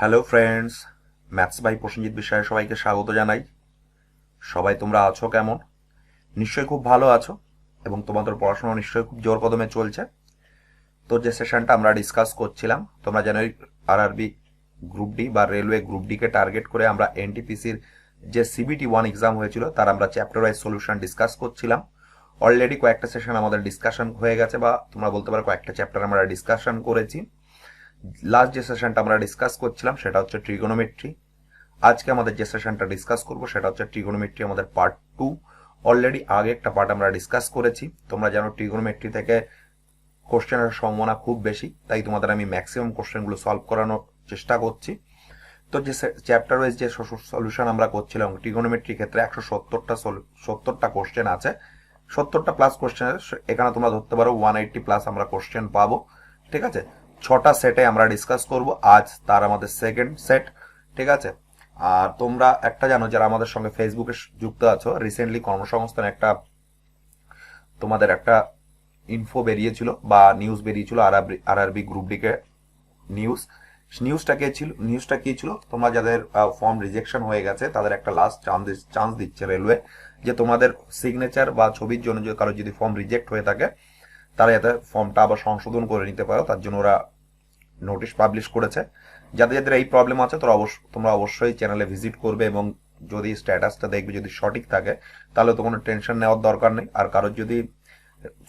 Hello friends, maths by Prasenjit বিষয়ে সবাইকে স্বাগত জানাই। সবাই তোমরা আছো কেমন? নিশ্চয়ই খুব ভালো আছো এবং তোমাদের পড়াশোনা নিশ্চয়ই খুব জোর কদমে চলছে। তো যে সেশনটা আমরা ডিসকাস করছিলাম, তোমরা জানোই আরআরবি গ্রুপ ডি বা রেলওয়ে গ্রুপ ডি কে টার্গেট করে আমরা এনটিপিসির যে CBT-1 এক্সাম হয়েছিল তার আমরা চ্যাপ্টার ওয়াইজ সলিউশন ডিসকাস করছিলাম। অলরেডি কয়েকটা সেশন আমাদের ডিসকাশন হয়ে গেছে, বা তোমরা বলতে পারো কয়েকটা চ্যাপ্টার আমরা ডিসকাশন করেছি। লাস্ট যে সেশনটা আমরা ডিসকাস করছিলাম সেটা হচ্ছে ট্রিগোনোমেট্রি। আজকে আমাদের যে সেশনটা ডিসকাস করব সেটা হচ্ছে ট্রিগোনোমেট্রি আমাদের পার্ট 2। অলরেডি আগে একটা পার্ট আমরা ডিসকাস করেছি। তোমরা জানো ট্রিগোনোমেট্রি থেকে কোশ্চেনের সম্ভাবনা খুব বেশি, তাই তোমাদের আমি ম্যাক্সিমাম কোশ্চেনগুলো সলভ করানোর চেষ্টা করছি। তো যে চ্যাপ্টার ওয়াইজ যে সলিউশন আমরা করছিলাম ট্রিগোনোমেট্রি ক্ষেত্রে 170টা কোশ্চেন আছে, 70টা প্লাস কোশ্চেনের এখানে তোমরা ধরতে পারো 180 প্লাস আমরা কোশ্চেন পাবো। ঠিক আছে, 6টা সেটে আমরা ডিসকাস করব। আজ তার আমাদের সেকেন্ড সেট। ঠিক আছে, আর তোমরা একটা জানো যারা আমাদের সঙ্গে ফেসবুকে যুক্ত আছো, রিসেন্টলি কর্মসংস্থান একটা তোমাদের একটা ইনফো বেরিয়েছিল বা নিউজ বেরিয়েছিল আরআরবি গ্রুপ ডিকে নিউজটা কি ছিল, তোমরা যাদের ফর্ম রিজেকশন হয়ে গেছে তাদের একটা লাস্ট চান্স দিচ্ছে রেলওয়ে, যে তোমাদের সিগনেচার বা ছবির জন্য কারো যদি ফর্ম রিজেক্ট হয়ে থাকে তারা যাতে ফর্মটা আবার সংশোধন করে নিতে পারো, তার জন্য ওরা নোটিশ পাবলিশ করেছে। যাদের যাদের এই প্রবলেম আছে তোমরা অবশ্যই চ্যানেলে ভিজিট করবে এবং যদি স্ট্যাটাসটা দেখবে যদি সঠিক থাকে তাহলে তো কোনো টেনশন নেওয়ার দরকার নেই। আর কারোর যদি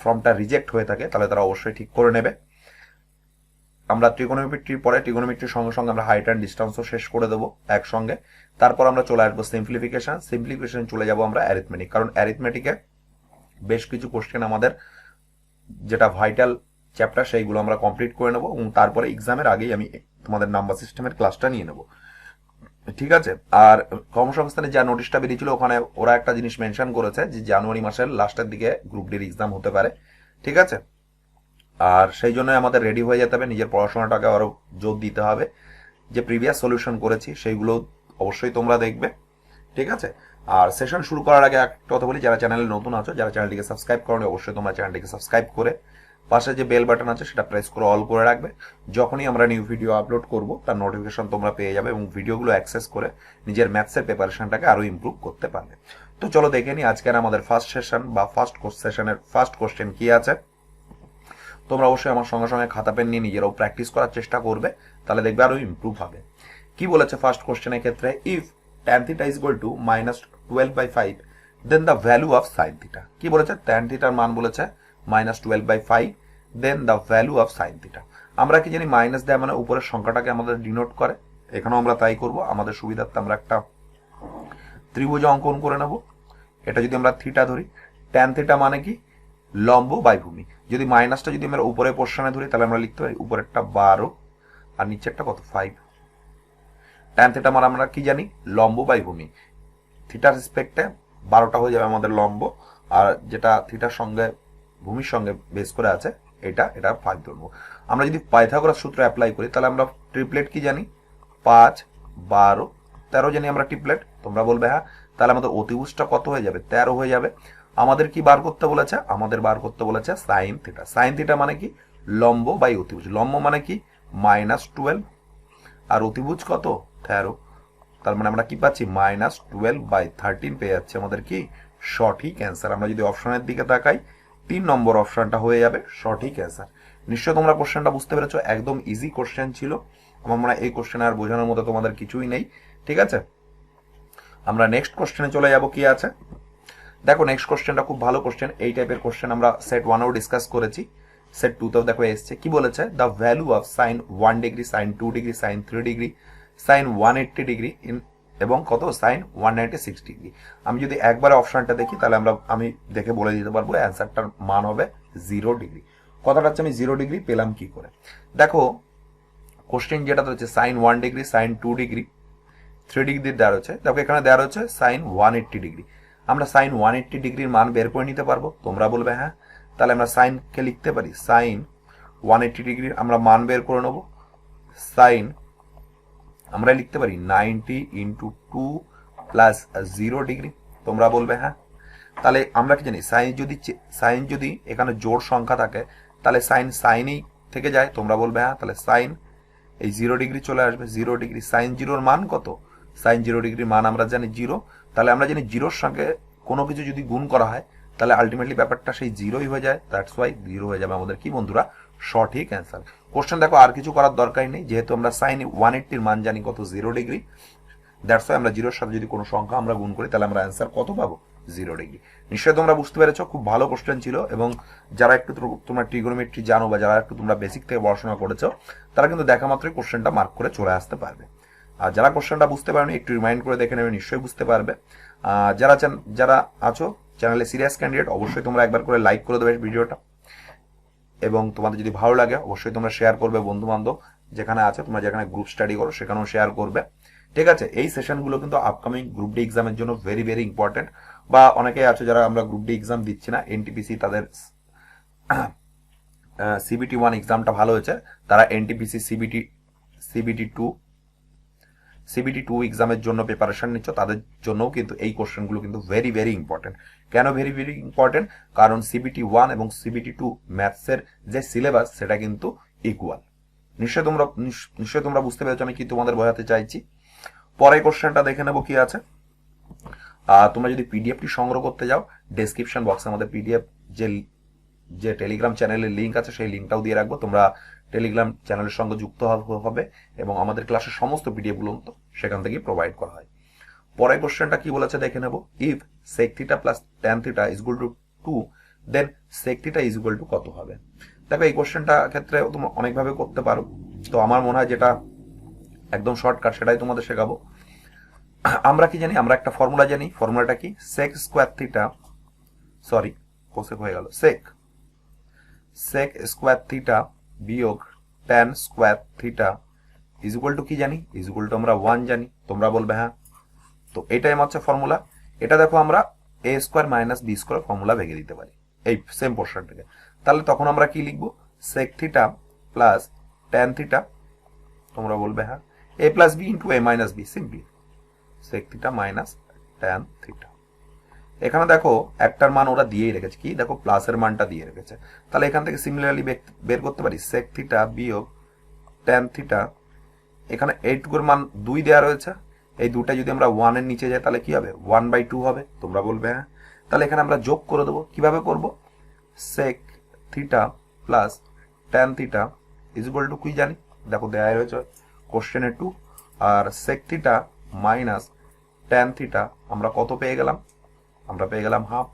ফর্মটা রিজেক্ট হয়ে থাকে তাহলে তারা অবশ্যই ঠিক করে নেবে। আমরা ট্রিগোনোমেট্রির পরে ট্রিগোনোমেট্রির সঙ্গে সঙ্গে আমরা হাইট অ্যান্ড ডিস্টেন্সও শেষ করে দেবো একসঙ্গে। তারপর আমরা চলে আসবো সিম্পলিফিকেশন চলে যাব আমরা অ্যারিথমেটিক, কারণ অ্যারিথমেটিকে বেশ কিছু কোশ্চেন আমাদের যেটা ভাইটাল চ্যাপ্টার সেইগুলো আমরা কমপ্লিট করে নেবো এবং তারপরে এক্সামের আগেই আমি তোমাদের নাম্বার সিস্টেমের ক্লাসটা নিয়ে নেবো। ঠিক আছে, আর কর্মসংস্থানে যা নোটিশটা বেরিয়েছিল ওখানে ওরা একটা জিনিস মেনশন করেছে যে জানুয়ারি মাসের লাস্টের দিকে গ্রুপ ডির এক্সাম হতে পারে। ঠিক আছে, আর সেই জন্য আমাদের রেডি হয়ে যেতে হবে, নিজের পড়াশোনাটাকে আরো জোর দিতে হবে। যে প্রিভিয়াস সলিউশন করেছি সেইগুলো অবশ্যই তোমরা দেখবে। ঠিক আছে, আর সেশন শুরু করার আগে একটা কথা বলি, যারা চ্যানেলে নতুন আছো, যারা চ্যানেলটিকে সাবস্ক্রাইব করো অবশ্যই তোমরা চ্যানেলটিকে সাবস্ক্রাইব করে পাশে যে বেল বাটন আছে সেটা প্রেস করে অল করে রাখবে। যখনই আমরা নিউ ভিডিও আপলোড করব তার নোটিফিকেশন তোমরা পেয়ে যাবে এবং ভিডিওগুলো অ্যাক্সেস করে নিজের ম্যাথসের প্রিপারেশনটাকে আরো ইমপ্রুভ করতে পারবে। তো চলো দেখে নিই আজকের আমাদের ফার্স্ট সেশন বা সেশনের ফার্স্ট কোশ্চেন কি আছে। তোমরা অবশ্যই আমার সঙ্গে সঙ্গে খাতা পেন নিয়ে নিজেরাও প্র্যাকটিস করার চেষ্টা করবে, তাহলে দেখবে আরো ইমপ্রুভ হবে। কি বলেছে ফার্স্ট কোশ্চেনের ক্ষেত্রে, if tan theta is equal to -12/5 then the value of sin theta। কি বলেছে, tan theta র মান বলেছে -12/5 then the value of sin theta। আমরা কি জানি মাইনাস দেয় মানে উপরের সংখ্যাটাকে আমাদের ডিনোট করে, এখানেও আমরা তাই করব। আমাদের সুবিধার্থে আমরা একটা ত্রিভুজ অঙ্কন করে নেব। এটা যদি আমরা থিটা ধরি, tan theta মানে কি লম্ব বাই ভূমি। যদি মাইনাসটা যদি আমরা উপরের পোর্শনে ধরি তাহলে আমরা লিখতে পারি উপরেরটা 12 আর নিচেরটা কত 5। tan থিটা মানে আমরা কি জানি লম্ব বাই ভূমি, থিটার রেসপেক্টে 12টা হয়ে যাবে আমাদের লম্ব, আর যেটা থিটার সঙ্গে ভূমির সঙ্গে বেস করে আছে এটা 5 ধরবো। আমরা যদি পাইথাগোরাস সূত্র অ্যাপ্লাই করি তাহলে আমরা ট্রিপলেট কি জানি 5, 12, 13 জানি আমরা ট্রিপলেট। তোমরা বলবে হ্যাঁ, তাহলে আমাদের অতিভুজটা কত হয়ে যাবে 13 হয়ে যাবে। আমাদের কি বার করতে বলেছে, আমাদের বার করতে বলেছে সাইন থিটা। সাইন থিটা মানে কি লম্ব বাই অতিভুজ। লম্ব মানে কি -12 আর অতিভুজ কত 13, তার মানে আমরা কি পাচ্ছি -12/13 পেয়ে যাচ্ছে আমাদের কি সঠিক অ্যান্সার। আমরা যদি অপশনের দিকে তাকাই 3 নম্বর অপশনটা হয়ে যাবে সঠিক অ্যান্সার। নিশ্চয় তোমরা কোশ্চেনটা বুঝতে পেরেছো, একদম ইজি কোশ্চেন ছিল। আমার মনে হয় এই কোশ্চেন আর বোঝানোর মতো তোমাদের কিছুই নেই। ঠিক আছে, আমরা নেক্সট কোশ্চেনে চলে যাব। কি আছে দেখো, নেক্সট কোশ্চেনটা খুব ভালো কোশ্চেন। এই টাইপের কোশ্চেন আমরা সেট 1-এও ডিসকাস করেছি, সেট 2-তেও দেখো এসছে। কি বলেছে, the value of sin 1 degree, sin 2 degree, sin 3 degree, sin 180 degree এবং কত sin 196 ডিগ্রি। আমি যদি একবারে অপশনটা দেখি তাহলে আমি দেখে বলে দিতে পারবো অ্যান্সারটার মান হবে 0 ডিগ্রি। কথাটা হচ্ছে আমি 0 ডিগ্রি পেলাম কি করে। দেখো কোশ্চেন যেটা হচ্ছে sin 1 degree, sin 2 degree, 3 degree দেওয়া রয়েছে। দেখো এখানে দেওয়া রয়েছে sin 180 ডিগ্রি। আমরা sin 180 ডিগ্রির মান বের করে নিতে পারবো। তোমরা বলবে হ্যাঁ, তাহলে আমরা sin কে লিখতে পারি sin 180 ডিগ্রির আমরা মান বের করে নেব। sin আমরা লিখতে পারি 90 × 2 + 0 ডিগ্রি। তোমরা বলবে হ্যাঁ, তাহলে আমরা কি জানি সাইন যদি এখানে জোড় সংখ্যা থাকে তাহলে সাইনই থেকে যায়। তোমরা বলবে হ্যাঁ, তাহলে সাইন এই 0 ডিগ্রি চলে আসবে। 0 ডিগ্রি সাইন জিরোর মান কত? সাইন 0 ডিগ্রির মান আমরা জানি 0। তাহলে আমরা জানি জিরোর সঙ্গে কোনো কিছু যদি গুণ করা হয় তাহলে আলটিমেটলি ব্যাপারটা সেই 0ই হয়ে যায়। দ্যাটস ওয়াই 0 হয়ে যাবে আমাদের কি বন্ধুরা? সঠিক অ্যান্সার। কোশ্চেন দেখো আর কিছু করার দরকার নেই, যেহেতু আমরা সাইন 180 এর মান জানি কত? 0 ডিগ্রি। দ্যাটস ওয়াই আমরা 0-র সাথে যদি কোনো সংখ্যা আমরা গুণ করি তাহলে আমরা অ্যান্সার কত পাবো? 0 ডিগ্রি। নিশ্চয়ই তোমরা বুঝতে পেরেছো, খুব ভালো কোশ্চেন ছিল। এবং যারা একটু তোমরা ট্রিগোনোমেট্রি জানো বা যারা একটু তোমরা বেসিক থেকে পড়াশোনা করেছো তারা কিন্তু দেখা মাত্রই কোশ্চেনটা মার্ক করে চলে আসতে পারবে। আর যারা কোশ্চেনটা বুঝতে পারেনি একটু রিমাইন্ড করে দেখে নেবে, নিশ্চয়ই বুঝতে পারবে। যারা আছো চ্যানেলে সিরিয়াস ক্যান্ডিডেট, অবশ্যই তোমরা একবার করে লাইক করে দেবে ভিডিওটা, এবং তোমাদের যদি ভালো লাগে অবশ্যই তোমরা শেয়ার করবে বন্ধু বান্ধব যেখানে আছে, তোমরা যেখানে গ্রুপ স্টাডি করো সেখানেও শেয়ার করবে। ঠিক আছে, এই সেশনগুলো কিন্তু আপকামিং গ্রুপ ডি এক্সামের জন্য ভেরি ভেরি ইম্পর্টেন্ট। বা অনেকেই আছে যারা আমরা গ্রুপ ডি এক্সাম দিচ্ছি না, এনটিপিসি তাদের সিবিটি 1 এক্সামটা ভালো হয়েছে, তারা এনটিপিসি সিবিটি 2 এক্সামের জন্য প্রিপারেশন নিচ্ছ, তাদের জন্যও কিন্তু এই কোশ্চেনগুলো কিন্তু ভেরি ভেরি ইম্পর্টেন্ট। কেন ভেরি ভেরি ইম্পর্টেন্ট? কারণ সিবিটি 1 এবং সিবিটি 2 ম্যাথসের যে সিলেবাস সেটা কিন্তু ইকুয়াল। নিশ্চয়ই তোমরা বুঝতে পেরেছো আমি কি তোমাদের বোঝাতে চাইছি। পরের কোশ্চেনটা দেখে নেবো কি আছে। তোমরা যদি পিডিএফটি সংগ্রহ করতে যাও, ডেসক্রিপশন বক্সে আমাদের পিডিএফ যে টেলিগ্রাম চ্যানেলের লিঙ্ক আছে সেই লিঙ্কটাও দিয়ে রাখবো। তোমরা টেলিগ্রাম চ্যানেলের সঙ্গে যুক্ত হবে এবং আমাদের ক্লাসের সমস্ত পিডিএফগুলো সেখান থেকে প্রোভাইড করা হয়। পরের কোশ্চেনটা কি বলেছে দেখে নেব। If sec theta plus tan theta is equal to 2 then sec theta is equal to কত হবে? দেখো এই কোশ্চেনটা ক্ষেত্রে তোমরা অনেকভাবে করতে পারো, তো আমার মনে হয় যেটা একদম শর্টকাট সেটাই তোমাদের শেখাবো। আমরা কি জানি? আমরা একটা ফর্মুলা জানি। ফর্মুলাটা কি? sec square theta, sorry cosec হয়ে গেল, sec স্কয়ার থিটা বিয়োগ tan square theta is equal to কি জানি? ইজ ইকুয়াল টু আমরা 1 জানি। তোমরা বলবে হ্যাঁ, তো এটাই হচ্ছে ফর্মুলা। এটা দেখো আমরা a square minus b square formula ভেঙে দিতে পারি এই সেম পোর্শনটাকে। তাহলে তখন আমরা কি লিখবো? sec theta plus tan theta, তোমরা বলবে হ্যাঁ, a plus b into a minus b, simply sec theta minus tan theta. এখানে দেখো একটার মান ওরা দিয়েই রেখেছে, কি দেখো প্লাসের মানটা দিয়ে রেখেছে। তাহলে এখান থেকে সিমিলারলি বের করতে পারি sec থিটা বিয়োগ tan থিটা। এখানে এইটুকুর মান 2 দেওয়া রয়েছে, এই দুটা যদি আমরা 1 এর নিচে যাই তাহলে কি হবে? 1/2 হবে। তোমরা বলবে হ্যাঁ, তাহলে এখানে আমরা যোগ করে দেবো। কিভাবে করব? sec theta plus tan theta is equal to কি জানি? দেখো দেওয়া রয়েছে কোশ্চেনে 2, আর sec theta minus tan theta আমরা কত পেয়ে গেলাম? আমরা পেয়ে গেলাম হাফ।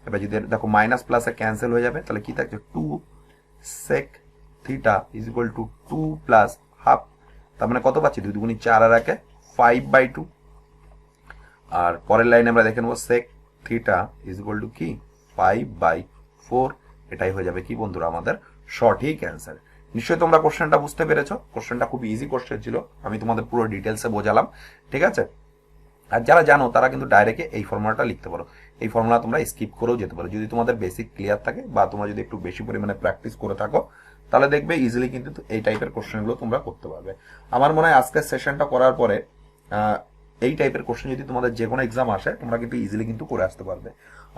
এবার যদি দেখো মাইনাস প্লাসে ক্যান্সেল হয়ে যাবে তাহলে কি থাকছে? 2 sec theta is equal to 2 plus half. তার মানে কত পাচ্ছি? 2 দুগুণী 4 আর 1 5/2। আর পরের লাইনে আমরা দেখে নেবো sec theta is equal to কি? 5/4। এটাই হয়ে যাবে কি বন্ধুরা আমাদের সঠিক অ্যান্সার। নিশ্চয়ই তোমরা কোশ্চেনটা বুঝতে পেরেছো। কোশ্চেনটা খুব ইজি কোশ্চেন ছিল, আমি তোমাদের পুরো ডিটেলসে বোঝালাম। ঠিক আছে, আর যারা জানো তারা কিন্তু ডাইরেক্ট এই ফর্মুলাটা লিখতে পারো। এই ফর্মুলা তোমরা স্কিপ করেও যেতে পারো যদি তোমাদের বেসিক ক্লিয়ার থাকে বা তোমরা যদি একটু বেশি পরিমাণে প্র্যাকটিস করে থাকো, তাহলে দেখবে ইজিলি কিন্তু এই টাইপের কোশ্চেনগুলো তোমরা করতে পারবে। আমার মনে হয় আজকের সেশনটা করার পরে এই টাইপের কোশ্চেন যদি তোমাদের যে কোনো এক্সাম আসে তোমরা কিন্তু ইজিলি কিন্তু করে আসতে পারবে।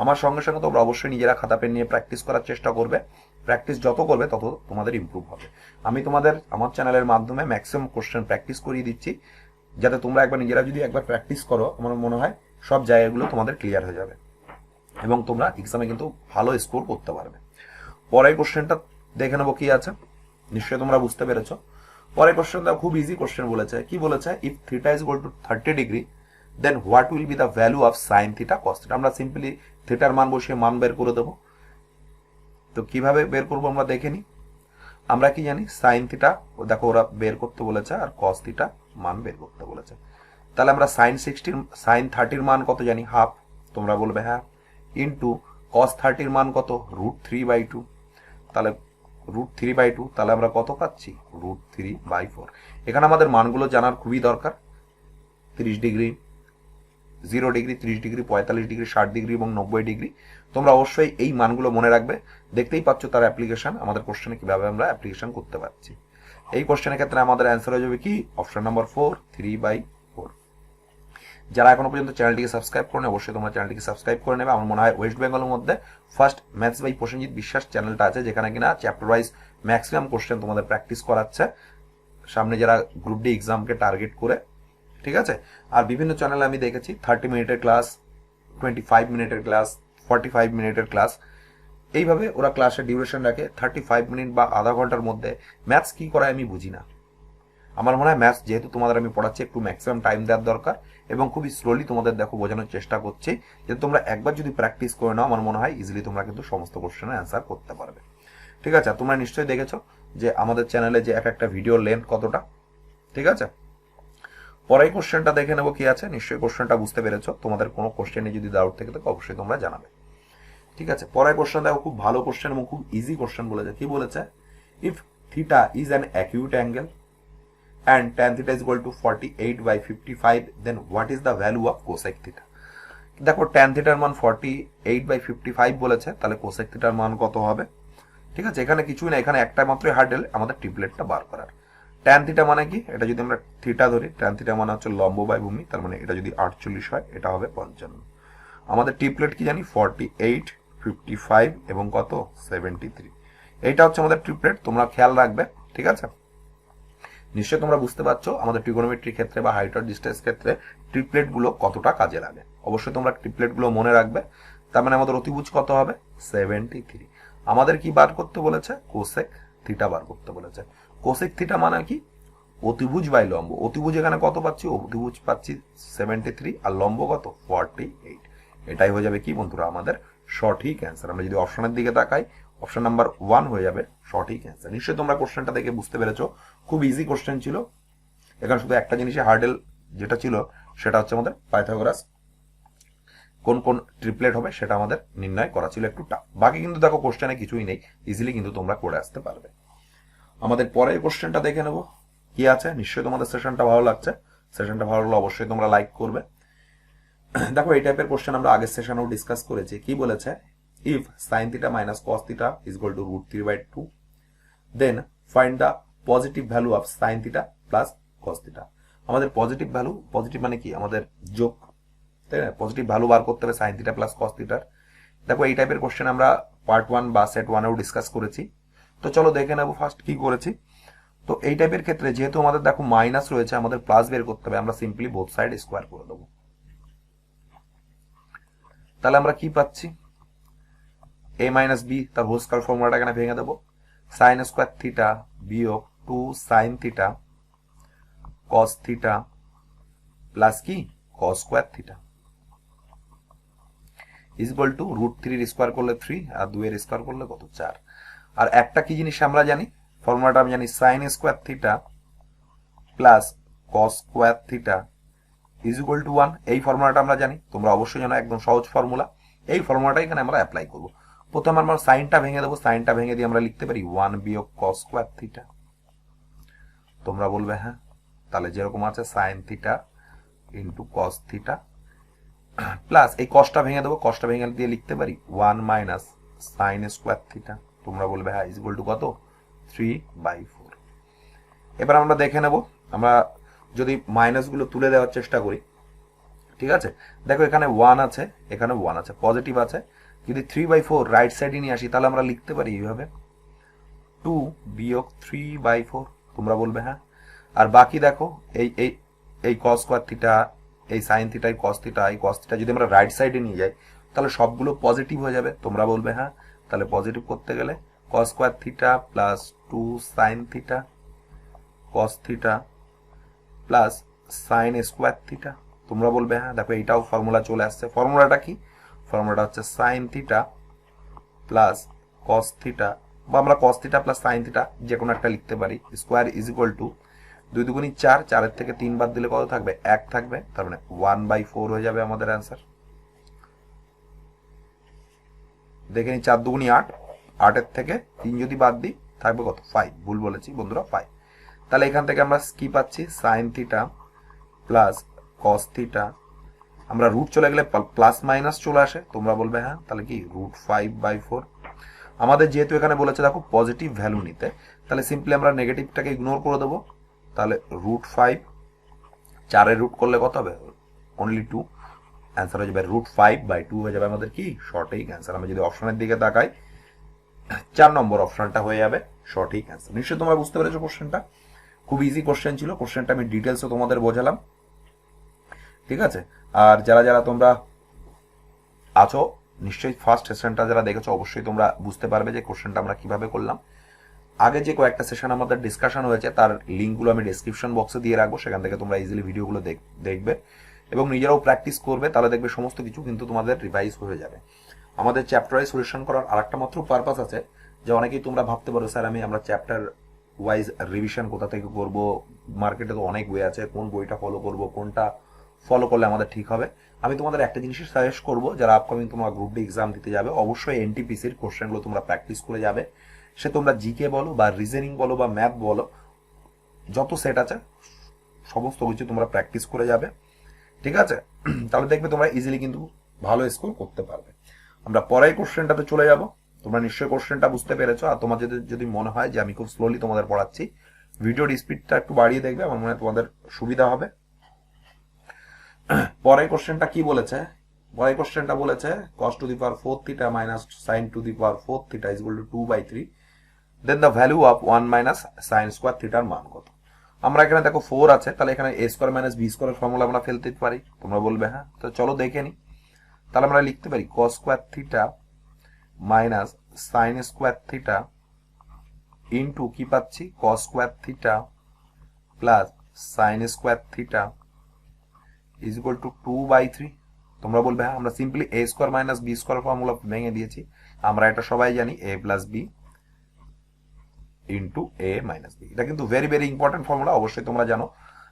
আমার সঙ্গে সঙ্গে তোমরা অবশ্যই নিজেরা খাতা পেন নিয়ে প্র্যাকটিস করার চেষ্টা করবে। প্র্যাকটিস যত করবে তত তোমাদের ইমপ্রুভ হবে। আমি তোমাদের আমার চ্যানেলের মাধ্যমে ম্যাক্সিমাম কোশ্চেন প্র্যাকটিস করিয়ে দিচ্ছি, যাতে তোমরা নিজেরা যদি একবার প্র্যাকটিস করো আমার মনে হয় সব জায়গাগুলো তোমাদের ক্লিয়ার হয়ে যাবে এবং তোমরা এক্সামে কিন্তু ভালো স্কোর করতে পারবে। পরের কোশ্চেনটা দেখে নেবো কি আছে। নিশ্চয়ই তোমরা বুঝতে পেরেছো। পরের কোশ্চেনটা খুব ইজি কোশ্চেন বলেছে। কি বলেছে? If theta is equal to 30 degree then what will be the value of sine theta cos theta. আমরা সিম্পলি থিটার মান বসিয়ে মান বের করে দেবো। তো কিভাবে বের করবো আমরা দেখে নিই। আমরা কি জানি? সাইন থিটা দেখো ওরা বের করতে বলেছে আর কস থিটা মান বের করতে বলেছে। তাহলে আমরা সাইন 30 মান কত জানি? হাফ। তোমরা বলবে হ্যাঁ, ইন্টু কস 30 মান কত? √3/2। তাহলে √3/2, তাহলে আমরা কত পাচ্ছি? √3/4। এখানে আমাদের মানগুলো জানার খুবই দরকার। 30 degree, 0 degree, 30 degree, 45 degree, 60 degree এবং 90 ডিগ্রি। তোমরা অবশ্যই এই মানগুলো মনে রাখবে। দেখতেই পাচ্ছ তার অ্যাপ্লিকেশন আমাদের কোশ্চেনে কিভাবে আমরা অ্যাপ্লিকেশন করতে পারছি। এই কোশ্চেনের ক্ষেত্রে আমাদের অ্যান্সার হয়ে যাবে কি? Option number 4, 3/4। যারা এখনো পর্যন্ত চ্যানেলটিকে সাবস্ক্রাইব করেন অবশ্যই তোমরা চ্যানেলটিকে সাবস্ক্রাইব করে নেবে। আমার মনে হয় ওয়েস্ট বেঙ্গলের মধ্যে ফার্স্ট ম্যাথস বাই প্রসেনজিৎ বিশ্বাস চ্যানেলটা আছে, যেখানে কিনা চ্যাপ্টার ওয়াইজ ম্যাক্সিমাম কোশ্চেন তোমাদের প্র্যাকটিস করাচ্ছে। সামনে যারা গ্রুপ ডি এক্সামকে টার্গেট করে, ঠিক আছে। আর বিভিন্ন চ্যানেলে আমি দেখেছি 30 মিনিটের ক্লাস, 25 মিনিটের ক্লাস, 45 মিনিটের ক্লাস, এইভাবে ওরা ক্লাসের ডিউরেশন রাখে 35 মিনিট বা আধা ঘন্টার মধ্যে। ম্যাথস কি করায় আমি বুঝি না। আমার মনে হয় ম্যাথস যেহেতু তোমাদের আমি পড়াচ্ছি, একটু ম্যাক্সিমাম টাইম দেওয়ার দরকার, এবং খুবই স্লোলি তোমাদের দেখো বোঝানোর চেষ্টা করছি, যে তোমরা একবার যদি প্র্যাকটিস করে নাও, আমার মনে হয় ইজিলি তোমরা কিন্তু সমস্ত কোশ্চেনের অ্যান্সার করতে পারবে, ঠিক আছে। তোমরা নিশ্চয়ই দেখেছো যে আমাদের চ্যানেলে যে এক একটা ভিডিওর লেন্থ কতটা, ঠিক আছে। পরের কোশ্চেনটা দেখে নেবো কি আছে। নিশ্চয়ই কোশ্চেনটা বুঝতে পেরেছো। তোমাদের কোনো কোশ্চেনে যদি ডাউট থেকে থাকে অবশ্যই তোমরা জানাবে, ঠিক আছে। পরের কোশ্চেন দেখো, খুব ভালো কোশ্চেন এবং খুব ইজি কোশ্চেন বলেছে। কি বলেছে? If theta is an acute angle and tan theta is equal to 48/55, then what is the value of cosec theta? দেখো tan theta এর মান 48/55 বলেছে, তাহলে cosec theta এর মান কত হবে? ঠিক আছে, এখানে কিছুই না, এখানে একটা মাত্র হার্ডেল, আমাদের ট্রিপলেটটা বার করার। tan theta মানে কি? এটা যদি আমরা থিটা ধরি, tan theta মানে হচ্ছে লম্ব বাই ভূমি, তার মানে এটা যদি 48 হয়, এটা হবে 55। আমাদের ট্রিপলেট কি জানি? 48, 55 এবং কত? 73। এইটা হচ্ছে আমাদের ট্রিপলেট, তোমরা খেয়াল রাখবে, ঠিক আছে। নিশ্চয়ই তোমরা বুঝতে পারছো আমাদের ট্রিগোনোমেট্রির ক্ষেত্রে বা হাইট আর ডিস্টেন্স ক্ষেত্রে ট্রিপলেট গুলো কতটা কাজে লাগে। অবশ্যই তোমরা ট্রিপলেট গুলো মনে রাখবে। তার মানে আমাদের অতিভুজ কত হবে? 73। আমাদের কি বার করতে বলেছে? কোসেক থিটা বার করতে বলেছে। কোসেক থিটা মানে কি? অতিভুজ বাই লম্ব। অতিভুজ এখানে কত পাচ্ছি? অতিভুজ পাচ্ছি 73, আর লম্ব কত? 48। এটাই হয়ে যাবে কি বন্ধুরা আমাদের সঠিক অ্যান্সার। আমরা যদি অপশনের দিকে তাকাই, অপশন নাম্বার 1 হয়ে যাবে সঠিক অ্যান্সার। নিশ্চয়ই তোমরা কোশ্চেনটা দেখে বুঝতে পেরেছো, খুব ইজি কোশ্চেন ছিল। এখানে শুধু একটা জিনিসে হার্ডেল যেটা ছিল সেটা হচ্ছে আমাদের পাইথাগোরাস কোন কোন ট্রিপলেট হবে সেটা আমাদের নির্ণয় করা ছিল একটু টাফ। বাকি কিন্তু দেখো কোশ্চেনে কিছুই নেই, ইজিলি কিন্তু তোমরা করে আসতে পারবে। আমাদের পরের কোশ্চেনটা দেখে নেব কি আছে। নিশ্চয়ই তোমাদের সেশনটা ভালো লাগছে। সেশনটা ভালো লাগলে অবশ্যই তোমরা লাইক করবে। দেখো এই টাইপের কোশ্চেন আমরা আগের সেশনেও ডিসকাস করেছি। কি বলেছে? if sin theta minus cos theta is equal to √3/2, then find the positive value of sin theta plus cos theta. আমাদের পজিটিভ ভ্যালু, পজিটিভ মানে কি? আমাদের যোগ, তাই না? পজিটিভ ভ্যালু বার করতে হবে sin theta plus cos theta। দেখো এই টাইপের কোশ্চেন আমরা পার্ট 1 বা সেট 1 এও ডিসকাস করেছি। তো চলো দেখে নেব ফার্স্ট কি করেছি। তো এই টাইপের ক্ষেত্রে যেহেতু আমাদের দেখো মাইনাস রয়েছে, আমাদের প্লাস বের করতে হবে। আমরা সিম্পলি বোথ সাইড স্কোয়ার করে দেবো। তাহলে আমরা কি পাচ্ছি? a মাইনাস বি, তার হোল স্কয়ার ফর্মুলাটা এখানে ভেঙে দেবো। সাইন স্কোয়ার থিটা বিয়োগ 2 sine theta cos theta plus কি? Cos square theta is equal to √3 এর স্কোয়ার করলে 3, আর 2 এর স্কোয়ার করলে কত? 4। আর একটা কি জিনিস আমরা জানি, ফর্মুলাটা আমি জানি, sign square theta plus cos square theta is equal to 1। এই ফর্মুলাটা আমরা জানি, তোমরা অবশ্যই জানো, একদম সহজ ফর্মুলা। এই ফর্মুলাটা এখানে আমরা অ্যাপ্লাই করবো। প্রথমে আমরা সাইনটা ভেঙে দেবো। সাইনটা ভেঙে দিয়ে আমরা লিখতে পারি 1 বিয়োগ কস স্কোয়ার থিটা। তোমরা বলবে হ্যাঁ, তাহলে যেরকম আছে sine theta into cos theta plus এই কসটা ভেঙে দেবো। কসটা ভেঙে দিয়ে লিখতে পারি 1 মাইনাস সাইন স্কোয়ার থিটা। তোমরা বলবে হ্যাঁ, ইজ ইকুয়াল টু কত? 3/4। এবার আমরা দেখে নেব, আমরা যদি মাইনাস গুলো তুলে দেওয়ার চেষ্টা করি, ঠিক আছে। দেখো এখানে 1 আছে, এখানে 1 আছে, পজিটিভ আছে। যদি 3/4 রাইট সাইডে নিয়ে আসি, তাহলে আমরা লিখতে পারি এইভাবে 2 বিয়োগ 3/4। তোমরা বলবে হ্যাঁ। আর বাকি দেখো এই এই এই কস স্কয়ার থিটা, এই সাইন থিটা, এই কস থিটা, এই কস থিটা যদি আমরা রাইট সাইডে নিয়ে যাই, তাহলে সবগুলো পজিটিভ হয়ে যাবে। তোমরা বলবে হ্যাঁ। তাহলে পজিটিভ করতে গেলে কস square theta plus 2 sine theta cos theta plus sine square theta. তোমরা বলবে হ্যাঁ। দেখো এইটাও ফর্মুলা চলে আসছে। ফর্মুলাটা কি? ফর্মুলাটা হচ্ছে sign theta plus cos theta, বা আমরা কস থিটা প্লাস সাইন থিটা যে কোনো একটা লিখতে পারি। স্কোয়ার ইজ ইকুয়াল টু 2 দুগুণী 4, 4 থেকে 3 বাদ দিলে কত থাকবে? 1 থাকবে। তার মানে 1/4 হয়ে যাবে আমাদের অ্যান্সার। দেখে নি, 4 দুগুণী 8, 8 থেকে 3 যদি বাদ দিই থাকবে কত? 5। ভুল বলেছি বন্ধুরা, 5। তাহলে এখান থেকে আমরা কি পাচ্ছি? Sign theta plus cos theta, আমরা রুট চলে গেলে প্লাস মাইনাস চলে আসে। তোমরা বলবে হ্যাঁ, তাহলে কি? √5/4। আমাদের যেহেতু এখানে বলেছে দেখো পজিটিভ ভ্যালু নিতে, তাহলে সিম্পলি আমরা নেগেটিভটাকে ইগনোর করে দেবো। তাহলে √5, 4 রুট করলে কত হবে? অনলি 2। অ্যান্সার হয়ে যাবে √5/2 হয়ে যাবে আমাদের কি? সঠিক অ্যান্সার। আমরা যদি অপশনের দিকে তাকাই, 4 নম্বর অপশনটা হয়ে যাবে সঠিক অ্যান্সার। নিশ্চয়ই তোমরা বুঝতে পেরেছো কোশ্চেনটা। খুব ইজি কোশ্চেন ছিল, কোশ্চেনটা আমি ডিটেলসে তোমাদের বোঝালাম, ঠিক আছে। আর যারা যারা তোমরা আছো নিশ্চয়ই ফার্স্ট সেশনটা যারা দেখেছো অবশ্যই তোমরা বুঝতে পারবে যে কোশ্চেনটা আমরা কিভাবে করলাম। আগে যে কয়েকটা সেশন আমাদের ডিসকাশন হয়েছে তার লিঙ্কগুলো আমি ডেসক্রিপশন বক্সে দিয়ে রাখবো, সেখান থেকে তোমরা ইজিলি ভিডিওগুলো দেখবে এবং নিজেরাও প্র্যাকটিস করবে, তাহলে দেখবে সমস্ত কিছু কিন্তু তোমাদের রিভাইজ হয়ে যাবে। আমাদের চ্যাপ্টার ওয়াইজ সলিউশন করার আরেকটা মাত্র পারপাস আছে, যে অনেকেই তোমরা ভাবতে পারো স্যার আমরা চ্যাপ্টার ওয়াইজ রিভিশন কোথা থেকে করব, মার্কেটে তো অনেক বই আছে, কোন বইটা ফলো করব, কোনটা ফলো করলে আমাদের ঠিক হবে। আমি তোমাদের একটা জিনিসই সাজেস্ট করবো, যারা আপকামিং তোমরা গ্রুপ ডি এক্সাম দিতে যাবে অবশ্যই এনটিপিসির কোশ্চেনগুলো তোমরা প্র্যাকটিস করে যাবে। সে তোমরা জিকে বলো বা রিজনিং বলো বা ম্যাথ বলো, যত সেট আছে সমস্ত কিছু তোমরা প্র্যাকটিস করে যাবে, ঠিক আছে। তাহলে দেখবে তোমরা ইজিলি কিন্তু ভালো স্কোর করতে পারবে। আমরা পরের কোশ্চেনটাতে চলে যাব। তোমরা নিশ্চয়ই কোশ্চেনটা বুঝতে পেরেছো, আর তোমাদের যদি মনে হয় যে আমি খুব স্লোলি তোমাদের পড়াচ্ছি, ভিডিওর স্পিডটা একটু বাড়িয়ে দেখবে, আমার মনে হয় তোমাদের সুবিধা হবে। পরের কোশ্চেনটা কি বলেছে? পরের কোশ্চেনটা বলেছে cos to the power 4 theta minus sin to the power 4 theta is equal to 2/3, then the value of 1 minus sin square থিটার মান কত? আমরা এখানে দেখো 4 আছে, তাহলে এখানে a স্কয়ার মাইনাস b স্কয়ারের ফর্মুলা আমরা ফেলতে পারি। তোমরা বলবে হ্যাঁ, তো চলো দেখে নি। তাহলে আমরা লিখতে পারি cos square theta minus sin square theta into কি পাচ্ছি cos square theta plus sin square theta is equal to 2/3। তোমরা বলবে হ্যাঁ, আমরা simply a square minus b square formula ভেঙে দিয়েছি। আমরা এটা সবাই জানি a plus b into a minus b, এটা কিন্তু ভেরি ভেরি ইম্পর্টেন্ট ফর্মুলা, অবশ্যই তোমরা জানো।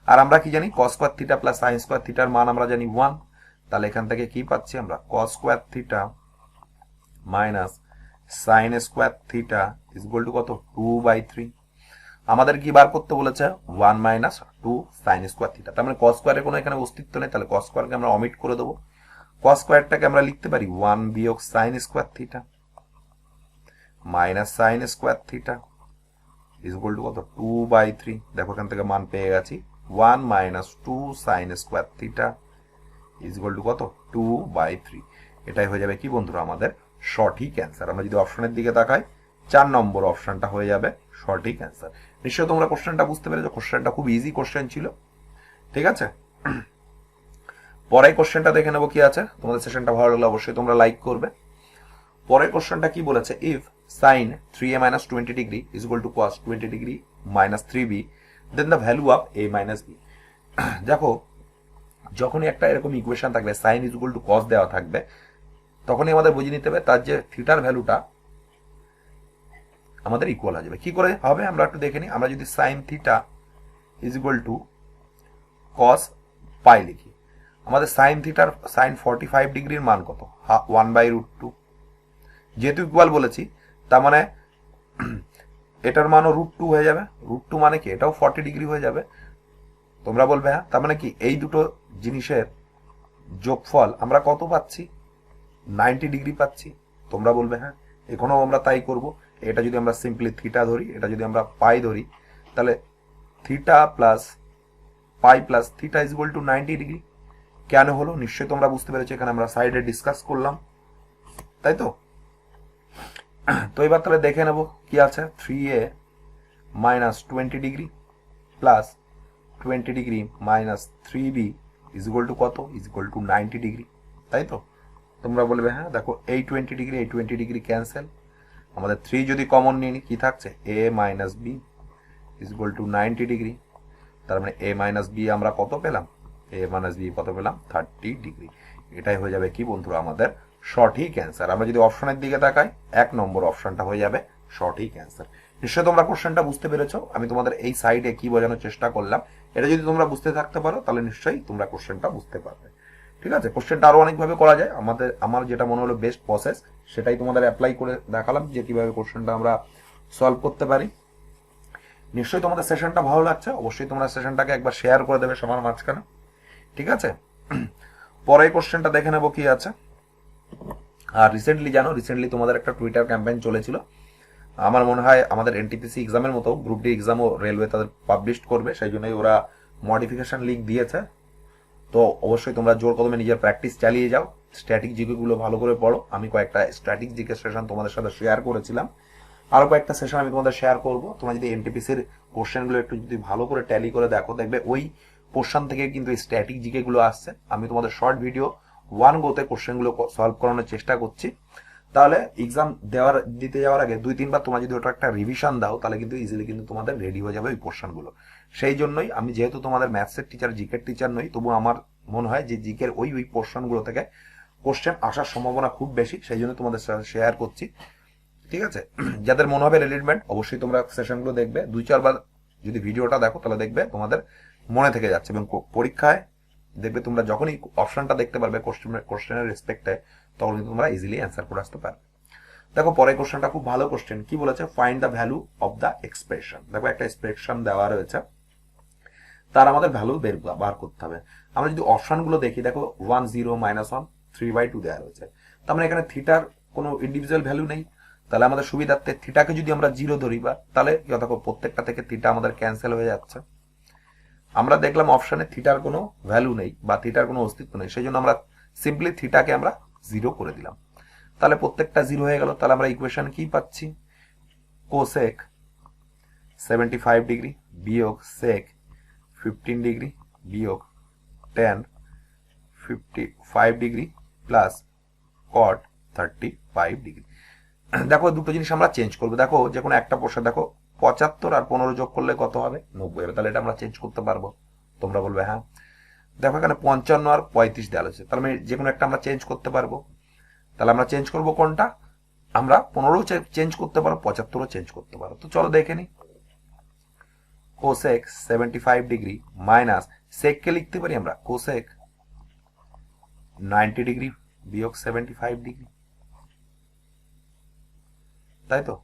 আর আমরা কি জানি cos square theta plus sin square থিটার মান আমরা জানি 1। তাহলে এখান থেকে কি পাচ্ছি আমরা cos square theta minus sin square theta is equal to কত 2/3। আমাদের কি বার করতে বলেছে 1 মাইনাস 2 sin স্কয়ার থিটা, তার মানে cos স্কয়ারের কোনো এখানে অস্তিত্ব নেই, তাহলে cos স্কয়ারকে আমরা অমিট করে দেবো। cos স্কয়ারটাকে আমরা লিখতে পারি 1 বিয়োগ sin square theta minus sin square theta is equal to কত 2/3। দেখো এখান থেকে মান পেয়ে গেছি 1 minus 2 sin square theta is equal to কত 2/3। এটাই হয়ে যাবে কি বন্ধুরা আমাদের সঠিক অ্যান্সার। আমরা যদি অপশনের দিকে তাকাই 4 নম্বর অপশনটা হয়ে যাবে সঠিক অ্যান্সার। নিশ্চয়ই তোমরা কোশ্চেনটা বুঝতে পেরেছো, কোশ্চেনটা খুব ইজি কোশ্চেন ছিল, ঠিক আছে। পরের কোশ্চেনটা দেখে নেবো কি আছে। তোমাদের সেশনটা ভালো লাগলে অবশ্যই তোমরা লাইক করবে। পরের কোশ্চেনটা কি বলেছে, if sin 3a minus 20 degree is equal to cos 20 degree minus 3b, then the value of a minus b। দেখো যখনই একটা এরকম ইকুয়েশন থাকবে sin is equal to cos দেওয়া থাকবে, তখনই আমাদের বুঝে নিতে হবে তার যে থিটার ভ্যালুটা আমাদের ইকুয়াল হয়ে যাবে। কি করে হবে আমরা একটু দেখে নিই। আমরা যদি sin theta is equal to cos পাই লিখি, আমাদের sin থিটার sin 45 ডিগ্রির মান কত 1/√2। যেহেতু ইকুয়াল বলেছি তার মানে এটার মানও √2 হয়ে যাবে। √2 মানে কি এটাও 40 ডিগ্রি হয়ে যাবে। তোমরা বলবে হ্যাঁ, তার মানে কি এই দুটো জিনিসের যোগফল আমরা কত পাচ্ছি 90 ডিগ্রি পাচ্ছি। তোমরা বলবে হ্যাঁ, এখানেও আমরা তাই করব। এটা যদি আমরা সিম্পলি থিটা ধরি, এটা যদি আমরা পাই ধরি, তাহলে theta plus pi plus theta is equal to 90 degree. কেন হলো নিশ্চয়ই তোমরা বুঝতে পেরেছো, এখানে আমরা সাইডে ডিসকাস করলাম, তাই তো। তো এবার তাহলে দেখে নেব কি আছে, 3a minus 20 degree plus 20 degree minus 3b is equal to কত ইজ ইকুয়াল টু 90 ডিগ্রি, তাই তো। তোমরা বলবে হ্যাঁ, দেখো এই 20 ডিগ্রি এই 20 ডিগ্রি ক্যান্সেল, আমাদের 3 যদি কমন নিয়ে নিই কি থাকছে a minus b is equal to 90 degree. তার মানে a মাইনাস b আমরা কত পেলাম, a মাইনাস b কত পেলাম 30 ডিগ্রি। এটাই হয়ে যাবে কি বন্ধুরা আমাদের সঠিক অ্যান্সার। আমরা যদি অপশনের দিকে তাকাই 1 নম্বর অপশনটা হয়ে যাবে সঠিক অ্যান্সার। নিশ্চয়ই তোমরা কোশ্চেনটা বুঝতে পেরেছো। আমি তোমাদের এই সাইডে কি বোঝানোর চেষ্টা করলাম, এটা যদি তোমরা বুঝতে থাকতে পারো তাহলে নিশ্চয়ই তোমরা কোশ্চেনটা বুঝতে পারবে, ঠিক আছে। কোশ্চেনটা আরো অনেকভাবে করা যায়, আমার যেটা মনে হলো বেস্ট প্রসেস সেটাই তোমাদের অ্যাপ্লাই করে দেখালাম যে কিভাবে কোশ্চেনটা আমরা সলভ করতে পারি। নিশ্চয়ই তোমাদের সেশনটা ভালো লাগছে, অবশ্যই তোমরা সেশনটাকে একবার শেয়ার করে দেবে সবার মাঝখানে, ঠিক আছে। পরে কোশ্চেনটা দেখে নেবো কি আছে। আর রিসেন্টলি তোমাদের একটা টুইটার ক্যাম্পেইন চলেছিল, আমার মনে হয় আমাদের এনটিপিসি এক্সামের মতো গ্রুপ ডি এক্সামও রেলওয়ে তাদের পাবলিশ করবে, সেই জন্যই ওরা মডিফিকেশন লিঙ্ক দিয়েছে। তো অবশ্যই তোমরা জোর কদমে নিজের প্র্যাকটিস চালিয়ে যাও, স্ট্যাটিক জিকে গুলো ভালো করে পড়ো। আমি কয়েকটা স্ট্যাটিক জিকে সেশন তোমাদের সাথে শেয়ার করেছিলাম, আরো কয়েকটা সেশন আমি তোমাদের শেয়ার করব। তোমরা যদি এনটিপিসির কোশ্চেনগুলো একটু যদি ভালো করে ট্যালি করে দেখো, দেখবে ওই কোশ্চেন থেকে কিন্তু স্ট্যাটিক জিকে গুলো আসছে। আমি তোমাদের শর্ট ভিডিও 1 গোতে কোশ্চেনগুলো সলভ করানোর চেষ্টা করছি। তাহলে এক্সাম দিতে যাওয়ার আগে 2-3 বার তোমরা যদি ওটা একটা রিভিশন দাও, তাহলে কিন্তু ইজিলি কিন্তু তোমাদের রেডি হয়ে যাবে ওই কোশ্চেনগুলো। সেই জন্যই আমি, যেহেতু তোমাদের ম্যাথসের টিচার, জিকের টিচার নই, তবু আমার মনে হয় যে জিকের ওই পোর্শনগুলো থেকে কোশ্চেন আসার সম্ভাবনা খুব বেশি, সেই জন্য তোমাদের সাথে শেয়ার করছি। ঠিক আছে, যাদের মনে হবে রিলেভেন্ট অবশ্যই তোমরা সেশনগুলো দেখবে। 2-4 বার যদি ভিডিওটা দেখো, তাহলে দেখবে তোমাদের মনে থেকে যাচ্ছে, এবং পরীক্ষায় দেখবে তোমরা যখনই অপশনটা দেখতে পারবে কোশ্চেনের রেসপেক্টে, তখন কিন্তু তোমরা ইজিলি অ্যান্সার করে আসতে পারবে। দেখো পরের কোশ্চেনটা খুব ভালো কোশ্চেন। কি বলেছে? Find the value of the expression. দেখো একটা এক্সপ্রেশন দেওয়া রয়েছে, তার আমাদের ভ্যালু বার করতে হবে। আমরা যদি অপশনগুলো দেখি, দেখো 1 0 -1 3/2 দেওয়া রয়েছে। তার মানে এখানে থিটার কোনো ইন্ডিভিজুয়াল ভ্যালু নেই। তাহলে আমাদের সুবিধার্থে থিটাকে যদি আমরা 0 ধরি, বা তাহলে দেখো প্রত্যেকটা থেকে থিটা আমাদের ক্যান্সেল হয়ে যাচ্ছে। আমরা দেখলাম অপশনে থিটার কোনো ভ্যালু নেই বা থিটার কোনো অস্তিত্ব নেই, সেই জন্য আমরা সিম্পলি থিটাকে আমরা 0 করে দিলাম। তাহলে প্রত্যেকটা 0 হয়ে গেল। তাহলে আমরা ইকুয়েশন কি পাচ্ছি? কোসেক 75 ডিগ্রি বিয়োগ সেক 15 ডিগ্রি বিয়োগ tan 55 degree plus cot 35 degree. দেখো দুটো জিনিস আমরা চেঞ্জ করবো। দেখো যে কোনো একটা প্রশ্ন, দেখো 75 আর 15 যোগ করলে কত হবে? 90 হবে। তাহলে এটা আমরা চেঞ্জ করতে পারবো? তোমরা বলবে হ্যাঁ। দেখো এখানে 55 আর 35 দেওয়া আছে, তার মানে যে কোনো একটা আমরা চেঞ্জ করতে পারবো। তাহলে আমরা চেঞ্জ করবো কোনটা? আমরা 15ও চেঞ্জ করতে পারো, 75ও চেঞ্জ করতে পারো। তো চলো দেখে নি। কোসেক 75 ডিগ্রি মাইনাস সেককে লিখতে পারি আমরা কোসেক 90 ডিগ্রি বিয়োগ 75 ডিগ্রি, তাই তো?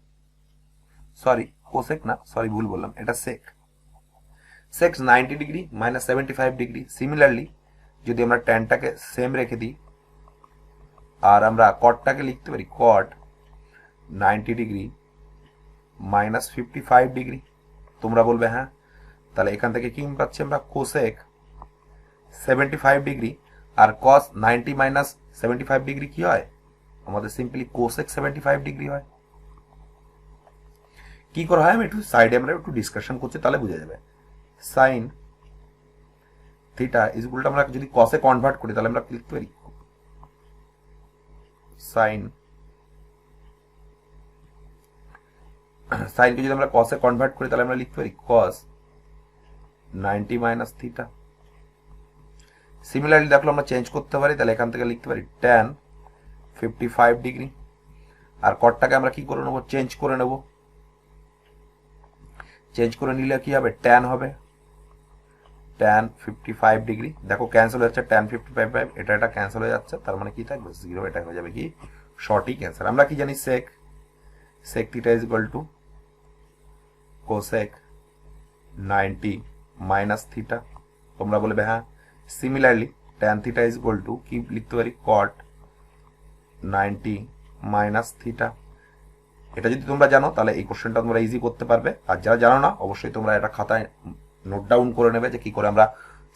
সরি, কোসেক না, সরি ভুল বললাম, এটা সেক। সেক 90 ডিগ্রি মাইনাস 75 ডিগ্রি। সিমিলারলি যদি আমরা ট্যানটাকে সেম রেখে দিই, আর আমরা কটটাকে লিখতে পারি কট 90 ডিগ্রি মাইনাস 55 ডিগ্রি। তোমরা বলবে হ্যাঁ। তাহলে এখান থেকে কি পাচ্ছি আমরা? কোসেক 75 ডিগ্রি আর কস 90 মাইনাস 75 ডিগ্রি কি হয়? আমাদের সিম্পলি কোসেক 75 ডিগ্রি হয়। কি করা হয় আমি একটু সাইডে আমরা একটু ডিসকাশন করছি, তাহলে বুঝে যাবে। Sine theta is equal two, আমরা যদি কসে কনভার্ট করি তাহলে আমরা লিখতে পারি সাইনকে যদি আমরা কসে কনভার্ট করি তাহলে আমরা লিখতে পারি কস 90 মাইনাস থিটা। সিমিলারলি দেখলো আমরা চেঞ্জ করতে পারি, তাহলে এখান থেকে লিখতে পারি tan 55 ডিগ্রি। আর কটটাকে আমরা কি করে নেবো? চেঞ্জ করে নেব। চেঞ্জ করে নিলে কি হবে? tan হবে tan 55 ডিগ্রি। দেখো ক্যান্সেল হয়ে যাচ্ছে, tan 55, এটা ক্যান্সেল হয়ে যাচ্ছে, তার মানে কি থাকবে? 0। এটা হয়ে যাবে কি সঠিক অ্যান্সার। আমরা কি জানি? sec theta is equal two cosec 90 minus theta. তোমরা বলবে হ্যাঁ। Similarly tan theta is equal to কি লিখতে পারি? cot 90 minus theta. এটা যদি তোমরা জানো তাহলে এই কোশ্চেনটা তোমরা ইজি করতে পারবে, আর যারা জানো না অবশ্যই তোমরা এটা খাতায় নোট ডাউন করে নেবে যে কি করে আমরা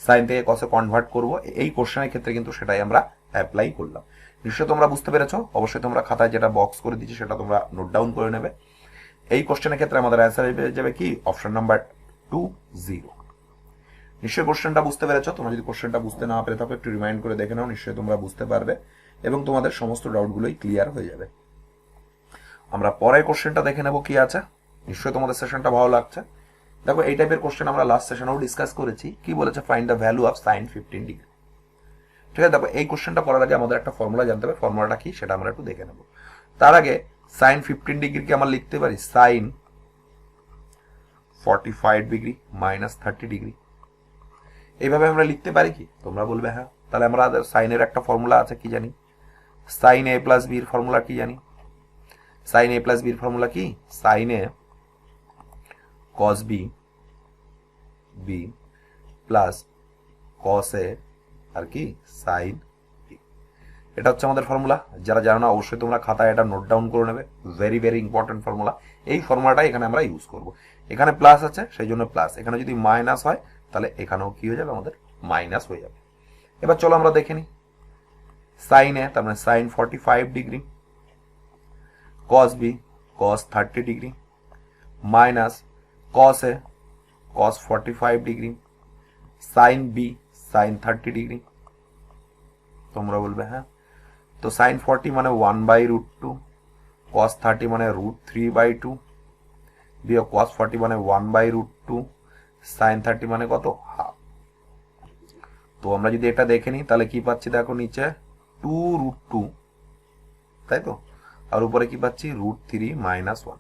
সাইন থেকে কসে কনভার্ট করব। এই কোশ্চেনের ক্ষেত্রে কিন্তু সেটাই আমরা অ্যাপ্লাই করলাম। নিশ্চয়ই তোমরা বুঝতে পেরেছো। অবশ্যই তোমরা খাতায় যেটা বক্স করে দিচ্ছি সেটা তোমরা নোট ডাউন করে নেবে। এই কোশ্চেনের ক্ষেত্রে আমাদের অ্যান্সার হয়ে যাবে কি? Option number 2 0। নিশ্চয়ই কোশ্চেনটা বুঝতে পেরেছো। তোমরা যদি কোশ্চেনটা বুঝতে না পেরে থাকো একটু রিমাইন্ড করে দেখে নাও, নিশ্চয়ই তোমরা বুঝতে পারবে এবং তোমাদের সমস্ত ডাউটগুলোই ক্লিয়ার হয়ে যাবে। আমরা পরের কোশ্চেনটা দেখে নেব কি আছে। নিশ্চয়ই তোমাদের সেশনটা ভালো লাগছে। দেখো এই টাইপের কোশ্চেন আমরা লাস্ট সেশনেও ডিসকাস করেছি। কি বলেছে? Find the value of sign 15 degree. ঠিক আছে, দেখো এই কোশ্চেনটা করার আগে আমাদের একটা ফর্মুলা জানতে হবে। ফর্মুলাটা কি সেটা আমরা একটু দেখে নেব। তার আগে সাইন 15 ডিগ্রিকে আমরা লিখতে পারি সাইন 45 ডিগ্রি মাইনাস 30 ডিগ্রি। এইভাবে আমরা লিখতে পারি কি? তোমরা বলবে হ্যাঁ। তাহলে আমরা সাইনের একটা ফর্মুলা আছে, কি জানি? সাইন a প্লাস বির ফর্মুলা কি জানি? সাইন a প্লাস বির ফর্মুলা কি? Sine a cos B B plus cos A আর কি সাইন বি। এটা হচ্ছে আমাদের ফর্মুলা। যারা জানো না অবশ্যই তোমরা খাতায় এটা নোট ডাউন করে নেবে। Very very important formula. এই ফর্মুলাটাই এখানে আমরা ইউজ করব। এখানে প্লাস আছে সেই জন্য প্লাস, এখানে যদি মাইনাস হয় তাহলে এখানেও কি হয়ে যাবে? আমাদের মাইনাস হয়ে যাবে। এবার চলো আমরা দেখে নিই। সাইন এ তার মানে sine 45 degree, cos B cos 30 degree minus cos A cos 45 degree sin B sin 30 degree. তোমরা বলবে হ্যাঁ, তো sin 40 মানে 1/√2, cos 30 মানে √3/2, বিয়োগ cos 40 মানে 1/√2, sin 30 মানে কত, হাফ। তো আমরা যদি এটা দেখে নিই তাহলে কি পাচ্ছি, দেখো নিচে 2√2, তাই তো, আর উপরে কি পাচ্ছি √3 - 1।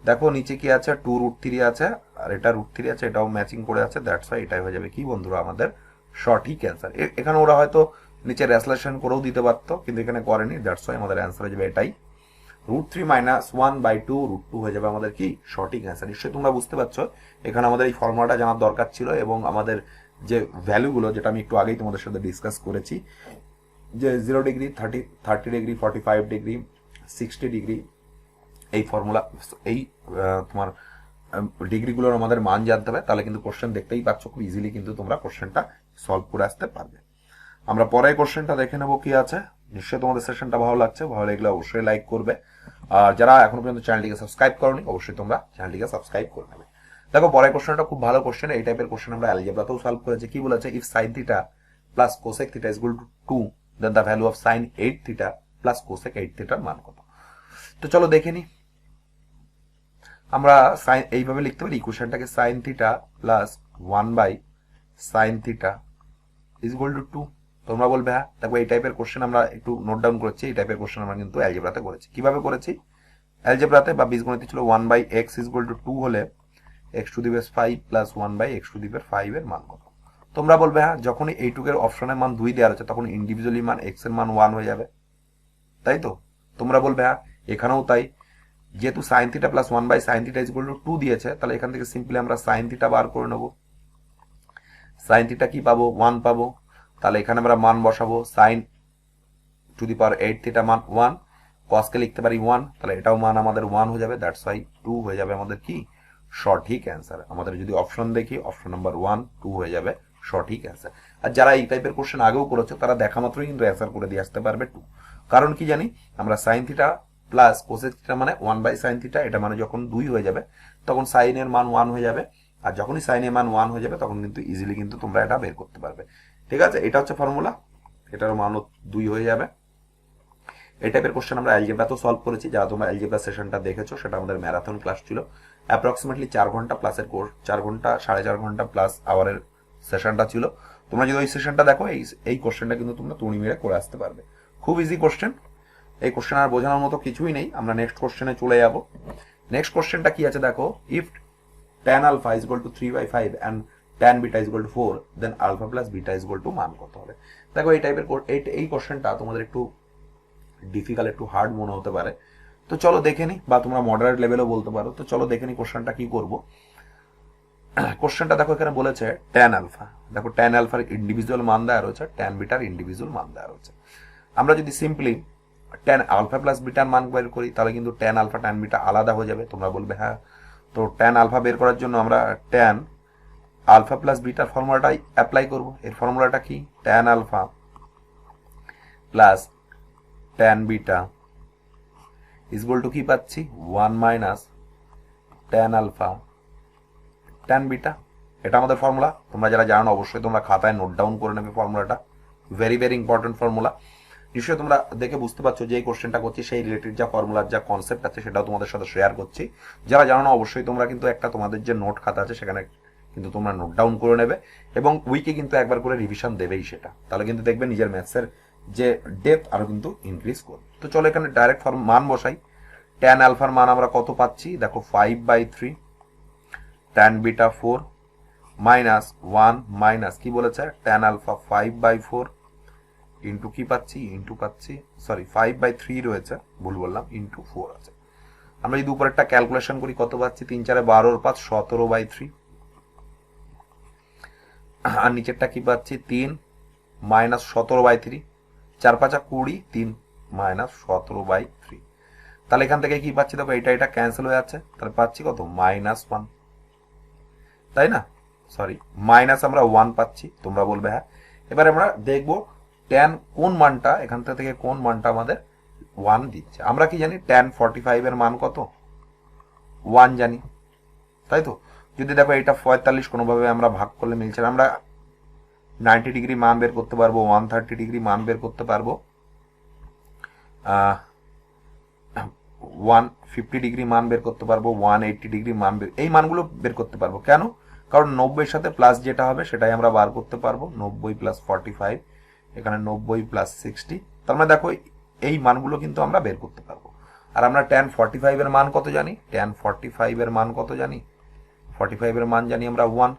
দেখো নিচে কি আছে, 2√3 আছে, আর এটা √3 আছে, এটাও ম্যাচিং করে আছে, দ্যাটস ওয়াই এটাই হয়ে যাবে কি বন্ধুরা আমাদের সঠিক অ্যান্সার। এখানে ওরা হয়তো নিচে রেসলেশন করেও দিতে পারতো, কিন্তু এখানে করেনি, দ্যাটস ওয়াই আমাদের অ্যান্সার হয়ে যাবে এটাই, √3 - 1/2 √2 হয়ে যাবে আমাদের কি সঠিক অ্যান্সার। নিশ্চয়ই তোমরা বুঝতে পারছো এখানে আমাদের এই ফর্মুলাটা জানার দরকার ছিল, এবং আমাদের যে ভ্যালুগুলো যেটা আমি একটু আগেই তোমাদের সাথে ডিসকাস করেছি, যে 0 ডিগ্রি, 30 ডিগ্রি, 45 ডিগ্রি, 60 ডিগ্রি, এই ফর্মুলা, এই তোমার ডিগ্রিগুলোর আমাদের মান জানতে হবে, তাহলে কিন্তু কোশ্চেন দেখতেই পাচ্ছ খুব ইজিলি কিন্তু তোমরা কোশ্চেনটা সলভ করে আসতে পারবে। আমরা পরে কোশ্চেনটা দেখে নেবো কি আছে। নিশ্চয়ই তোমাদের সেশনটা ভালো লাগছে, ভালো লাগলে অবশ্যই লাইক করবে, আর যারা এখনো পর্যন্ত চ্যানেলটিকে সাবস্ক্রাইব করোনি অবশ্যই তোমরা চ্যানেলটিকে সাবস্ক্রাইব করে নেবে। দেখো পরের কোশ্চেনটা খুব ভালো কোশ্চেন, এই টাইপের কোশ্চেন আমরা অ্যালজেব্রাতেও সলভ করেছি। কি বলেছে, if sin θ plus cosec θ is equal to 2, then the value of sin 8θ plus cosec 8θ এর মান কত। তো চলো দেখে নি, আমরা সাইন এইভাবে লিখতে পারি ইকুয়েশনটাকে, sin θ plus 1/sin θ is equal to 2। তোমরা বলবে হ্যাঁ, দেখো এই টাইপের কোশ্চেন আমরা একটু নোট ডাউন করেছি, এই টাইপের কোশ্চেন আমরা কিন্তু অ্যালজেব্রাতে করেছি। কিভাবে করেছি, অ্যালজেব্রাতে বা বীজগণিতে ছিল 1/x ইজ ইকুয়াল টু 2 হলে x⁵ প্লাস 1/x⁵ এর মান কত। তোমরা বলবে হ্যাঁ, যখনই এইটুকের অপশনের মান 2 দেওয়া আছে তখন ইন্ডিভিজুয়ালি মান x এর মান 1 হয়ে যাবে, তাই তো। তোমরা বলবে হ্যাঁ, এখানেও তাই, যেহেতু sin θ plus 1/sin θ is equal to 2 দিয়েছে, তাহলে এখান থেকে সিম্পলি আমরা sin θ বার করে নেব। sin θ কি পাবো, 1 পাবো, তাহলে এখানে আমরা মান বসাবো, sin টু দি পাওয়ার 8θ মান 1, cos কে লিখতে পারি 1, তাহলে এটাও মান আমাদের 1 হয়ে যাবে, দ্যাটস ওয়াই 2 হয়ে যাবে আমাদের কি সঠিক অ্যান্সার। আমাদের যদি অপশন দেখি, অপশন নাম্বার 1 2 হয়ে যাবে সঠিক অ্যান্সার। আর যারা এই টাইপের কোশ্চেন আগেও করেছো তারা দেখা মাত্রই কিন্তু অ্যান্সার করে দিয়ে আসতে পারবে 2। কারণ কি জানি আমরা sin θ প্লাস cosec θ মানে 1/sin θ, এটা মানে যখন 2 হয়ে যাবে তখন sin এর মান 1 হয়ে যাবে, আর যখনই sin এর মান 1 হয়ে যাবে তখন কিন্তু ইজিলি কিন্তু তোমরা এটা বের করতে পারবে। ঠিক আছে, এটা হচ্ছে ফর্মুলা, এটার মানও 2 হয়ে যাবে। এই টাইপের কোশ্চেন আমরা অ্যালজেব্রাতেও সলভ করেছি, যারা তোমরা অ্যালজেব্রা সেশনটা দেখেছো সেটা আমাদের ম্যারাথন ক্লাস ছিল, অ্যাপ্রক্সিমেটলি 4 ঘন্টা প্লাসের কোর্স, 4 ঘন্টা 4.5 ঘন্টা প্লাস আওয়ারের সেশনটা ছিল। তোমরা যদি ওই সেশনটা দেখো, এই কোশ্চেনটা কিন্তু তোমরা তুড়ি মেরে করে আসতে পারবে, খুব ইজি কোশ্চেন। এই কোশ্চেন আর বোঝানোর মতো কিছুই নেই, আমরা নেক্সট কোশ্চেনে চলে যাব। নেক্সট কোশ্চেনটা কি আছে দেখো, if tan alpha is equal to 3/5 and tan beta is equal to 4, then alpha plus beta is equal to মান কত হবে। দেখো এই টাইপের এই কোশ্চেনটা তোমাদের একটু ডিফিকাল্ট, একটু হার্ড মনে হতে পারে, তো চলো দেখে নি, বা তোমরা মডারেট লেভেলও বলতে পারো। তো চলো দেখে নি কোশ্চেনটা কি করব। কোশ্চেনটা দেখো এখানে বলেছে tan alpha, দেখো tan alpha এর ইন্ডিভিজুয়াল মান দেওয়া রয়েছে, tan beta এর ইন্ডিভিজুয়াল মান দেওয়া রয়েছে। আমরা যদি simply tan alpha plus bitter মান বের করি তাহলে কিন্তু tan alpha tan beta আলাদা হয়ে যাবে। তোমরা বলবে হ্যাঁ, তো tan alpha বের করার জন্য আমরা tan alpha প্লাস বিটার ফর্মুলাটাই অ্যাপ্লাই করব। এর ফর্মুলাটা কি, tan alpha plus tan beta is equal to কি পাচ্ছি, 1 minus tan alpha tan beta। এটা আমাদের ফর্মুলা, তোমরা যারা জানো অবশ্যই তোমরা খাতায় নোট ডাউন করে নেবে ফর্মুলাটা, ভেরি ভেরি ইম্পর্টেন্ট ফর্মুলা। নিশ্চয়ই তোমরা দেখে বুঝতে পারছো যে এই কোশ্চেনটা করছি সেই রিলেটেড যা ফর্মুলার যা কনসেপ্ট আছে সেটাও তোমাদের সাথে শেয়ার করছি। যারা জানো না অবশ্যই তোমরা কিন্তু একটা তোমাদের যে নোট খাতা আছে সেখানে কিন্তু তোমরা নোট ডাউন করে নেবে, এবং উইকে কিন্তু একবার করে রিভিশন দেবেই সেটা, তাহলে কিন্তু দেখবে নিজের ম্যাথসের যে ডেপথ আরো কিন্তু ইনক্রিজ করবে। তো চলো এখানে ডাইরেক্ট মান বসাই। tan আলফার মান আমরা কত পাচ্ছি, দেখো 5/3, tan বিটা 4 মাইনাস 1 মাইনাস কি বলেছে tan আলফা 5/4 ইন্টু কি পাচ্ছি, ইন্টু পাচ্ছি, সরি 5/3 রয়েছে, ভুল বললাম, ইন্টু 4 আছে। আমরা যদি উপরেরটা ক্যালকুলেশন করি কত পাচ্ছি, 3 4 12 5 17/3, আর নিচেরটা কি পাচ্ছি 3 মাইনাস 17/3, 4 5 20, 3 মাইনাস 17/3। তাহলে এখান থেকে কি পাচ্ছি, দেখো এটা ক্যান্সেল হয়ে যাচ্ছে, তাহলে পাচ্ছি কত, -1, তাই না, সরি মাইনাস আমরা 1 পাচ্ছি। তোমরা বলবে হ্যাঁ, এবার আমরা দেখবো tan কোন মানটা, এখান থেকে কোন মানটা আমাদের 1 দিচ্ছে। আমরা কি জানি tan 45 এর মান কত, 1 জানি, তাই তো। যদি দেখো এটা 45 কোনোভাবে আমরা ভাগ করলে মিলছে না, আমরা 90 ডিগ্রি মান বের করতে পারবো, 130 ডিগ্রি মান বের করতে পারবো, 150 ডিগ্রি মান বের করতে পারবো, 180 ডিগ্রি মান এই মানগুলো বের করতে পারবো। কেন? কারণ 90 সাথে প্লাস যেটা হবে সেটাই আমরা বার করতে পারবো। 90 প্লাস 45, এখানে 90 প্লাস 60, তার মানে দেখো এই মানগুলো কিন্তু আমরা বের করতে পারবো। আর আমরা tan 45 এর মান কত জানি? tan 45 এর মান কত জানি? 45 এর মান জানি আমরা 1।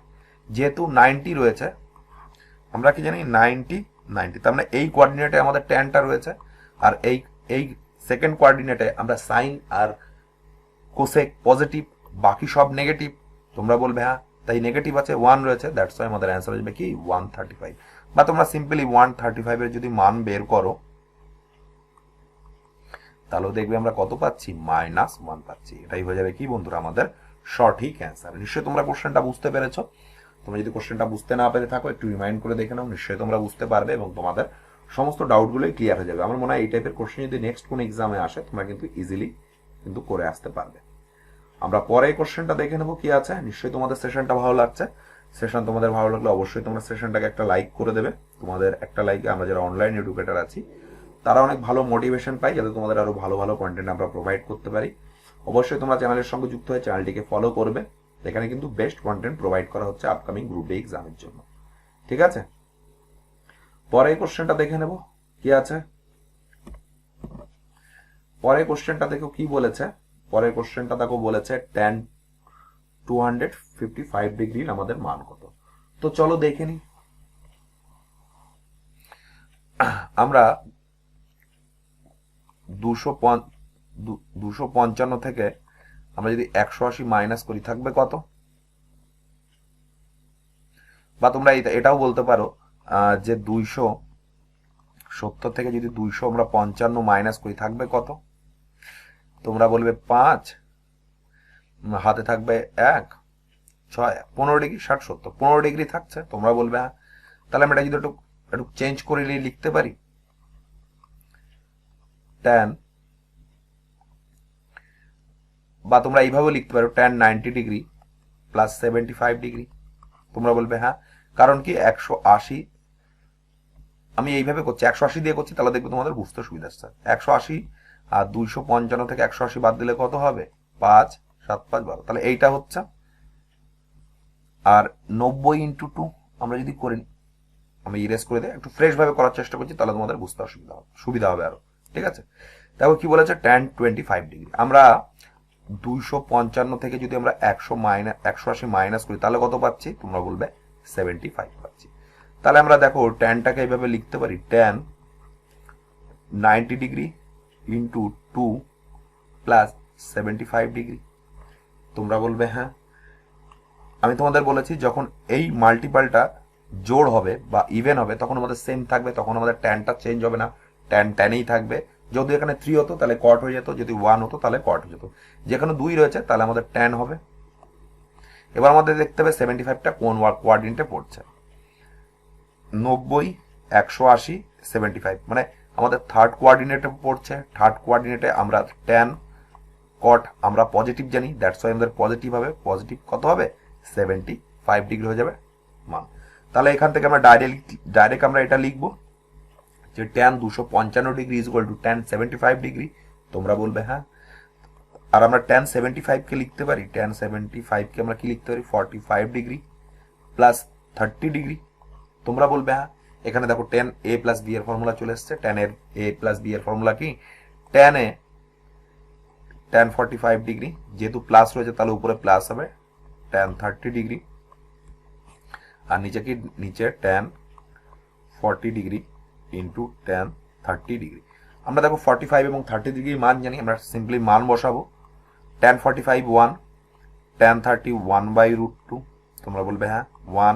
যেহেতু 90 রয়েছে, আমরা কি জানি 90, তার মানে এই কোঅর্ডিনেটে আমাদের ট্যানটা রয়েছে, আর এই সেকেন্ড কোঅর্ডিনেটে আমরা সাইন আর কোসেক পজিটিভ, বাকি সব নেগেটিভ। তোমরা বলবে হ্যাঁ তাই নেগেটিভ আছে, 1 রয়েছে, দ্যাটস ওয়াই আমাদের অ্যান্সার আসবে কি 135। বা তোমরা সিম্পলি 135 এর যদি মান বের করো তাহলেও দেখবে আমরা কত পাচ্ছি, -1 পাচ্ছি। এটাই হয়ে যাবে কি বন্ধুরা আমাদের সঠিক অ্যান্সার। নিশ্চয়ই তোমরা কোশ্চেনটা বুঝতে পেরেছো। তোমরা যদি কোশ্চেনটা বুঝতে না পেরে থাকো একটু রিমাইন্ড করে দেখে নাও, নিশ্চয়ই তোমরা বুঝতে পারবে এবং তোমাদের সমস্ত ডাউটগুলোই ক্লিয়ার হয়ে যাবে। আমার মনে হয় এই টাইপের কোশ্চেন যদি নেক্সট কোন এক্সামে আসে তোমরা কিন্তু ইজিলি কিন্তু করে আসতে পারবে। আমরা পরে এই কোশ্চেনটা দেখে নেবো কি আছে। নিশ্চয়ই তোমাদের সেশনটা ভালো লাগছে। সেশন তোমাদের ভালো লাগলে অবশ্যই তোমরা সেশনটাকে একটা লাইক করে দেবে। তোমাদের একটা লাইকে আমরা যারা অনলাইন এডুকেটর আছি তারা অনেক ভালো মোটিভেশন পাই, যাতে তোমাদের আরো ভালো ভালো কন্টেন্ট আমরা প্রোভাইড করতে পারি। অবশ্যই তোমরা চ্যানেলের সঙ্গে যুক্ত হয়ে চ্যানেলটিকে ফলো করবে। এখানে কিন্তু বেস্ট কন্টেন্ট প্রোভাইড করা হচ্ছে আপকামিং গ্রুপ ডি এক্সামের জন্য। ঠিক আছে, পরে কোশ্চেনটা দেখে নেব কি আছে। পরে কোশ্চেনটা দেখো কি বলেছে। পরের কোশ্চেনটা দেখো বলেছে tan 255 ডিগ্রির আমাদের মান কত। তো চলো দেখে নি। আমরা 255 থেকে আমরা যদি 180 মাইনাস করি থাকবে কত? বা তোমরা এটাও বলতে পারো যে 270 থেকে যদি 255 মাইনাস করি থাকবে কত? তোমরা বলবে 5, হাতে থাকবে 1, 6, 15 ডিগ্রি, 60, 70, 15 ডিগ্রি থাকছে। তোমরা বলবে হ্যাঁ, তাহলে আমরা এটা যদি একটু একটু চেঞ্জ করে লিখতে পারি, tan, বা তোমরা এইভাবে লিখতে পারো tan 90 ডিগ্রি প্লাস 75 ডিগ্রি। তোমরা বলবে হ্যাঁ, কারণ কি 180, আমি এইভাবে করছি 180 দিয়ে করছি, তাহলে দেখবে তোমাদের বুঝতে সুবিধা হচ্ছে। 180 আর 255 থেকে 180 বাদ দিলে কত হবে? 5, 7, 5, 12, তাহলে এইটা হচ্ছে। আর 90 ইন্টু 2 আমরা যদি করি, আমি ইরেজ করে দিই, একটু ফ্রেশ ভাবে করার চেষ্টা করছি, তাহলে তোমাদের বুঝতে সুবিধা হবে আরো। ঠিক আছে, দেখো কি বলেছে tan 25 ডিগ্রি। আমরা 255 থেকে যদি আমরা 180 মাইনাস করি তাহলে কত পাচ্ছি? তোমরা বলবে 75 পাচ্ছি। তাহলে আমরা দেখো ট্যানটাকে এইভাবে লিখতে পারি, tan 90 degree into 2 plus 75 degree. তোমরা বলবে হ্যাঁ। আমি তোমাদের বলেছি যখন এই মাল্টিপালটা জোড় হবে বা ইভেন হবে তখন আমাদের সেম থাকবে, তখন আমাদের ট্যানটা চেঞ্জ হবে না, ট্যান ট্যানেই থাকবে। যদি এখানে 3 হতো তাহলে কট হয়ে যেত, যদি 1 হতো তাহলে কট হয়ে যেত। যেখানে 2 রয়েছে তাহলে আমাদের ট্যান হবে। এবার আমাদের দেখতে হবে 75টা কোন কোয়াড্রেন্টে পড়ছে। 90, 180, 75, মানে আমাদের থার্ড কোয়ার্ডিনেটে পড়ছে। থার্ড কোয়ার্ডিনেটে আমরা ট্যান কট আমরা পজিটিভ জানি, দ্যাটস ওয়াই আমাদের পজিটিভ হবে। পজিটিভ কত হবে? 75 ডিগ্রি হয়ে যাবে মান। তাহলে এখান থেকে আমরা ডাইরেক্ট আমরা এটা লিখবো যে tan 255 degree is equal two tan 75 degree. তোমরা বলবে হ্যাঁ। আর আমরা ট্যান 75 কে লিখতে পারি, ট্যান 75 কে আমরা কি লিখতে পারি? 45 ডিগ্রি প্লাস 30 ডিগ্রি। তোমরা বলবে হ্যাঁ। এখানে দেখো tan a প্লাস b এর ফর্মুলা চলে এসছে। tan এর a প্লাস b এর ফর্মুলা কি? tan 45 ডিগ্রি, যেহেতু প্লাস রয়েছে তাহলে উপরে প্লাস হবে tan 30 ডিগ্রি, আর নিচে কি? নিচে tan 40 degree into tan 30 degree. আমরা দেখো 45 এবং 30 ডিগ্রি মান জানি, আমরা সিম্পলি মান বসাবো। tan 45 1, tan 30 1/√2। তোমরা বলবে হ্যাঁ 1,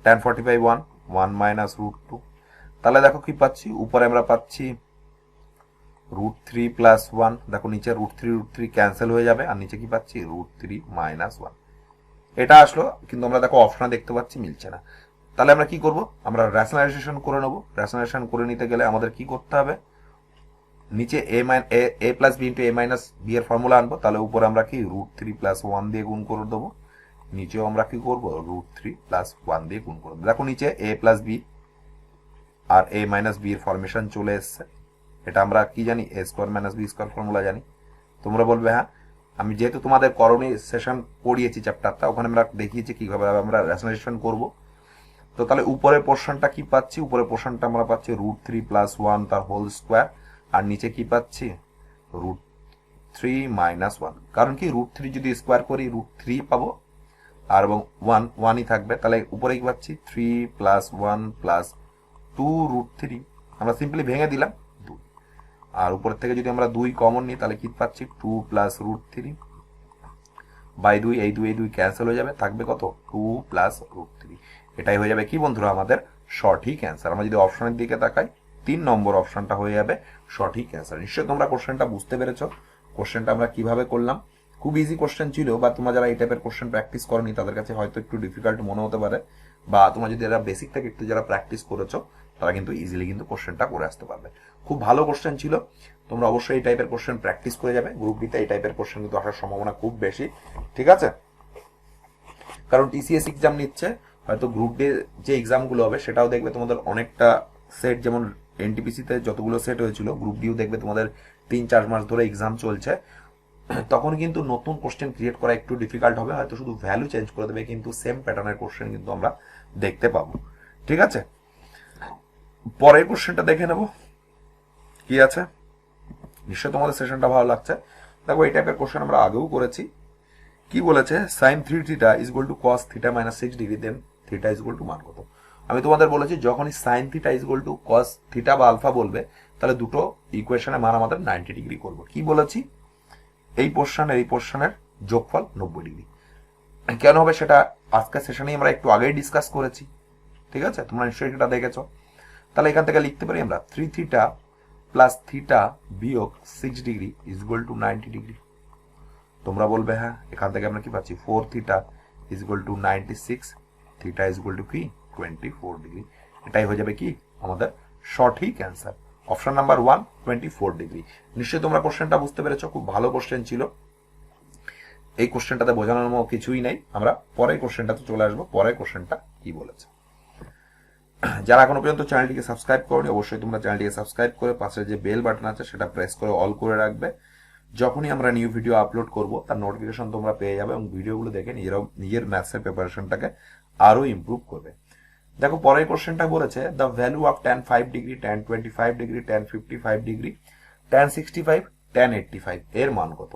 tan 45 1 মাইনাস √2। তাহলে দেখো কি পাচ্ছি? উপরে আমরা পাচ্ছি √3 প্লাস 1। দেখো নিচে √3 ক্যান্সেল হয়ে যাবে, আর নিচে কি পাচ্ছি? √3 মাইনাস 1। এটা আসলো, কিন্তু আমরা দেখো অপশনে দেখতে পাচ্ছি মিলছে না। তাহলে আমরা কি করব? আমরা রেশনালাইজেশন করে নেব। রেশনালাইজেশন করে নিতে গেলে আমাদের কি করতে হবে? নিচে এ প্লাস বি ইন্টু এ মাইনাস বি এর ফর্মুলা আনবো, তাহলে উপরে আমরা কি √3 + 1 দিয়ে গুণ করে দেবো, নিচেও আমরা কি করবো √3 + 1 দিয়ে গুণ করে দেবো। দেখো নিচে এ প্লাস বি আর এ মাইনাস বি এর ফরমেশন চলে এসছে। এটা আমরা কি জানি, a² - b² ফর্মুলা জানি। তোমরা বলবে হ্যাঁ, আমি যেহেতু তোমাদের করণী সেশন পড়িয়েছি চ্যাপ্টারটা, ওখানে আমরা দেখিয়েছি কিভাবে আমরা রেশনালাইজেশন করব। তো তাহলে উপরের পোর্শনটা কি পাচ্ছি, উপরের পোর্শনটা আমরা পাচ্ছি √3 + 1 তার হোল স্কোয়ার, আর নিচে কি পাচ্ছি √3 - 1, কারণ কি √3 যদি স্কোয়ার করি √3 পাবো, আর এবং 1ই থাকবে, তাহলে উপরে কি পাচ্ছি 3 + 1 + 2√3, আমরা সিম্পলি ভেঙে দিলাম 2, আর উপরের থেকে যদি আমরা 2 কমন নিই তাহলে কি পাচ্ছি 2 + √3 বাই 2, এই 2 ক্যান্সেল হয়ে যাবে, থাকবে কত 2 + √3। এটাই হয়ে যাবে কি বন্ধুরা আমাদের সঠিক অ্যান্সার। আমরা যদি অপশনের দিকে তাকাই 3 নম্বর অপশনটা হয়ে যাবে সঠিক অ্যান্সার। নিশ্চয়ই তোমরা কোশ্চেনটা বুঝতে পেরেছো, কোশ্চেনটা আমরা কিভাবে করলাম। খুব ইজি কোশ্চেন ছিল, বা তোমরা যারা এই টাইপের কোশ্চেন প্র্যাকটিস করনি তাদের কাছে হয়তো একটু ডিফিকাল্ট মনে হতে পারে, বা তোমরা যদি এরা বেসিক থেকে একটু যারা প্র্যাকটিস করেছো তারা কিন্তু ইজিলি কিন্তু কোশ্চেনটা করে আসতে পারবে। খুব ভালো কোশ্চেন ছিল, তোমরা অবশ্যই এই টাইপের কোশ্চেন প্র্যাকটিস করে যাবে। গ্রুপ ডিতে এই টাইপের কোশ্চেন কিন্তু আসার সম্ভাবনা খুব বেশি, ঠিক আছে? কারণ টিসিএস এক্সাম নিচ্ছে, হয়তো গ্রুপ ডে যে এক্সামগুলো হবে সেটাও দেখবে তোমাদের অনেকটা সেট, যেমন এনটিপিসিতে যতগুলো সেট হয়েছিল, গ্রুপ ডিও দেখবে তোমাদের 3-4 মাস ধরে এক্সাম চলছে। তখন কিন্তু নতুন কোশ্চেন ক্রিয়েট করা একটু ডিফিকাল্ট হবে, হয়তো শুধু ভ্যালু চেঞ্জ করে দেবে, কিন্তু সেম প্যাটার্নের কোশ্চেন কিন্তু আমরা দেখতে পাবো, ঠিক আছে? পরের কোশ্চেনটা দেখে নেব কি আছে। নিশ্চয়ই তোমাদের সেশনটা ভালো লাগছে। দেখো এই টাইপের কোশ্চেন আমরা আগেও করেছি। কি বলেছে, sin 3θ = cos θ - 6 ডিগ্রি, দেন θ = মান কত? আমি তোমাদের বলেছি যখনই sin θ = cos θ বা আলফা বলবে, তাহলে দুটো ইকুয়েশনের মান আমাদের 90 ডিগ্রি করবো। কি বলেছি, এই পোর্শনের যোগফল 90 ডিগ্রি। কেন হবে সেটা আজকের সেশনে আমরা একটু আগেই ডিসকাস করেছি, ঠিক আছে? তোমরা নিশ্চয়ই এটা দেখেছো। তাহলে এখান থেকে লিখতে পারি আমরা 3θ + θ - 6 ডিগ্রি = 90 ডিগ্রি। তোমরা বলবে হ্যাঁ, এখান থেকে আমরা কি পাচ্ছি 4θ = 96, θ = কি 24 ডিগ্রি। এটাই হয়ে যাবে কি আমাদের সঠিক অ্যান্সার। Option number 1 24 degree. নিশ্চয়ই তোমরা কোশ্চেনটা বুঝতে পেরেছো, খুব ভালো কোশ্চেন ছিল। এই কোশ্চেনটাতে বোঝানোর মতো কিছুই নাই। আমরা পরের কোশ্চেনটাতে চলে আসবো, পরের কোশ্চেনটা কি বলেছে। যারা এখনো পর্যন্ত চ্যানেলটিকে সাবস্ক্রাইব করোনি, অবশ্যই তোমরা চ্যানেলটিকে সাবস্ক্রাইব করে পাশে যে বেল বাটন আছে সেটা প্রেস করে অল করে রাখবে। যখনই আমরা নিউ ভিডিও আপলোড করব তার নোটিফিকেশন তোমরা পেয়ে যাবে, এবং ভিডিওগুলো দেখে নিজের ম্যাথসের প্রিপারেশনটাকে আরো ইমপ্রুভ করবে। দেখো পরের কোশ্চেনটা বলেছে, the value of tan 5 degree, tan 25 degree, tan 55 degree, tan 65, tan 85 এর মান কত?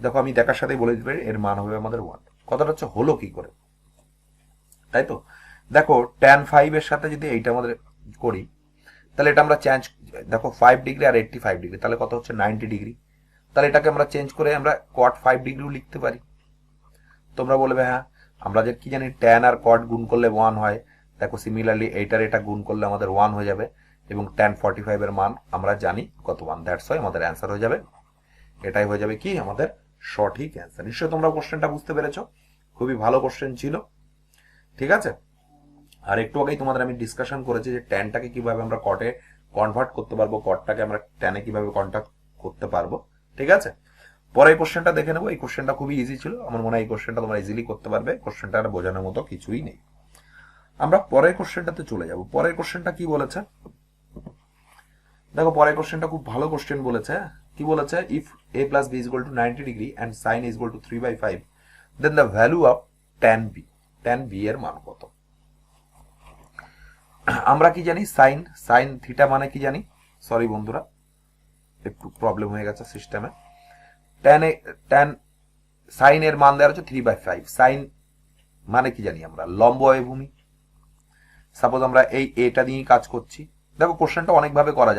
দেখো আমি দেখার সাথেই বলে দিতে পারি এর মান হবে আমাদের 1। কথাটা হচ্ছে হলো কি করে, তাই তো? দেখো tan 5 এর সাথে যদি এইটা আমাদের করি, তাহলে এটা আমরা চেঞ্জ, দেখো 5 ডিগ্রি আর 85 ডিগ্রি, তাহলে কত হচ্ছে 90 ডিগ্রি। তাহলে এটাকে আমরা চেঞ্জ করে আমরা cot 5 ডিগ্রিও লিখতে পারি। তোমরা বলবে হ্যাঁ, আমরা যে কি জানি tan আর cot গুণ করলে 1 হয়। দেখো সিমিলারলি এইটার এটা গুণ করলে আমাদের 1 হয়ে যাবে, এবং tan 45 এর মান আমরা জানি কত 1, দ্যাটস ওয়াই আমাদের অ্যান্সার হয়ে যাবে। এটাই হয়ে যাবে কি আমাদের সঠিক অ্যান্সার। নিশ্চয়ই তোমরা কোশ্চেনটা বুঝতে পেরেছো, খুবই ভালো কোশ্চেন ছিল, ঠিক আছে? আর একটু আগেই তোমাদের আমি ডিসকাশন করেছি যে ট্যানটাকে কিভাবে আমরা কটে কনভার্ট করতে পারবো, কটটাকে আমরা ট্যানে কিভাবে কনভার্ট করতে পারবো, ঠিক আছে? পরে কোশ্চেনটা দেখে নেবো। এই কোশ্চেনটা খুবই ইজি ছিল, আমার মনে হয় এই কোশ্চেনটা তোমরা ইজিলি করতে পারবে। কোশ্চেনটা আর বোঝানোর মতো কিছুই নেই। আমরা পরের কোশ্চেনটাতে চলে যাব। পরের কোশ্চেনটা কি বলেছে, দেখো পরের কোশ্চেনটা খুব ভালো কোশ্চেন বলেছে। কি বলেছে, if a + b = 90 degree and sin = 3/5, then the value of tan b এর মান কত? আমরা কি জানি সাইন থিটা মানে কি জানি, সরি বন্ধুরা একটু প্রবলেম হয়ে গেছে সিস্টেমে। ট্যান সাইন এর মান দেওয়া হচ্ছে 3/5। সাইন মানে কি জানি আমরা, লম্ব ভূমি। সাপোজ আমরা এই এটা নিয়ে কাজ করছি। দেখো কোশ্চেনটা অনেকভাবে করা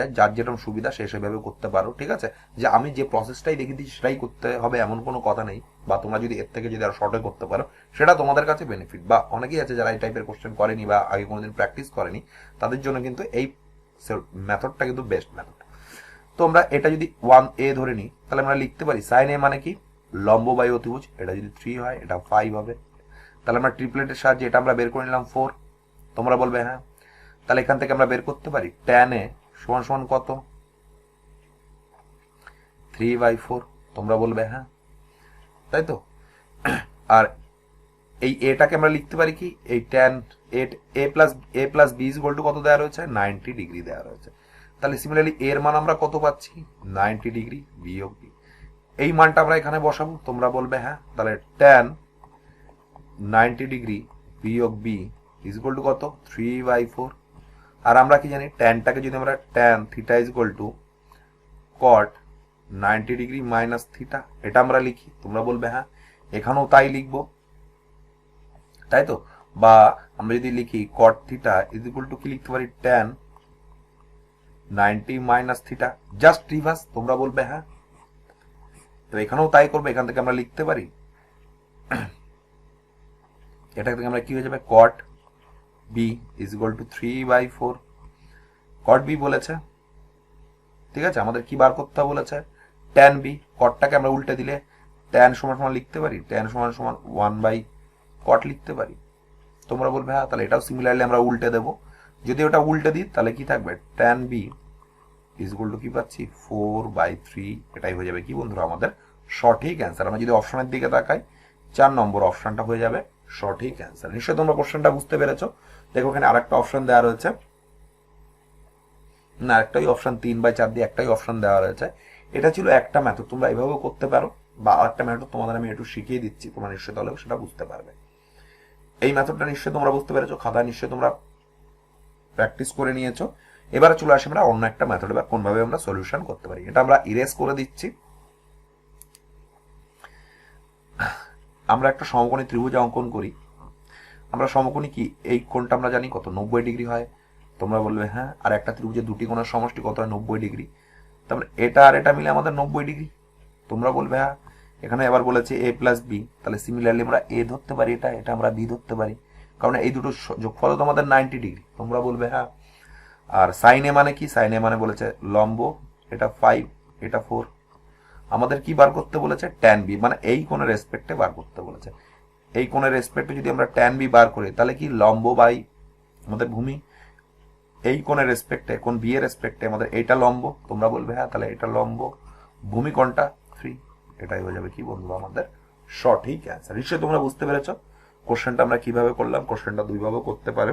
যায়, যার যেরকম সুবিধা সে সেভাবে করতে পারো, ঠিক আছে? যে আমি যে প্রসেসটাই দেখিয়ে দিই সেটাই করতে হবে এমন কোনো কথা নেই, বা তোমরা যদি এর থেকে যদি আরো শর্টে করতে পারো সেটা তোমাদের কাছে বেনিফিট। বা অনেকেই আছে যারা এই টাইপের কোশ্চেন করেনি বা আগে কোনোদিন প্র্যাকটিস করেনি, তাদের জন্য কিন্তু এই মেথডটা কিন্তু বেস্ট মেথড। তো আমরা এটা যদি 1a ধরে নিই, তাহলে আমরা লিখতে পারি সাইন এ মানে কি লম্ব বাই অতিভুজ, এটা যদি 3 হয় এটা 5 হবে। তাহলে আমরা ট্রিপলেটের সাহায্যে এটা আমরা বের করে নিলাম 4। তোমরা বলবে হ্যাঁ, তাহলে এখান থেকে আমরা বের করতে পারি tan a সমান সমান কত? 3/4। তোমরা বলবে হ্যাঁ, তাই তো। আর এই এটাকে আমরা লিখতে পারি কি, এই tan a plus B is equal to কত দেওয়া রয়েছে? 90 ডিগ্রি দেওয়া রয়েছে। তাহলে সিমিলারলি এর মান আমরা কত পাচ্ছি? 90 ডিগ্রি বিয়োগ বি। এই মানটা আমরা এখানে বসাবো। তোমরা বলবে হ্যাঁ, তাহলে tan 90 ডিগ্রি বিয়োগ বি ইজ ইকুয়াল টু কত? 3/4। আর আমরা কি জানি, ট্যানটাকে যদি আমরা tan theta is equal two cot 90 degree minus theta, এটা আমরা লিখি। তোমরা বলবে হ্যাঁ, এখানেও তাই লিখবো, তাই তো। বা আমরা যদি লিখি cot theta is equal to কি লিখতে পারি? tan 90 minus theta, just reverse. তোমরা বলবে হ্যাঁ, তো এখানেও তাই করবে। এখান থেকে আমরা লিখতে পারি, এটা থেকে আমরা কি হয়ে যাবে? cot b is equal two 3/4। cot b বলেছে, ঠিক আছে। আমাদের কি বার করতে বলেছে? tan b। cotটাকে আমরা উল্টে দিলে tan সমান সমান লিখতে পারি, tan সমান সমান 1/cot লিখতে পারি। তোমরা বলবে হ্যাঁ, তাহলে এটাও সিমিলারলি আমরা উল্টে দেবো। যদি ওটা উল্টে দিই তাহলে কি থাকবে? tan b is equal to কি পাচ্ছি? 4/3। এটাই হয়ে যাবে কি বন্ধুরা আমাদের সঠিক অ্যান্সার। আমরা যদি অপশনের দিকে তাকাই, 4 নম্বর অপশনটা হয়ে যাবে সঠিক অ্যান্সার। নিশ্চয়ই তোমরা কোশ্চেনটা বুঝতে পেরেছো। দেখো এখানে আরেকটা অপশন দেওয়া রয়েছে, না আরেকটাই অপশন 3/4 দিয়ে একটাই অপশন দেওয়া রয়েছে। এটা ছিল একটা মেথড, তোমরা এইভাবেও করতে পারো, বা আরেকটা মেথড তোমাদের আমি একটু শিখিয়ে দিচ্ছি, তোমরা নিশ্চয়ই তাহলে সেটা বুঝতে পারবে। এই মেথডটা নিশ্চয়ই তোমরা বুঝতে পেরেছো, খাতায় নিশ্চয়ই তোমরা প্র্যাকটিস করে নিয়েছো। এবারে চলে আসি আমরা অন্য একটা মেথড, বা কোনভাবে আমরা সলিউশন করতে পারি। এটা আমরা ইরেজ করে দিচ্ছি। আমরা একটা সমকোণী ত্রিভুজ অঙ্কন করি। আমরা সমকোণী কি, এই কোণটা আমরা জানি কত? 90 ডিগ্রি হয়। তোমরা বলবে হ্যাঁ, আর একটা ত্রিভুজের দুটি কোণের সমষ্টি কত হয়? 90 ডিগ্রি। তারপরে এটা আর এটা মিলে আমাদের 90 ডিগ্রি। তোমরা বলবে হ্যাঁ, এখানে এবার বলেছে a প্লাস বি, তাহলে সিমিলারলি আমরা a ধরতে পারি, এটা এটা আমরা b ধরতে পারি, কারণ এই দুটো যোগফল তো আমাদের 90 ডিগ্রি। তোমরা বলবে হ্যাঁ। আর সাইন এ মানে কি? সাইন এ মানে বলেছে লম্ব, এটা 5, এটা 4। আমাদের কি বার করতে বলেছে? tan b, মানে এই কোণের রেসপেক্টে বার করতে বলেছে। এই কোণের রেসপেক্টে যদি আমরা tan b বার করি, তাহলে কি লম্ব বাই আমাদের ভূমি, এই কোণের রেসপেক্টে, কোণ বি এর রেসপেক্টে আমাদের এইটা লম্ব। তোমরা বলবে হ্যাঁ, তাহলে এটা লম্ব, ভূমি কোণটা 3। এটাই হয়ে যাবে কি বন্ধুরা আমাদের সঠিক অ্যান্সার। নিশ্চয়ই তোমরা বুঝতে পেরেছো কোশ্চেনটা আমরা কিভাবে করলাম। কোশ্চেনটা দুইভাবে করতে পারে,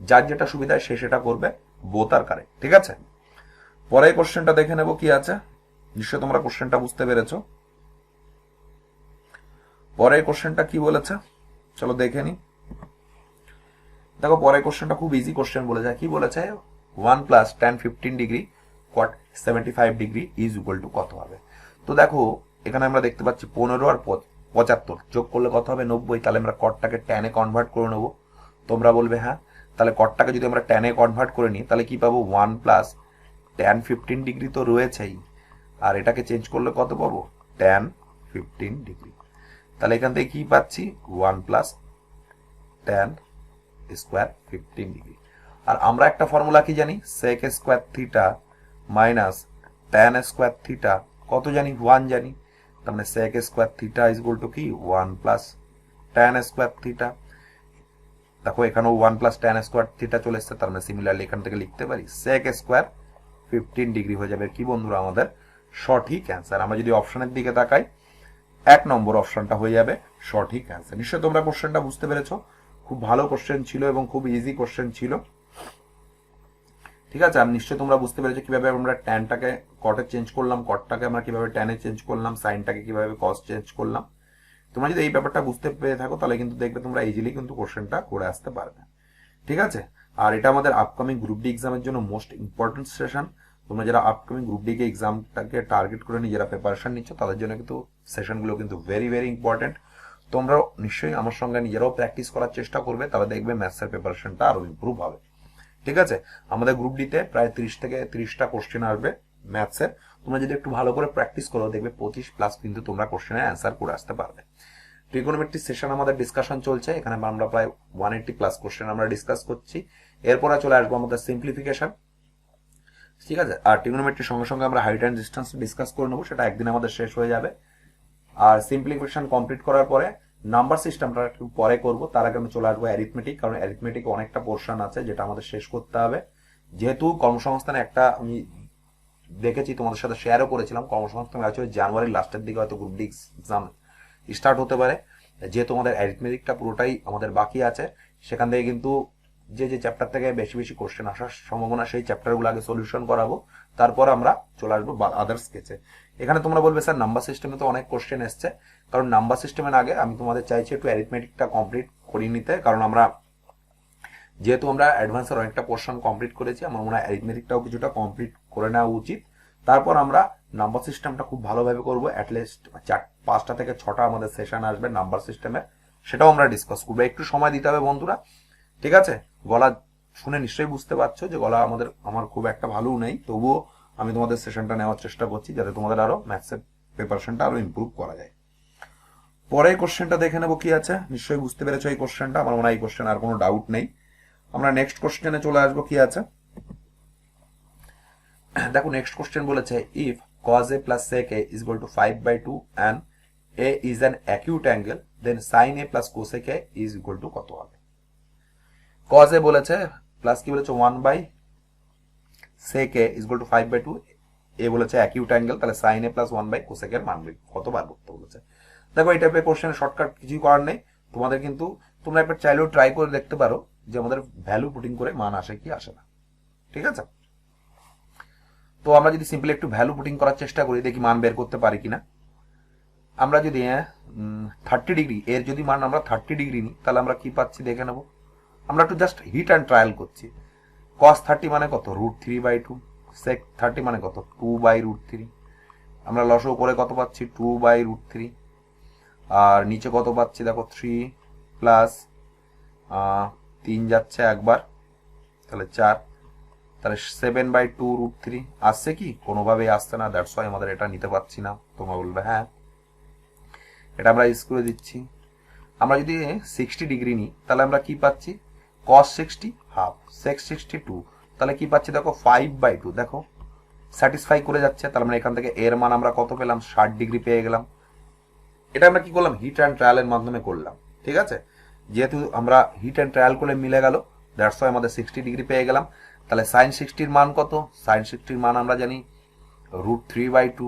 যার যেটা সুবিধা সে সেটা করবে, বোথ আর কারেক্ট, ঠিক আছে। পরে কোশ্চেনটা দেখে নেব কি আছে। নিশ্চয়ই তোমরা কোশ্চেনটা বুঝতে পেরেছো। পরে কোশ্চেনটা কি বলেছে চলো দেখে নি। দেখো পরে কোশ্চেনটা খুব ইজি কোশ্চেন বলে যায়। কি বলেছে? 1 plus tan 15 degree cot 75 degree is equal to কত হবে? তো দেখো এখানে আমরা দেখতে পাচ্ছি 15 আর 75 যোগ করলে কত হবে? 90। তাহলে আমরা কটটাকে tan এ কনভার্ট করে নেব। তোমরা বলবে হ্যাঁ, তাহলে কটটাকে যদি আমরা tan এ কনভার্ট করে নিই, তাহলে কি পাবো? 1 প্লাস tan 15 ডিগ্রি তো রয়েছেই, আর এটাকে চেঞ্জ করলে কত পাবো? tan 15 degree. তাহলে এখান থেকে কি পাচ্ছি? 1 প্লাস tan স্কোয়ার 15 ডিগ্রি। আর আমরা একটা ফর্মুলা কি জানি? sec square theta minus tan square theta কত জানি? 1 জানি। তার মানে sec square theta is equal to কি? 1 প্লাস tan স্কোয়ার থিটা। দেখো এখানেও 1 প্লাস tan স্কোয়ার থিটা চলে এসেছে, তার মানে সিমিলারলি এখান থেকে লিখতে পারি sec স্কোয়ার 15 ডিগ্রি হয়ে যাবে কি বন্ধুরা আমাদের সঠিক অ্যান্সার। আমরা যদি অপশনের দিকে তাকাই, 1 নম্বর অপশনটা হয়ে যাবে সঠিক অ্যান্সার। নিশ্চয়ই তোমরা কোশ্চেনটা বুঝতে পেরেছো। খুব ভালো কোশ্চেন ছিল এবং খুব ইজি কোশ্চেন ছিল, ঠিক আছে। আর নিশ্চয়ই তোমরা বুঝতে পেরেছো কিভাবে আমরা ট্যানটাকে কটে চেঞ্জ করলাম, কটটাকে আমরা কিভাবে ট্যানে চেঞ্জ করলাম, সাইনটাকে কিভাবে কস চেঞ্জ করলাম। তোমরা যদি এই ব্যাপারটা বুঝতে পেরে থাকো, তাহলে কিন্তু দেখবে তোমরা ইজিলি কিন্তু কোশ্চেনটা করে আসতে পারবে, ঠিক আছে। আর এটা আমাদের আপকামিং গ্রুপ ডি এক্সামের জন্য মোস্ট ইম্পর্টেন্ট সেশন। তোমরা যারা আপকামিং গ্রুপ ডি কে এক্সামটাকে টার্গেট করে নিজেরা প্রিপারেশন নিচ্ছ, তাদের জন্য কিন্তু সেশনগুলো কিন্তু ভেরি ভেরি ইম্পর্টেন্ট। তোমরা নিশ্চয়ই আমার সঙ্গে নিজেরাও প্র্যাকটিস করার চেষ্টা করবে, তাহলে দেখবে ম্যাথসের প্রিপারেশনটা আরো ইমপ্রুভ হবে, ঠিক আছে। আমাদের গ্রুপ ডিতে প্রায় 30 থেকে 30টা কোশ্চেন আসবে ম্যাথসের। তোমরা যদি একটু ভালো করে প্র্যাকটিস করো, দেখবে 25+ কিন্তু তোমরা কোশ্চেনের অ্যান্সার করে আসতে পারবে। ট্রিগোনোমেট্রি সেশন আমাদের ডিসকাশন চলছে, এখানে আমরা প্রায় 180+ কোশ্চেন আমরা ডিসকাস করছি। এরপরে চলে আসবো আমাদের সিম্পলিফিকেশন, ঠিক আছে। আর ট্রিগোনোমেট্রির সঙ্গে সঙ্গে আমরা হাইট অ্যান্ড ডিস্টেন্স ডিসকাস করে নেবো, সেটা একদিন আমাদের শেষ হয়ে যাবে। আর সিম্পলিফিকেশন কমপ্লিট করার পরে নাম্বার সিস্টেমটা একটু পরে করব, তার আগে আমি চলে আসবো অ্যারিথমেটিক, কারণ অ্যারিথমেটিক অনেকটা পোর্শন আছে যেটা আমাদের শেষ করতে হবে। যেহেতু কর্মসংস্থানে একটা আমি দেখেছি, তোমাদের সাথে শেয়ারও করেছিলাম, কর্মসংস্থান আছে জানুয়ারির লাস্টের দিকে হয়তো গ্রুপ ডি এক্সাম স্টার্ট হতে পারে। যেহেতু আমাদের অ্যারিথমেটিকটা পুরোটাই আমাদের বাকি আছে, সেখান থেকে কিন্তু যে যে চ্যাপ্টার থেকে বেশি বেশি কোশ্চেন আসার সম্ভাবনা, সেই চ্যাপ্টারগুলো আগে সলিউশন করাবো, তারপর আমরা চলে আসবো আদার্স স্কেচে। এখানে তোমরা বলবে স্যার নাম্বার সিস্টেমে তো অনেক কোশ্চেন এসছে, কারণ নাম্বার সিস্টেমের আগে আমি তোমাদের চাইছি একটু অ্যারিথমেটিকটা কমপ্লিট করিয়ে নিতে, কারণ আমরা যেহেতু আমরা অ্যাডভান্সের অনেকটা পোর্শন কমপ্লিট করেছি, আমার মনে হয় অ্যারিথমেটিকটাও কিছুটা কমপ্লিট করে নেওয়া উচিত। তারপর আমরা নাম্বার সিস্টেমটা খুব ভালোভাবে করবো, অ্যাটলিস্ট 5টা থেকে 6টা আমাদের সেশন আসবে নাম্বার সিস্টেমে, সেটাও আমরা ডিসকাস করবো। একটু সময় দিতে হবে বন্ধুরা, ঠিক আছে? গলা শুনে নিশ্চয়ই বুঝতে পারছো যে গলা আমার খুব একটা ভালো নেই, তবুও আমি তোমাদের সেশনটা নেওয়ার চেষ্টা করছি যাতে তোমাদের আরো ম্যাথসের প্রিপারেশনটা আরো ইমপ্রুভ করা যায়। পরের কোশ্চেনটা দেখে নেবো কি আছে। নিশ্চয়ই বুঝতে পেরেছো এই কোশ্চেনটা, আমার মনে হয় এই কোশ্চেন আর কোনো ডাউট নেই। আমরা নেক্সট কোশ্চেনে চলে আসবো কি আছে। দেখো নেক্সট কোশ্চেন বলেছে if cos a plus sec a is equal to 5/2 and a is an acute angle, then sin a plus cosec a is equal to কত হবে? cos a বলেছে প্লাস কি বলেছে 1/sec a is equal to 5/2, এ বলেছে acute angle, তাহলে sin a plus 1/cosec এর মান কত বার করতে বলেছে। দেখো এই টাইপের কোশ্চেন শর্টকাট কিছুই করার নেই, তোমাদের কিন্তু তোমরা একবার চাইলেও ট্রাই করে দেখতে পারো যে আমাদের ভ্যালু পুটিং করে মান আসে কি আসে না, ঠিক আছে? তো আমরা যদি সিম্পলি একটু ভ্যালু পুটিং করার চেষ্টা করি, দেখি মান বের করতে পারি কিনা। আমরা যদি 30 ডিগ্রি এর যদি মান আমরা 30 ডিগ্রি নিই, তাহলে আমরা কি পাচ্ছি দেখে নেব। আমরা একটু জাস্ট হিট অ্যান্ড ট্রায়াল করছি। cos 30 মানে কত? √3/2। sec 30 মানে কত? 2/√3। আমরা লসও করে কত পাচ্ছি? 2/√3। আর নিচে কত পাচ্ছি দেখো 3 প্লাস 3 যাচ্ছে একবার, তাহলে 4, তাহলে 7/2√3 আসছে কি? কোনোভাবেই আসছে না, দ্যাটস ওয়াই আমাদের এটা নিতে পারছি না। তোমরা বলবে হ্যাঁ, এটা আমরা ইউজ করে দিচ্ছি। আমরা যদি 60 ডিগ্রি নিই, তাহলে আমরা কি পাচ্ছি? cos 60 হাফ, sec 62, তাহলে কি পাচ্ছি দেখো 5/2। দেখো স্যাটিসফাই করে যাচ্ছে, তাহলে আমরা এখান থেকে এর মান আমরা কত পেলাম? 60 ডিগ্রি পেয়ে গেলাম। এটা আমরা কি করলাম? হিট অ্যান্ড ট্রায়ালের মাধ্যমে করলাম, ঠিক আছে? যেহেতু আমরা হিট অ্যান্ড ট্রায়াল করে মিলে গেল, দ্যাটস ওয়াই আমাদের 60 ডিগ্রি পেয়ে গেলাম। তাহলে sin 60 মান কত? sin 60 মান আমরা জানি √3/2।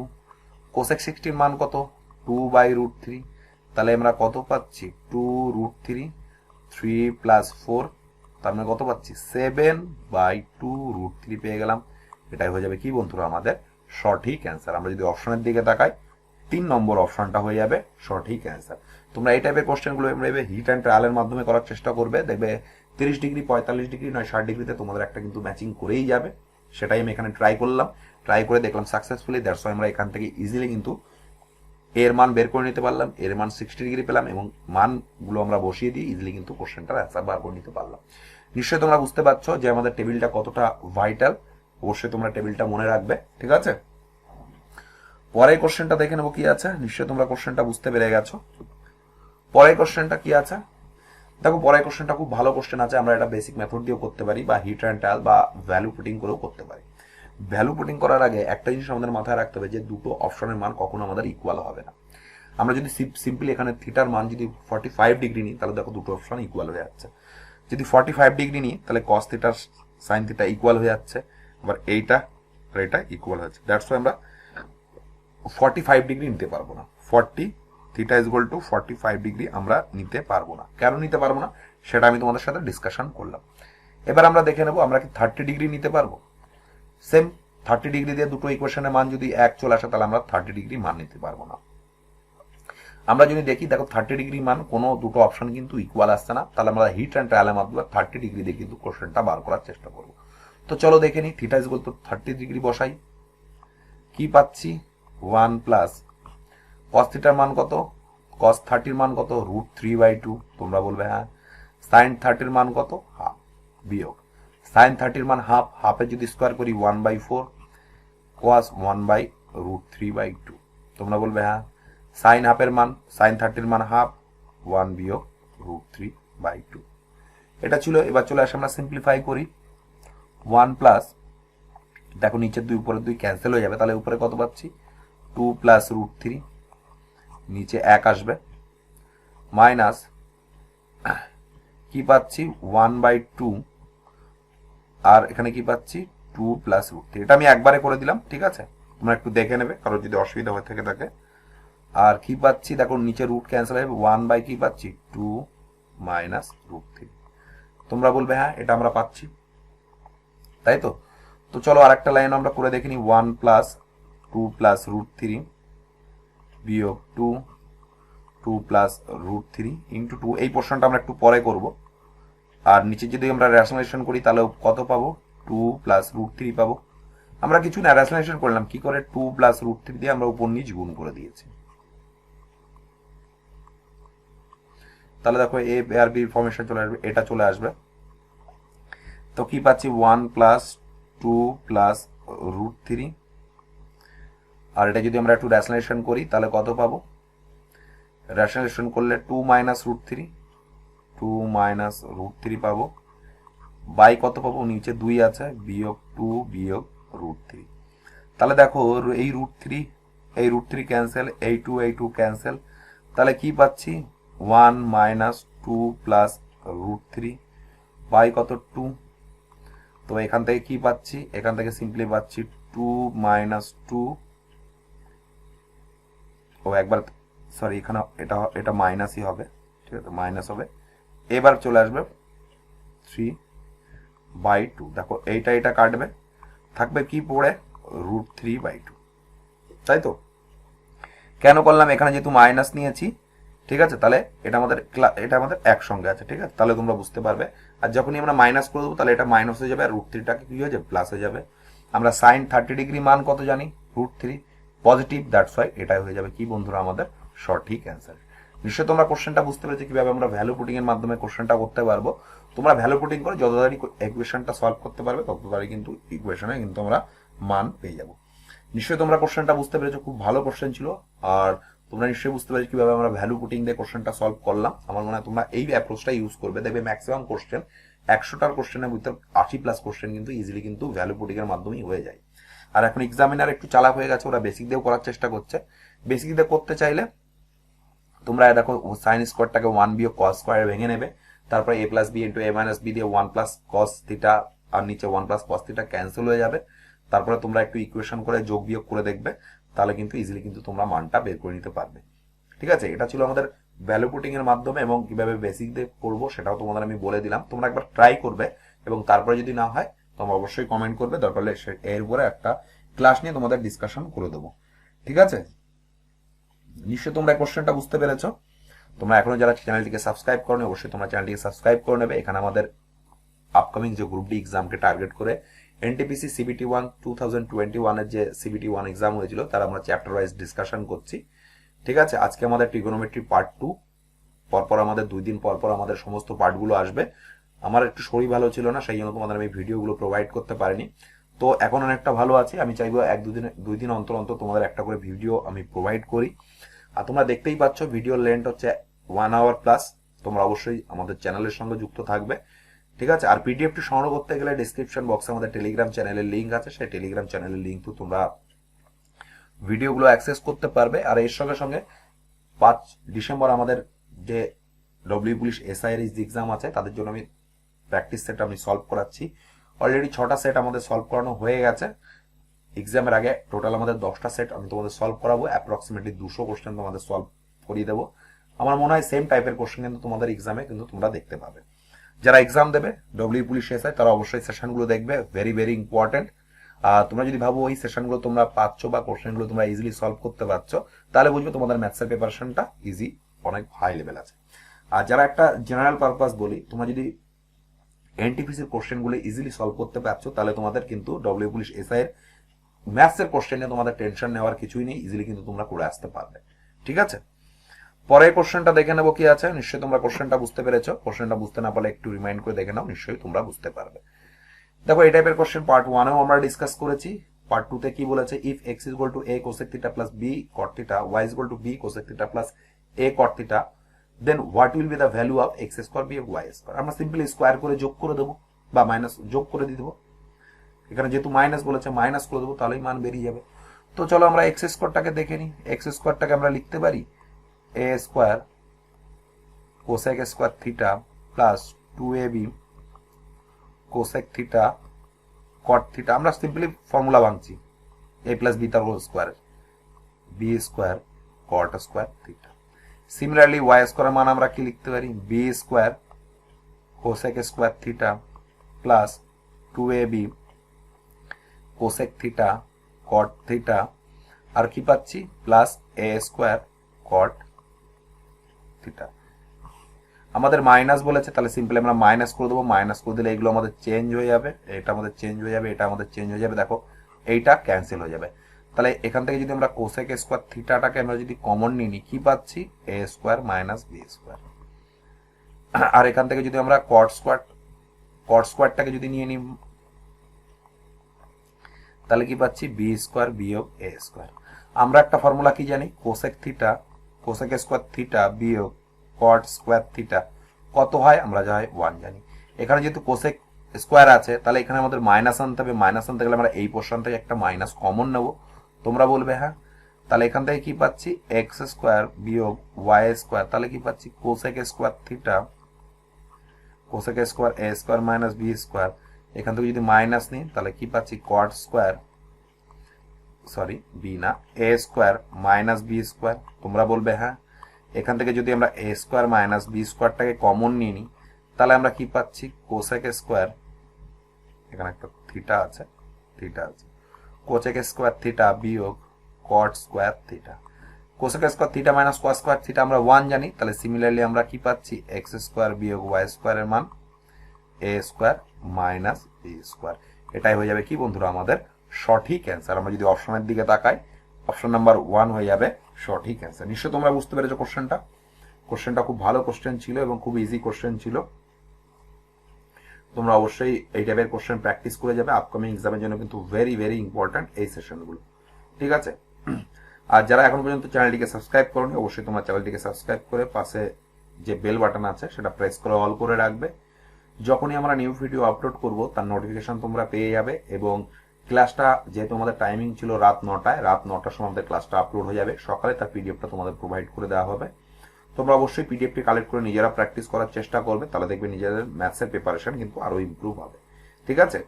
cosec 60 মান কত? 2/√3। তাহলে আমরা কত পাচ্ছি? 2√3, 3 প্লাস 4, তার মানে কত পাচ্ছি? 7/2√3 পেয়ে গেলাম। এটাই হয়ে যাবে কি বন্ধুরা আমাদের সঠিক অ্যান্সার। আমরা যদি অপশনের দিকে তাকাই, 3 নম্বর অপশনটা হয়ে যাবে সঠিক অ্যান্সার। তোমরা এই টাইপের কোশ্চেনগুলো এভাবে হিট অ্যান্ড ট্রায়ালের মাধ্যমে করার চেষ্টা করবে, দেখবে 30 ডিগ্রি, 45 ডিগ্রি নয় 60 ডিগ্রিতে তোমাদের একটা কিন্তু ম্যাচিং করেই যাবে। সেটাই আমি এখানে ট্রাই করলাম, ট্রাই করে দেখলাম সাকসেসফুলি, দ্যাটস ওয়াই আমরা এখান থেকে ইজিলি কিন্তু এর মান বের করে নিতে পারলাম, এর মান 60 ডিগ্রি পেলাম এবং মানগুলো আমরা বসিয়ে দিয়ে ইজিলি কিন্তু কোশ্চেনটার অ্যান্সার বার করে নিতে পারলাম। নিশ্চয়ই তোমরা বুঝতে পারছো যে আমাদের টেবিলটা কতটা ভাইটাল, অবশ্যই তোমরা টেবিলটা মনে রাখবে, ঠিক আছে? পরের কোশ্চেনটা দেখে নেবো কি আছে। নিশ্চয়ই তোমরা কোশ্চেনটা বুঝতে পেরে গেছো। পরের কোশ্চেনটা কি আছে দেখো, পরের কোশ্চেনটা খুব ভালো কোশ্চেন আছে। আমরা এটা বেসিক মেথড দিয়েও করতে পারি বা হিট অ্যান্ড ট্রায়াল বা ভ্যালু পুটিং করেও করতে পারি। ভ্যালু পুটিং করার আগে একটা জিনিস আমাদের মাথায় রাখতে হবে যে দুটো অপশনের মান কখনো আমাদের ইকুয়াল হবে না। আমরা যদি সিম্পলি এখানে থিটার মান যদি 45 ডিগ্রি নিই, তাহলে দেখো দুটো অপশন ইকুয়াল হয়ে যাচ্ছে। যদি 45 ডিগ্রি নিই, তাহলে cos থিটার sin থিটা ইকুয়াল হয়ে যাচ্ছে, আবার এইটা আর এটা ইকুয়াল হচ্ছে। দ্যাটস ওয়াই আমরা 45 ডিগ্রি নিতে পারবো না। 40 theta is equal two 45 degree আমরা নিতে পারবো না। কেন নিতে পারবো না সেটা আমি তোমাদের সাথে ডিসকাশন করলাম। এবার আমরা দেখে নেবো আমরা কি 30 ডিগ্রি নিতে পারবো। সেম 30 ডিগ্রি দিয়ে দুটো ইকুয়েশনের মান যদি এক চলে আসে, তাহলে আমরা 30 ডিগ্রি মান নিতে পারবো না। আমরা যদি দেখি দেখো 30 ডিগ্রি মান কোনো দুটো অপশন কিন্তু ইকুয়াল আসছে না, তাহলে আমরা হিট অ্যান্ড ট্রায়ালের মাধ্যমে 30 ডিগ্রি দিয়ে কিন্তু কোশ্চেনটা বার করার চেষ্টা করবো। তো চলো দেখে নিই, theta is equal to 30 degree বসাই, কি পাচ্ছি? 1 প্লাস cos থিটার মান কত? cos 30 মান কত? √3/2। তোমরা বলবে হ্যাঁ। sin 30 মান কত? হাফ, বিয়োগ sin 30 মান হাফ, হাফে যদি স্কোয়ার করি 1/4, cos 1/√3/2। তোমরা বলবে হ্যাঁ। sin হাফের মান, sin 30 মান হাফ, 1 বিয়োগ √3/2। এটা ছিল। এবার চলে আসে আমরা সিম্পলিফাই করি। 1 প্লাস, দেখো নিচের 2 উপরের 2 ক্যান্সেল হয়ে যাবে, তাহলে উপরে কত পাচ্ছি? 2 প্লাস √3, নিচে 1 আসবে, মাইনাস কি পাচ্ছি? 1/2 আর এখানে কি পাচ্ছি 2 প্লাস রুট থ্রি। এটা আমি একবারে করে দিলাম, ঠিক আছে, তোমরা একটু দেখে নেবে কারোর যদি অসুবিধা হয়ে থেকে থাকে। আর কি পাচ্ছি দেখো নিচে রুট ক্যান্সেল হবে, 1 বাই কি পাচ্ছি 2 মাইনাস রুট থ্রি। তোমরা বলবে হ্যাঁ এটা আমরা পাচ্ছি, তাই তো। তো চলো আরেকটা লাইন আমরা করে দেখিনি, 1 প্লাস 2 প্লাস রুট থ্রি বিয়োগ 2 প্লাস রুট থ্রি ইন্টু 2। এই পোর্শনটা আমরা একটু পরে করব। আর নিচে যদি আমরা রেশনালাইজেশন করি তাহলে কত পাবো, 2 প্লাস রুট থ্রি পাবো। আমরা কিছু না রেশনালাইজেশন করলাম কি করে, 2 প্লাস রুট থ্রি দিয়ে আমরা উপর নিচ গুণ করে দিয়েছি। তাহলে দেখো এ আর বি ফর্মেশন চলে আসবে, এটা চলে আসবে। তো কি পাচ্ছি 1 প্লাস 2 প্লাস রুট থ্রি। আর এটা যদি আমরা একটু রেশনালাইজেশন করি তাহলে কত পাবো, রেশনালাইজেশন করলে 2 minus root three, 2 minus root three পাবো, বাই কত পাবো, নিচে 2 আছে, বিয়োগ 2 বিয়োগ রুট থ্রি। তাহলে দেখো এই রুট থ্রি ক্যান্সেল, এই 2 ক্যান্সেল, তাহলে কি পাচ্ছি 1 minus 2 plus root three by কত 2। তো এখান থেকে কি পাচ্ছি, এখান থেকে সিম্পলি পাচ্ছি 2 মাইনাস 2, ও একবার সরি এখানে এটা মাইনাসই হবে, ঠিক আছে, মাইনাস হবে। এবার চলে আসবে 3 বাই 2। দেখো এটা কাটবে, থাকবে কি পড়ে রুট থ্রি বাই 2, তাই তো। কেন করলাম, এখানে যেহেতু মাইনাস নিয়েছি, ঠিক আছে, তাহলে এটা আমাদের একসঙ্গে আছে, ঠিক আছে, তাহলে তোমরা বুঝতে পারবে। আর যখনই আমরা মাইনাস করে দেবো তাহলে এটা মাইনাস হয়ে যাবে, আর রুট থ্রিটাকে কি হয়ে যাবে, প্লাস হয়ে যাবে। আমরা সাইন 30 ডিগ্রি মান কত জানি, root three, positive, that's why এটাই হয়ে যাবে কি বন্ধুরা আমাদের সঠিক অ্যান্সার। নিশ্চয়ই তোমরা কোশ্চেনটা বুঝতে পেরেছো কিভাবে আমরা ভ্যালু পুটিং এর মাধ্যমে কোশ্চেনটা করতে পারবো। তোমরা ভ্যালু পুটিং করে যত তাড়াতাড়ি ইকুয়েশনটা সলভ করতে পারবে তত তাড়াতাড়ি কিন্তু ইকুয়েশনে কিন্তু আমরা মান পেয়ে যাবো। নিশ্চয়ই তোমরা কোশ্চেনটা বুঝতে পেরেছো, খুব ভালো কোশ্চেন ছিল। আর তোমরা নিশ্চয়ই বুঝতে পেরেছো কিভাবে আমরা ভ্যালু পুটিং দিয়ে কোশ্চেনটা সলভ করলাম। আমার মনে হয় তোমরা এই অ্যাপ্রোচটা ইউজ করবে, দেখবে ম্যাক্সিমাম কোশ্চেন 100টার কোশ্চেনের ভিতর 80+ কোশ্চেন কিন্তু ইজিলি কিন্তু ভ্যালু পুটিং এর মাধ্যমেই হয়ে যায়। আর এখন এক্সামিনার একটু চালাক হয়ে গেছে, ওরা বেসিক দিয়েও করার চেষ্টা করছে। বেসিক দিয়ে করতে চাইলে তোমরা দেখো সাইন স্কোয়ারটাকে 1 বিয়োগ কস স্কোয়ারে ভেঙে নেবে, তারপরে a plus B into a minus B দিয়ে 1 প্লাস কস থিটা, আর নিচে 1 প্লাস কস থিটা ক্যান্সেল হয়ে যাবে। তারপরে তোমরা একটু ইকুয়েশন করে যোগ বিয়োগ করে দেখবে, তাহলে কিন্তু ইজিলি কিন্তু তোমরা মানটা বের করে নিতে পারবে। ঠিক আছে, এটা ছিল আমাদের ভ্যালু পুটিং এর মাধ্যমে, এবং কিভাবে বেসিক দিয়ে করবো সেটাও তোমাদের আমি বলে দিলাম। তোমরা একবার ট্রাই করবে, এবং তারপরে যদি না হয় তোমরা অবশ্যই কমেন্ট করবে, দরকার হলে এর উপরে একটা ক্লাস নিয়ে তোমাদের ডিসকাশন করে দেবো। ঠিক আছে, নিশ্চয়ই তোমরা কোশ্চেনটা বুঝতে পেরেছো। তোমরা এখনো যারা চ্যানেলটিকে সাবস্ক্রাইব করো অবশ্যই তোমরা চ্যানেলটিকে সাবস্ক্রাইব করে নেবে। এখানে আমাদের আপকামিং যে গ্রুপ ডি এক্সামকে টার্গেট করে এনটিপিসি সিবিটি 1 2021 এর যে সিবিটি 1 এক্সাম হয়েছিল তার আমরা চ্যাপ্টার ওয়াইজ ডিসকাশন করছি। ঠিক আছে, আজকে আমাদের ট্রিগোনোমেট্রি পার্ট 2, পরপর আমাদের 2 দিন পরপর আমাদের সমস্ত পার্টগুলো আসবে। আমার একটু শরীর ভালো ছিল না, সেই জন্য তোমাদের আমি ভিডিওগুলো প্রোভাইড করতে পারিনি। তো এখন অনেকটা ভালো আছি, আমি চাইবো 2 দিন অন্তর অন্তর তোমাদের একটা করে ভিডিও আমি প্রোভাইড করি। আর তোমরা দেখতেই পাচ্ছ ভিডিওর লেন্থ হচ্ছে 1 আওয়ার প্লাস। তোমরা অবশ্যই আমাদের চ্যানেলের সঙ্গে যুক্ত থাকবে। ঠিক আছে, আর পিডিএফটি সংগ্রহ করতে গেলে ডিসক্রিপশন বক্সে আমাদের টেলিগ্রাম চ্যানেলের লিঙ্ক আছে, সেই টেলিগ্রাম চ্যানেলের লিঙ্ক তো তোমরা ভিডিওগুলো অ্যাক্সেস করতে পারবে। আর এর সঙ্গে সঙ্গে 5 ডিসেম্বর আমাদের যে ডব্লিউ পুলিশ এসআই এর এক্সাম আছে তাদের জন্য আমি প্র্যাকটিস সেট আমি সলভ করাচ্ছি। অলরেডি 6টা সেট আমাদের সলভ করানো হয়ে গেছে। এক্সামের আগে টোটাল আমাদের 10টা সেট আমি তোমাদের সলভ করাবো, অ্যাপ্রক্সিমেটলি 200 কোশ্চেন তোমাদের সলভ করিয়ে দেবো। আমার মনে হয় সেম টাইপের কোশ্চেন কিন্তু তোমাদের এক্সামে কিন্তু তোমরা দেখতে পাবে। যারা এক্সাম দেবে ডব্লিউ পুলিশ এসআই তারা অবশ্যই সেশনগুলো দেখবে, ভেরি ভেরি ইম্পর্টেন্ট। তোমরা যদি ভাবো ওই সেশনগুলো তোমরা পাচ্ছ বা কোশ্চেনগুলো তোমরা ইজিলি সলভ করতে পারছো, তাহলে বুঝবে তোমাদের ম্যাথসের প্রিপারেশনটা ইজি, অনেক হাই লেভেল আছে। আর যারা একটা জেনারেল পারপাস বলি, তোমরা যদি এনটিপিসির কোশ্চেনগুলো ইজিলি সলভ করতে পারছো তাহলে তোমাদের কিন্তু ডব্লিউ পুলিশ এসআই এর ম্যাথসের কোশ্চেনে তোমাদের টেনশন নেওয়ার কিছুই নেই, ইজিলি কিন্তু তোমরা করে আসতে পারবে। ঠিক আছে, পরের কোশ্চেনটা দেখে নেবো কি আছে। নিশ্চয়ই তোমরা কোশ্চেনটা বুঝতে পেরেছো, কোশ্চেনটা বুঝতে না পারলে একটু রিমাইন্ড করে দেখে নাও, নিশ্চয়ই তোমরা বুঝতে পারবে। দেখো এই টাইপের কোশ্চেন পার্ট 1এও আমরা ডিসকাস করেছি। পার্ট 2 তে কি বলেছে, if x is equal to A cosec theta plus B cot theta, y is equal to B cosec theta plus A cot theta, then what will be the value of x square বিয়োগ Y square. আমরা simply square করে যোগ করে দেবো বা minus যোগ করে দিয়ে দেবো। এখানে যেহেতু মাইনাস বলেছে মাইনাস করে দেবো, তাহলেই মান বেরিয়ে যাবে। তো চলো আমরা এক্স স্কোয়ারটাকে দেখে নিই। এক্স স্কোয়ারটাকে আমরা লিখতে পারি A square cosec square theta plus 2ab cosec theta cot theta, আমরা সিম্পলি ফর্মুলা ভাঙছি a প্লাস বি তার হোল স্কোয়ারের, B square cot square theta. Similarly Y স্কোয়ারের মান আমরা কি লিখতে পারি, B square cosec square theta plus 2ab cosec theta cot theta, আর কি পাচ্ছি plus A square cot theta. আমাদের মাইনাস বলেছে, তাহলে সিম্পলি আমরা মাইনাস করে দেবো, মাইনাস করে দিলে এগুলো আমাদের চেঞ্জ হয়ে যাবে, এটা আমাদের চেঞ্জ হয়ে যাবে, এটা আমাদের চেঞ্জ হয়ে যাবে, দেখো এইটা ক্যান্সেল হয়ে যাবে। তাহলে এখান থেকে যদি আমরা কোসেক স্কোয়ার থিটাটাকে আমরা যদি কমন নিই কি পাচ্ছি, এ স্কোয়ার মাইনাস বি স্কোয়ার। আর এখান থেকে যদি আমরা কট স্কোয়ারটাকে যদি নিয়ে নিই তাহলে কি পাচ্ছি, বি স্কোয়ার বিয়োগ এ স্কোয়ার। আমরা একটা ফর্মুলা কি জানি, কোসেক স্কোয়ার থিটা বিয়োগ কট স্কোয়ার থিটা কত হয়, আমরা যা হয় 1 জানি। এখানে যেহেতু কোসেক স্কোয়ার আছে তাহলে এখানে আমাদের মাইনাস আনতে হবে, মাইনাস আনতে গেলে আমরা এই পোর্শন থেকে একটা মাইনাস কমন নেব, তোমরা বলবে হ্যাঁ। তাহলে এখান থেকে কি পাচ্ছি, এক্স স্কোয়ার বিয়োগ ওয়াই স্কোয়ার, তাহলে কি পাচ্ছি cosec square theta cosec square A square minus B square. এখান থেকে যদি মাইনাস নিই তাহলে কি পাচ্ছি, কট স্কোয়ার বি না এ স্কোয়ার মাইনাস বি স্কোয়ার, তোমরা বলবে হ্যাঁ। এখান থেকে যদি আমরা এ স্কোয়ার মাইনাস বি স্কোয়ারটাকে কমন নিয়ে নিই তাহলে আমরা কি পাচ্ছি, কোসেক স্কোয়ার, এখানে একটা থিটা আছে কোসেক স্কোয়ার থিটা বিয়োগ কট square theta. Cosec square theta minus কট স্কোয়ার থিটা আমরা 1 জানি, তাহলে সিমিলারলি আমরা কি পাচ্ছি, এক্স স্কোয়ার বিয়োগ ওয়াই স্কোয়ারের মান এ স্কোয়ার মাইনাস বি স্কোয়ার। এটাই হয়ে যাবে কি বন্ধুরা আমাদের সঠিক অ্যান্সার। আমরা যদি অপশনের দিকে তাকাই, অপশন নাম্বার 1 হয়ে যাবে সঠিক অ্যান্সার। নিশ্চয়ই তোমরা বুঝতে পেরেছো কোশ্চেনটা খুব ভালো কোশ্চেন ছিল এবং খুব ইজি কোশ্চেন ছিল। তোমরা অবশ্যই এই টাইপের কোশ্চেন প্র্যাকটিস করে যাবে, আপকামিং এক্সামের জন্য কিন্তু ভেরি ভেরি ইম্পর্ট্যান্ট এই সেশনগুলো, ঠিক আছে। আর যারা এখন পর্যন্ত চ্যানেলটিকে সাবস্ক্রাইব করোনি অবশ্যই তোমার চ্যানেলটিকে সাবস্ক্রাইব করে পাশে যে বেল বাটন আছে সেটা প্রেস করে অল করে রাখবে। যখনই আমরা নিউ ভিডিও আপলোড করব তার নোটিফিকেশন তোমরা পেয়ে যাবে। এবং ক্লাসটা যেহেতু আমাদের টাইমিং ছিল রাত 9টায়, রাত 9টার সময় আমাদের ক্লাসটা আপলোড হয়ে যাবে, সকালে তার পিডিএফটা তোমাদের প্রোভাইড করে দেওয়া হবে। তোমরা অবশ্যই পিডিএফটি কালেক্ট করে নিজেরা প্র্যাকটিস করার চেষ্টা করবে, তাহলে দেখবে নিজেদের ম্যাথসের প্রিপারেশন কিন্তু আরো ইমপ্রুভ হবে, ঠিক আছে।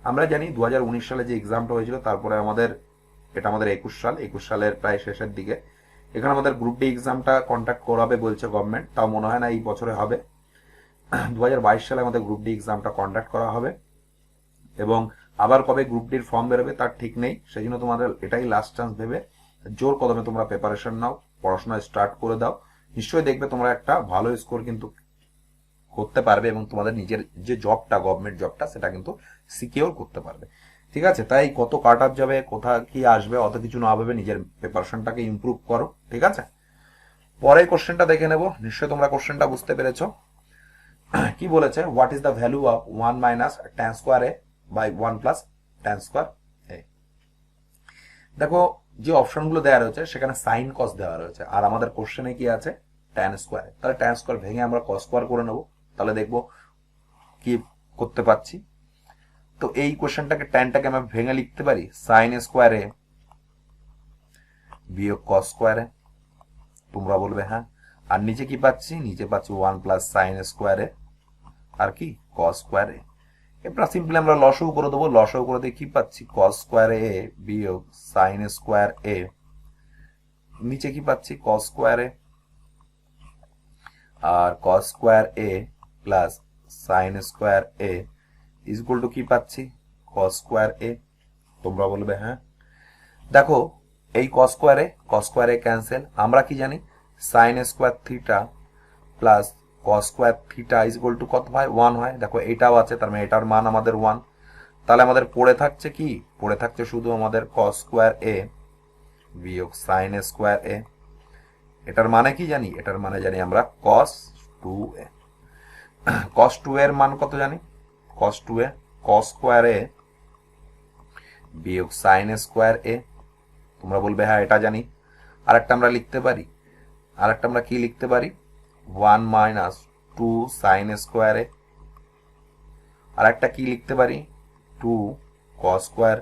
আমরা জানি 2019 সালে যে এক্সামটা হয়েছিল, তারপরে এটা আমাদের 21 সালের প্রায় শেষের দিকে, এখানে আমাদের গ্রুপ ডি এক্সামটা কন্ডাক্ট করাবে বলছে গভর্নমেন্ট, তাও মনে হয় না এই বছরে হবে। 2022 সালে আমাদের গ্রুপ ডি এক্সামটা কন্ডাক্ট করা হবে এবং আবার কবে গ্রুপ ডির ফর্ম বেরোবে তার ঠিক নেই। সেই জন্য তোমাদের এটাই লাস্ট চান্স ভেবে জোর কদমে তোমরা প্রিপারেশন নাও, পড়াশোনা স্টার্ট করে দাও। নিশ্চয়ই দেখবে তোমরা একটা ভালো স্কোর কিন্তু করতে পারবে এবং তোমাদের নিজের যে জবটা, গভর্নমেন্ট জবটা, সেটা কিন্তু সিকিউর করতে পারবে, ঠিক আছে। তাই কত কাট আপ যাবে, কোথা কি আসবে, অত কিছু না ভাবে নিজের প্রিপারেশনটাকে ইমপ্রুভ করো, ঠিক আছে। পরের কোশ্চেনটা দেখে নেব। নিশ্চয়ই তোমরা কোশ্চেনটা বুঝতে পেরেছো। কি বলেছে, what is the value of 1 minus tan square A by 1 plus tan square A. দেখো যে অপশনগুলো দেওয়া রয়েছে সেখানে সাইন কস দেওয়া রয়েছে, আর আমাদের কোশ্চেনে কি আছে, tan স্কোয়ার। তাহলে tan স্কোয়ার ভেঙে আমরা cos স্কোয়ার করে নেব, তাহলে দেখবো কি করতে পারছি। তো এই কোশ্চেনটাকে ট্যানটাকে আমরা ভেঙে লিখতে পারি সাইন স্কোয়ারে বিয়োগ কস স্কোয়ারে, তোমরা বলবে হ্যাঁ। আর নিচে কি পাচ্ছি, নিচে পাচ্ছি 1 প্লাস সাইন স্কোয়ারে আর কি কস স্কোয়ারে। এবার সিম্পলি আমরা লসাগু করে দেবো, লসাগু করে দিয়ে কি পাচ্ছি, কস স্কোয়ার এ বিয়োগ সাইন স্কোয়ার এ, নিচে কি পাচ্ছি কস স্কোয়ার এ আর cos square A plus sine square A is equal to কি পাচ্ছি, কস স্কোয়ার এ, তোমরা বলবে হ্যাঁ। দেখো এই কস স্কোয়ারে ক্যান্সেল, আমরা কি জানি sign square theta plus cos square theta is equal to কত হয়, 1 হয়। দেখো এটাও আছে, তার মানে এটার মান আমাদের 1। তাহলে আমাদের পড়ে থাকছে কি, পড়ে থাকছে শুধু আমাদের কস স্কোয়ার এ বিয়োগ সাইন স্কোয়ার এ। এটার মানে কি জানি, এটার মানে জানি আমরা কস 2a। কস 2 এর মান কত জানি, কস 2a কস স্কোয়ার এ বিয়োগ সাইন স্কোয়ার এ, তোমরা বলবে হ্যাঁ এটা জানি। আরেকটা আমরা লিখতে পারি, আরেকটা আমরা কি লিখতে পারি, 1 মাইনাস 2 সাইন স্কোয়ার এ। আর একটা কি লিখতে পারি, 2 কস স্কোয়ার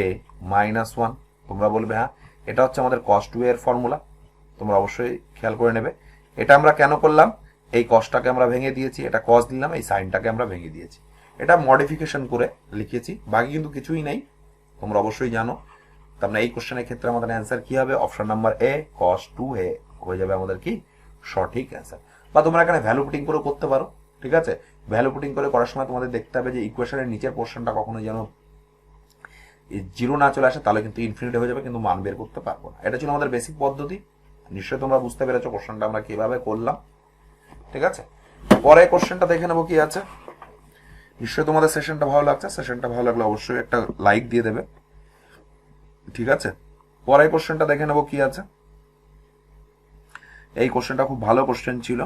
এ মাইনাস 1, তোমরা বলবে হ্যাঁ এটা হচ্ছে আমাদের কস 2 এর ফর্মুলা, তোমরা অবশ্যই খেয়াল করে নেবে। এটা আমরা কেন করলাম, এই কসটাকে আমরা ভেঙে দিয়েছি, এটা কস দিলাম, এই সাইনটাকে আমরা ভেঙে দিয়েছি। এটা মডিফিকেশন করে লিখেছি, বাকি কিন্তু কিছুই নেই, তোমরা অবশ্যই জানো। তার মানে এই কোশ্চেনের ক্ষেত্রে আমাদের অ্যান্সার কি হবে? Option number A cos 2a হয়ে যাবে আমাদের কি সঠিক অ্যান্সার। বা তোমরা এখানে ভ্যালু পুটিং করে করতে পারো, ঠিক আছে। ভ্যালু পুটিং করে করার সময় তোমাদের দেখতে হবে যে ইকুয়েশনের নিচের পোর্শনটা কখনো যেন জিরো না চলে আসে, তাহলে কিন্তু ইনফিনিটি হয়ে যাবে, কিন্তু মান বের করতে পারবো না। এটা ছিল আমাদের বেসিক পদ্ধতি। নিশ্চয়ই তোমরা বুঝতে পেরেছো কোশ্চেনটা আমরা কিভাবে করলাম, ঠিক আছে। পরে কোশ্চেনটা দেখে নেবো কি আছে। নিশ্চয়ই তোমাদের সেশনটা ভালো লাগছে, সেশনটা ভালো লাগলে অবশ্যই একটা লাইক দিয়ে দেবে, ঠিক আছে। পরে কোশ্চেনটা দেখে নেবো কি আছে। এই কোশ্চেনটা খুব ভালো কোশ্চেন ছিল।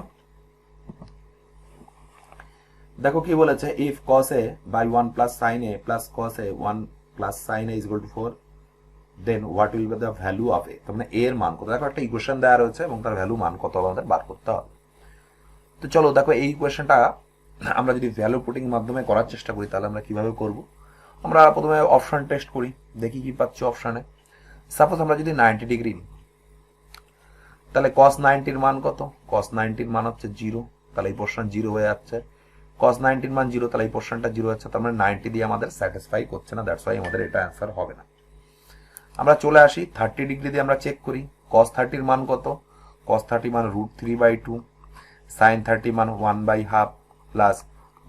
দেখো কি বলেছে, if cos a by 1 plus sin a plus cos a 1 plus sin a is equal to 4, then what will be the value of a? তার মানে a এর মান কত? দেখো একটা ইকুয়েশন দেওয়া রয়েছে এবং তার ভ্যালু মান কত আমাদের বার করতে হবে। তো চলো দেখো এই ইকুয়েশনটা আমরা যদি ভ্যালু পুটিং মাধ্যমে করার চেষ্টা করি তাহলে আমরা কিভাবে করব। আমরা প্রথমে অপশন টেস্ট করি, দেখি কি পাচ্ছি অপশনে। সাপোজ আমরা যদি 90 ডিগ্রি নিই, তাহলে cos 90 এর মান কত? cos 90 এর মান হচ্ছে 0, তাহলে এই পোর্শন 0 হয়ে যাচ্ছে। cos 90 এর মান 0, তাহলে এই পোর্শনটা 0 হচ্ছে, তার মানে 90 দিয়ে আমাদের স্যাটিসফাই করছে না, দ্যাটস ওয়াই আমাদের এটা অ্যান্সার হবে না। আমরা চলে আসি 30 ডিগ্রি দিয়ে আমরা চেক করি, cos 30 এর মান কত? cos 30 মান √3/2, sin 30 মান 1/2 প্লাস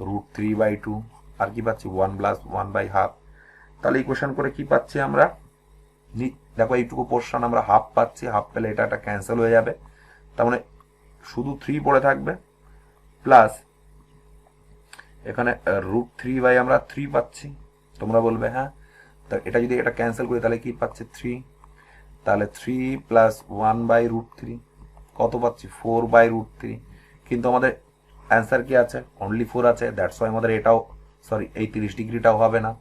√3/2, আর কি পাচ্ছি 1 প্লাস 1/2। তাহলে ইকুয়েশন করে কি পাচ্ছি আমরা? দেখো এইটুকু পোর্শন আমরা হাফ পাচ্ছি, হাফ পেলে এটা ক্যান্সেল হয়ে যাবে, তার মানে শুধু 3 পড়ে থাকবে, প্লাস এখানে √3 আমরা 3 পাচ্ছি। তোমরা বলবে হ্যাঁ, তা এটা যদি এটা ক্যান্সেল করি তাহলে কি পাচ্ছি 3, তাহলে 3 প্লাস 1/√3 কত পাচ্ছি 4/√3। কিন্তু আমাদের অ্যান্সার কি আছে? অনলি 4 আছে, দ্যাটস ওয়াই আমাদের এটাও সরি এই 30 ডিগ্রিটাও হবে না।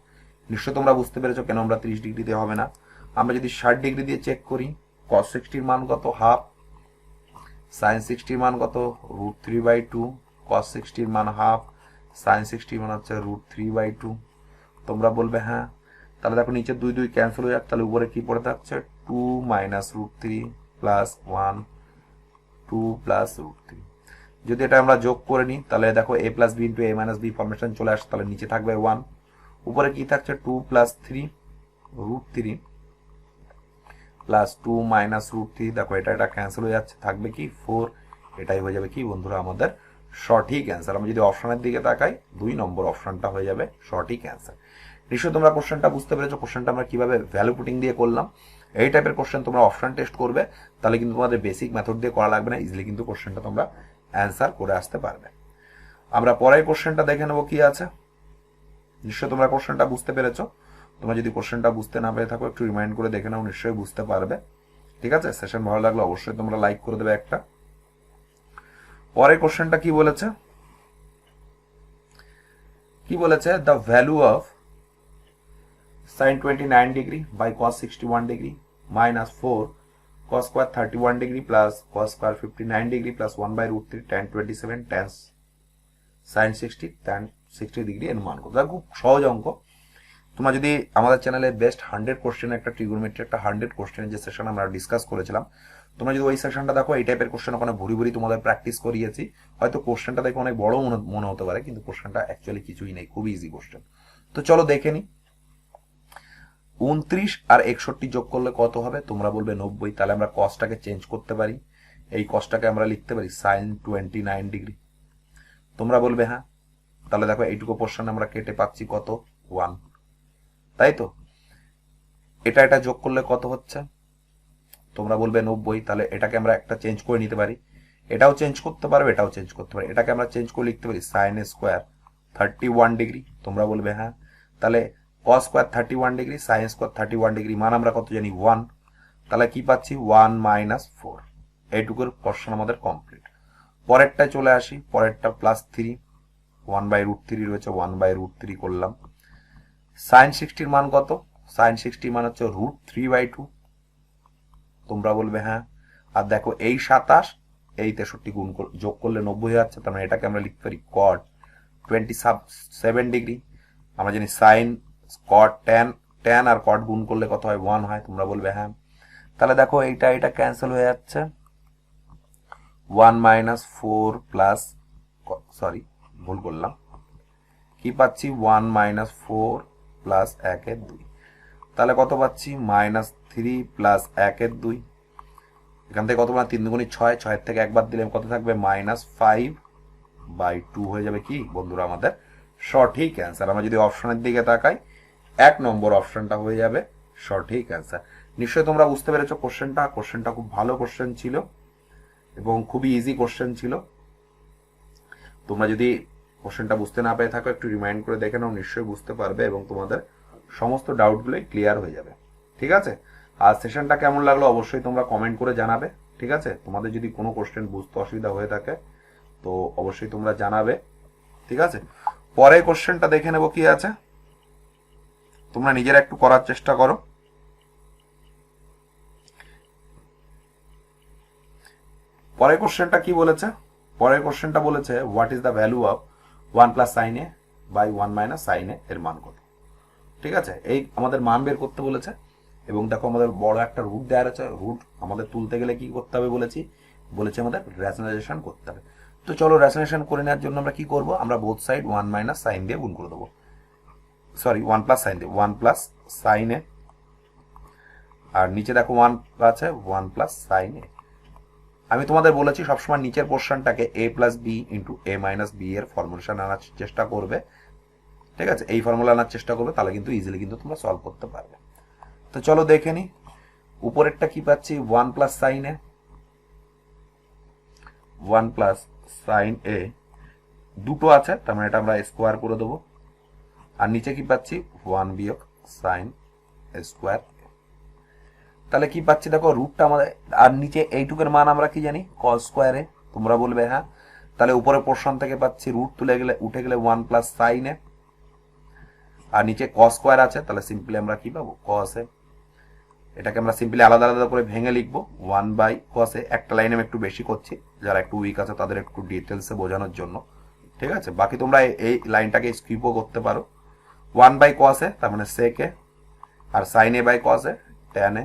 নিশ্চয়ই তোমরা বুঝতে পেরেছো কেন আমরা 30 ডিগ্রিতে হবে না। আমরা যদি 60 ডিগ্রি দিয়ে চেক করি, cos 60 এর মান কত? হাফ, sin 60 এর মান কত? √3/2, cos 60 এর মান হাফ, sin 60 এর মান হচ্ছে √3/2। তোমরা বলবে হ্যাঁ, তাহলে দেখো নিচে 2 2 ক্যান্সেল হয়ে যাচ্ছে, তাহলে উপরে কি পড়ে থাকছে 2 মাইনাস √3 প্লাস 1 2 প্লাস √3। যদি এটা আমরা যোগ করে নিই তাহলে দেখো a plus b into a minus b formation চলে আসে, তাহলে নিচে থাকবে 1, উপরে কি থাকছে 2 প্লাস 3 √3 প্লাস 2 মাইনাস √3। দেখো এটা ক্যান্সেল হয়ে যাচ্ছে, থাকবে কি 4। এটাই হয়ে যাবে কি বন্ধুরা আমাদের সঠিক অ্যান্সার। আমরা যদি অপশনের দিকে তাকাই 2 নম্বর অপশনটা হয়ে যাবে সঠিক অ্যান্সার। নিশ্চয়ই তোমরা কোশ্চেনটা বুঝতে পেরেছো, কোশ্চেনটা আমরা কিভাবে ভ্যালু পুটিং দিয়ে করলাম। এই টাইপের কোশ্চেন তোমরা অপশন টেস্ট করবে, তাহলে কিন্তু তোমাদের বেসিক মেথড দিয়ে করা লাগবে না, ইজিলি কিন্তু কোশ্চেনটা তোমরা অ্যান্সার করে আসতে পারবে। আমরা পরের কোশ্চেনটা দেখে নেবো কি আছে। নিশ্চয়ই তোমরা কোশ্চেনটা বুঝতে পেরেছো। তোমরা যদি কোশ্চেনটা বুঝতে না পেরে থাকো একটু রিমাইন্ড করে দেখে নাও, নিশ্চয়ই বুঝতে পারবে, ঠিক আছে। সেশন ভালো লাগলে অবশ্যই তোমরা লাইক করে দেবে একটা। পরের কোশ্চেনটা কি বলেছে? The value of sin 29 degree by cos 61 degree minus 4 cos square 31 degree plus cos square 59 degree plus 1/√3 tan 27 tan sin 60 tan 60 degree এর মান কত? খুব সহজ অঙ্ক। তোমরা যদি আমাদের চ্যানেলে বেস্ট 100 কোশ্চেন একটা ট্রিগোনোমেট্রি একটা 100 কোশ্চেনের যে সেশন আমরা ডিসকাস করেছিলাম, তোমরা যদি ওই সেশনটা দেখো এই টাইপের কোশ্চেন ওখানে ভুরি ভুরি তোমাদের প্র্যাকটিস করিয়েছি। হয়তো কোশ্চেনটা দেখে অনেক বড় মনে হতে পারে, কিন্তু কোশ্চেনটা অ্যাকচুয়ালি কিছুই নেই, খুবই ইজি কোশ্চেন। তো চলো দেখে নি। 29 আর 61 যোগ করলে কত হবে? তোমরা বলবে 90, তাহলে আমরা কসটাকে চেঞ্জ করতে পারি, এই কসটাকে আমরা লিখতে পারি sin 29 ডিগ্রি। তোমরা বলবে হ্যাঁ, তাহলে দেখো এইটুকু পোর্শন আমরা কেটে পাচ্ছি কত 1, তাই তো। এটা যোগ করলে কত হচ্ছে? তোমরা বলবে 90, তাহলে এটাকে আমরা একটা চেঞ্জ করে নিতে পারি, এটাও চেঞ্জ করতে পারবে, এটাও চেঞ্জ করতে পারি, এটাকে আমরা চেঞ্জ করে লিখতে পারি sin স্কোয়ার 31 ডিগ্রি। তোমরা বলবে হ্যাঁ, তাহলে cos square 31 degree sin square 31 degree মান আমরা কত জানি 1, তাহলে কি পাচ্ছি 1 মাইনাস 4। এইটুকুর পোর্শন আমাদের কমপ্লিট। পরেরটায় চলে আসি, পরেরটা প্লাস 3 1/√3 রয়েছে, 1/√3 করলাম। sin 60 মান কত? sin 60 মান হচ্ছে √3/2। তোমরা বলবে হ্যাঁ, আর দেখো এই 27 এই 63 গুণ যোগ করলে 90 হয়ে যাচ্ছে, তার মানে এটাকে আমরা লিখতে পারি cot 27 ডিগ্রি। আমরা জানি sin cot tan আর cot গুণ করলে কত হয় 1 হয়, তোমরা বলবে হ্যাঁ। তাহলে দেখো এটা ক্যান্সেল হয়ে যাচ্ছে, 1 মাইনাস 4 প্লাস সরি ভুল করলাম, কি পাচ্ছি 1 মাইনাস 4 প্লাস 1 এর 2, তাহলে কত পাচ্ছি মাইনাস 3 প্লাস 1 এর 2, এখান থেকে কত মানে 3 দুগুণী 6, 6 থেকে একবার দিলে কত থাকবে মাইনাস 5/2 হয়ে যাবে কি বন্ধুরা আমাদের সঠিক অ্যান্সার। আমরা যদি অপশনের দিকে তাকাই 1 নম্বর অপশনটা হয়ে যাবে সঠিক অ্যান্সার। নিশ্চয়ই তোমরা বুঝতে পেরেছো কোশ্চেনটা খুব ভালো কোশ্চেন ছিল এবং খুবই ইজি কোশ্চেন ছিল। তোমরা যদি কোশ্চেনটা বুঝতে না পেরে থাকো একটু রিমাইন্ড করে দেখে নাও, নিশ্চয়ই বুঝতে পারবে এবং তোমাদের সমস্ত ডাউটগুলোই ক্লিয়ার হয়ে যাবে। ঠিক আছে, আর সেশনটা কেমন লাগলো অবশ্যই তোমরা কমেন্ট করে জানাবে। ঠিক আছে, তোমাদের যদি কোনো কোশ্চেন বুঝতে অসুবিধা হয়ে থাকে তো অবশ্যই তোমরা জানাবে। ঠিক আছে, পরের কোশ্চেনটা দেখে নেব কি আছে, তোমরা নিজেরা একটু করার চেষ্টা করো। পরের কোশ্চেনটা কি বলেছে, পরের কোশ্চেনটা বলেছে what is the value of 1 plus sine A by 1 minus sine A এর মান কত। ঠিক আছে, এই আমাদের মান বের করতে বলেছে এবং দেখো আমাদের বড় একটা রুট দেওয়া আছে, রুট আমাদের তুলতে গেলে কি করতে হবে বলেছে আমাদের রেশনালাইজেশন করতে হবে। তো চলো রেশনালাইজেশন করে নেওয়ার জন্য আমরা কি করব, আমরা বোথ সাইড 1 মাইনাস সাইন দিয়ে গুণ করে দেবো, সরি 1 প্লাস সাইন দিয়ে 1 প্লাস সাইন এ, আর নিচে দেখো 1 আছে 1 প্লাস সাইন এ। আমি তোমাদের বলেছি সবসময় নিচের পোর্শনটাকে a plus B into a minus B এর ফর্মুলেশন আনার চেষ্টা করবে। ঠিক আছে, এই ফর্মুলা আনার চেষ্টা করবে, তাহলে কিন্তু ইজিলি কিন্তু তোমরা সলভ করতে পারবে। তো চলো দেখে নি, উপরেরটা কি পাচ্ছি 1 প্লাস সাইন এ, 1 প্লাস সাইন এ দুটো আছে, তার মানে এটা আমরা স্কোয়ার করে দেবো, আর নিচে কি পাচ্ছি 1 বিয়োগ সাইন স্কোয়ার। তাহলে কি পাচ্ছি দেখো রুটটা আমাদের, আর নিচে এইটুকের মান আমরা কি জানি কস স্কোয়ারে, তোমরা বলবে হ্যাঁ, তাহলে উপরে পোর্শন থেকে পাচ্ছি রুট তুলে গেলে উঠে গেলে 1 প্লাস সাইন এ, আর নিচে কস স্কোয়ার আছে, তাহলে সিম্পলি আমরা কি পাবো কস এ। এটাকে আমরা সিম্পলি আলাদা আলাদা করে ভেঙে লিখবো 1 বাই কস এ। একটা লাইনে আমি একটু বেশি করছি, যারা একটু উইক আছে তাদের একটু ডিটেলসে বোঝানোর জন্য। ঠিক আছে, বাকি তোমরা এই লাইনটাকে স্কিপও করতে পারো। 1 বাই কস এ তার মানে সেক এ, আর sine A by cos A tan A,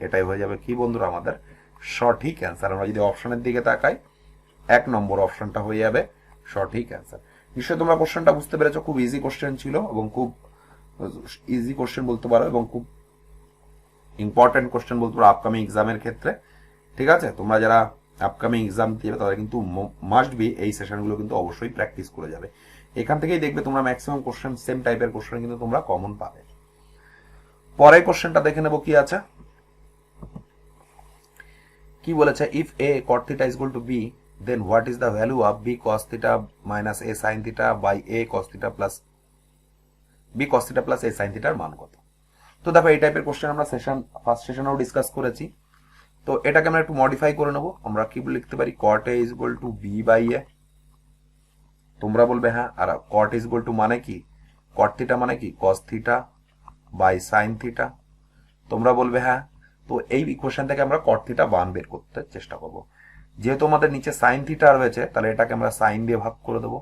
এটাই হয়ে যাবে কি বন্ধুরা আমাদের সঠিক অ্যান্সার। আমরা যদি অপশনের দিকে তাকাই 1 নম্বর অপশনটা হয়ে যাবে সঠিক অ্যান্সার। নিশ্চয়ই তোমরা কোশ্চেনটা বুঝতে পেরেছো, খুব ইজি কোশ্চেন ছিল এবং খুব ইজি কোশ্চেন বলতে পারো এবং খুব ইম্পর্টেন্ট কোশ্চেন বলতে পারো আপকামিং এক্সামের ক্ষেত্রে। ঠিক আছে, তোমরা যারা আপকামিং এক্সাম দিবে তারা কিন্তু মাস্ট বি এই সেশনগুলো কিন্তু অবশ্যই প্র্যাকটিস করে যাবে। এখান থেকেই দেখবে তোমরা ম্যাক্সিমাম কোশ্চেন সেম টাইপের কোশ্চেন কিন্তু তোমরা কমন পাবে। পরের কোশ্চেনটা দেখে নেব কি আছে, কি বলেছে if a cot theta is equal to b then what is the value of b cos theta minus a sin theta by a cos theta plus b cos theta plus a sin theta এর মান কত। তো দেখো এই টাইপের question আমরা first সেশনেও discuss করেছি, তো এটাকে আমরা একটু মডিফাই করে নেব। আমরা কি লিখতে পারি cot a is equal to b by a, তোমরা বলবে হ্যাঁ, আর cot is equal to মানে কি cot theta মানে কি cos theta by sin theta, তোমরা বলবে হ্যাঁ। তো এই ইকুয়েশন থেকে আমরা cot theta 1 বের করতে চেষ্টা করব। যেহেতু আমাদের নিচে sin theta রয়েছে তাহলে এটাকে আমরা sin দিয়ে ভাগ করে দেব,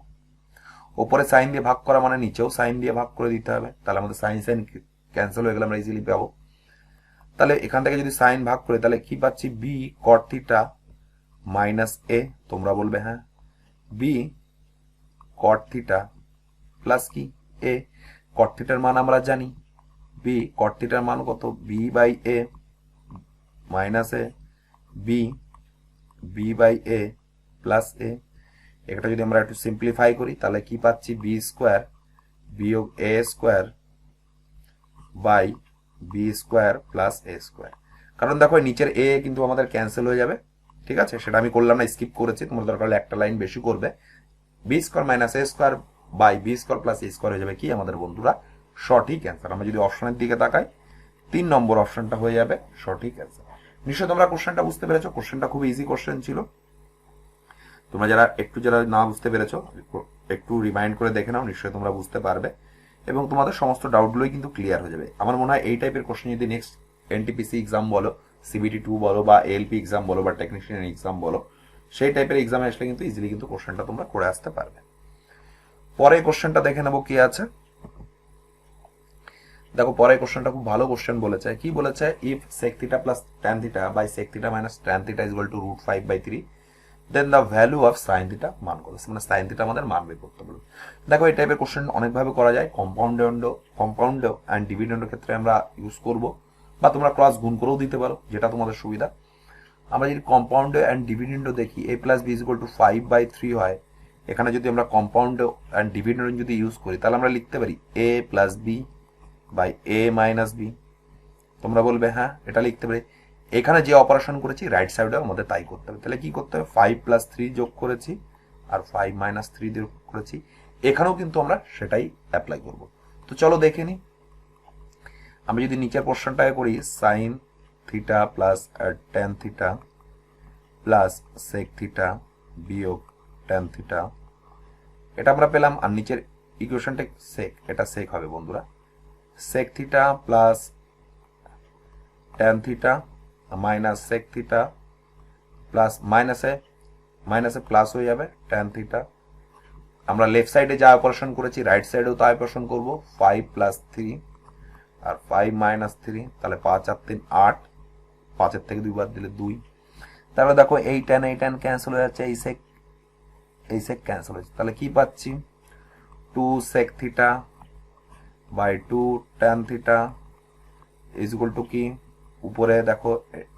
উপরে sin দিয়ে ভাগ করা মানে নিচেও sin দিয়ে ভাগ করে দিতে হবে, তাহলে আমাদের sin sin ক্যান্সেল হয়ে গেলে আমরা ইজিলি পাবো। তাহলে এখান থেকে যদি sin ভাগ করি তাহলে কি পাচ্ছি b cot theta minus a, তোমরা বলবে হ্যাঁ, b cot theta প্লাস কি a, cot theta এর মান আমরা জানি b cot theta এর মান কত b by a minus A B by A plus A. এটা যদি আমরা একটু সিম্পলিফাই করি তাহলে কি পাচ্ছি বি স্কোয়ার বিয়োগ A square by B square plus A square. কারণ দেখো নিচের এ কিন্তু আমাদের ক্যান্সেল হয়ে যাবে। ঠিক আছে, সেটা আমি করলাম না, স্কিপ করেছি, তোমার দরকার হলে একটা লাইন বেশি করবে। B square minus A square by B square plus A square হয়ে যাবে কি আমাদের বন্ধুরা সঠিক অ্যান্সার। আমরা যদি অপশনের দিকে তাকাই 3 নম্বর অপশনটা হয়ে যাবে সঠিক অ্যান্সার। নিশ্চয়ই তোমরা কোশ্চেনটা বুঝতে পেরেছো, কোশ্চেনটা খুব ইজি কোশ্চেন ছিল। তোমরা যারা না বুঝতে পেরেছো একটু রিমাইন্ড করে দেখে নাও, নিশ্চয়ই তোমরা বুঝতে পারবে এবং তোমাদের সমস্ত ডাউটগুলোই কিন্তু ক্লিয়ার হয়ে যাবে। আমার মনে হয় এই টাইপের কোশ্চেন যদি নেক্সট এনটিপিসি এক্সাম বলো, সিবিটি 2 বলো বা এলপি এক্সাম বলো বা টেকনিশিয়ান এক্সাম বলো, সেই টাইপের এক্সামে আসলে কিন্তু ইজিলি কিন্তু কোশ্চেনটা তোমরা করে আসতে পারবে। পরে কোশ্চেনটা দেখে নেবো কি আছে। দেখো পরে কোশ্চেনটা খুব ভালো কোশ্চেন বলেছে, কি বলেছে if sec theta plus tan theta by sec theta minus tan theta is equal to √5/3 then the value of sine theta মান করবে, মানে সাইন থিটা আমাদের মান বের করতে বলবে। দেখো এই টাইপের কোশ্চেন অনেকভাবে করা যায়, কম্পাউন্ড অ্যান্ড ডিভিডেন্ডের ক্ষেত্রে আমরা ইউজ করব, বা তোমরা ক্রস গুণ করেও দিতে পারো, যেটা তোমাদের সুবিধা। আমরা যদি কম্পাউন্ড অ্যান্ড ডিভিডেন্ড দেখি, a plus B equal to 5/3 হয়, এখানে যদি আমরা কম্পাউন্ড অ্যান্ড ডিভিডেন্ড যদি ইউজ করি, তাহলে আমরা লিখতে পারি a plus B by a minus B. তোমরা বলবে হ্যাঁ এটা লিখতে পারি। এখানে যে অপারেশন করেছি রাইট সাইডেও আমাদের তাই করতে হবে। তাহলে কি করতে হবে, 5+3 যোগ করেছি আর 5-3 যোগ করেছি, এখানেও কিন্তু আমরা সেটাই অ্যাপ্লাই করব। তো চলো দেখে নিই। আমি যদি নিচের পোর্শনটাকে করি, sine theta plus tan theta plus sec theta বিয়োগ ট্যান থিটা, এটা আমরা পেলাম। আর নিচের ইকুয়েশনটা সেক, এটা সেক হবে বন্ধুরা। Sec theta plus tan theta minus sec theta plus মাইনাসে প্লাস হয়ে যাবে ট্যান থিটা। আমরা লেফট সাইডে যা অপারেশন করেছি রাইট সাইডেও তা অপারেশন করব, 5+3 আর 5-3, তাহলে 5 আর 3 8, 5-এর থেকে 2 বাদ দিলে 2। তারপরে দেখো এই ট্যান ক্যান্সেল হয়ে যাচ্ছে, এই সেক ক্যান্সেল হয়েছে, তাহলে কি পাচ্ছি, 2 sec theta by 2 tan theta is equal to কি, উপরে দেখো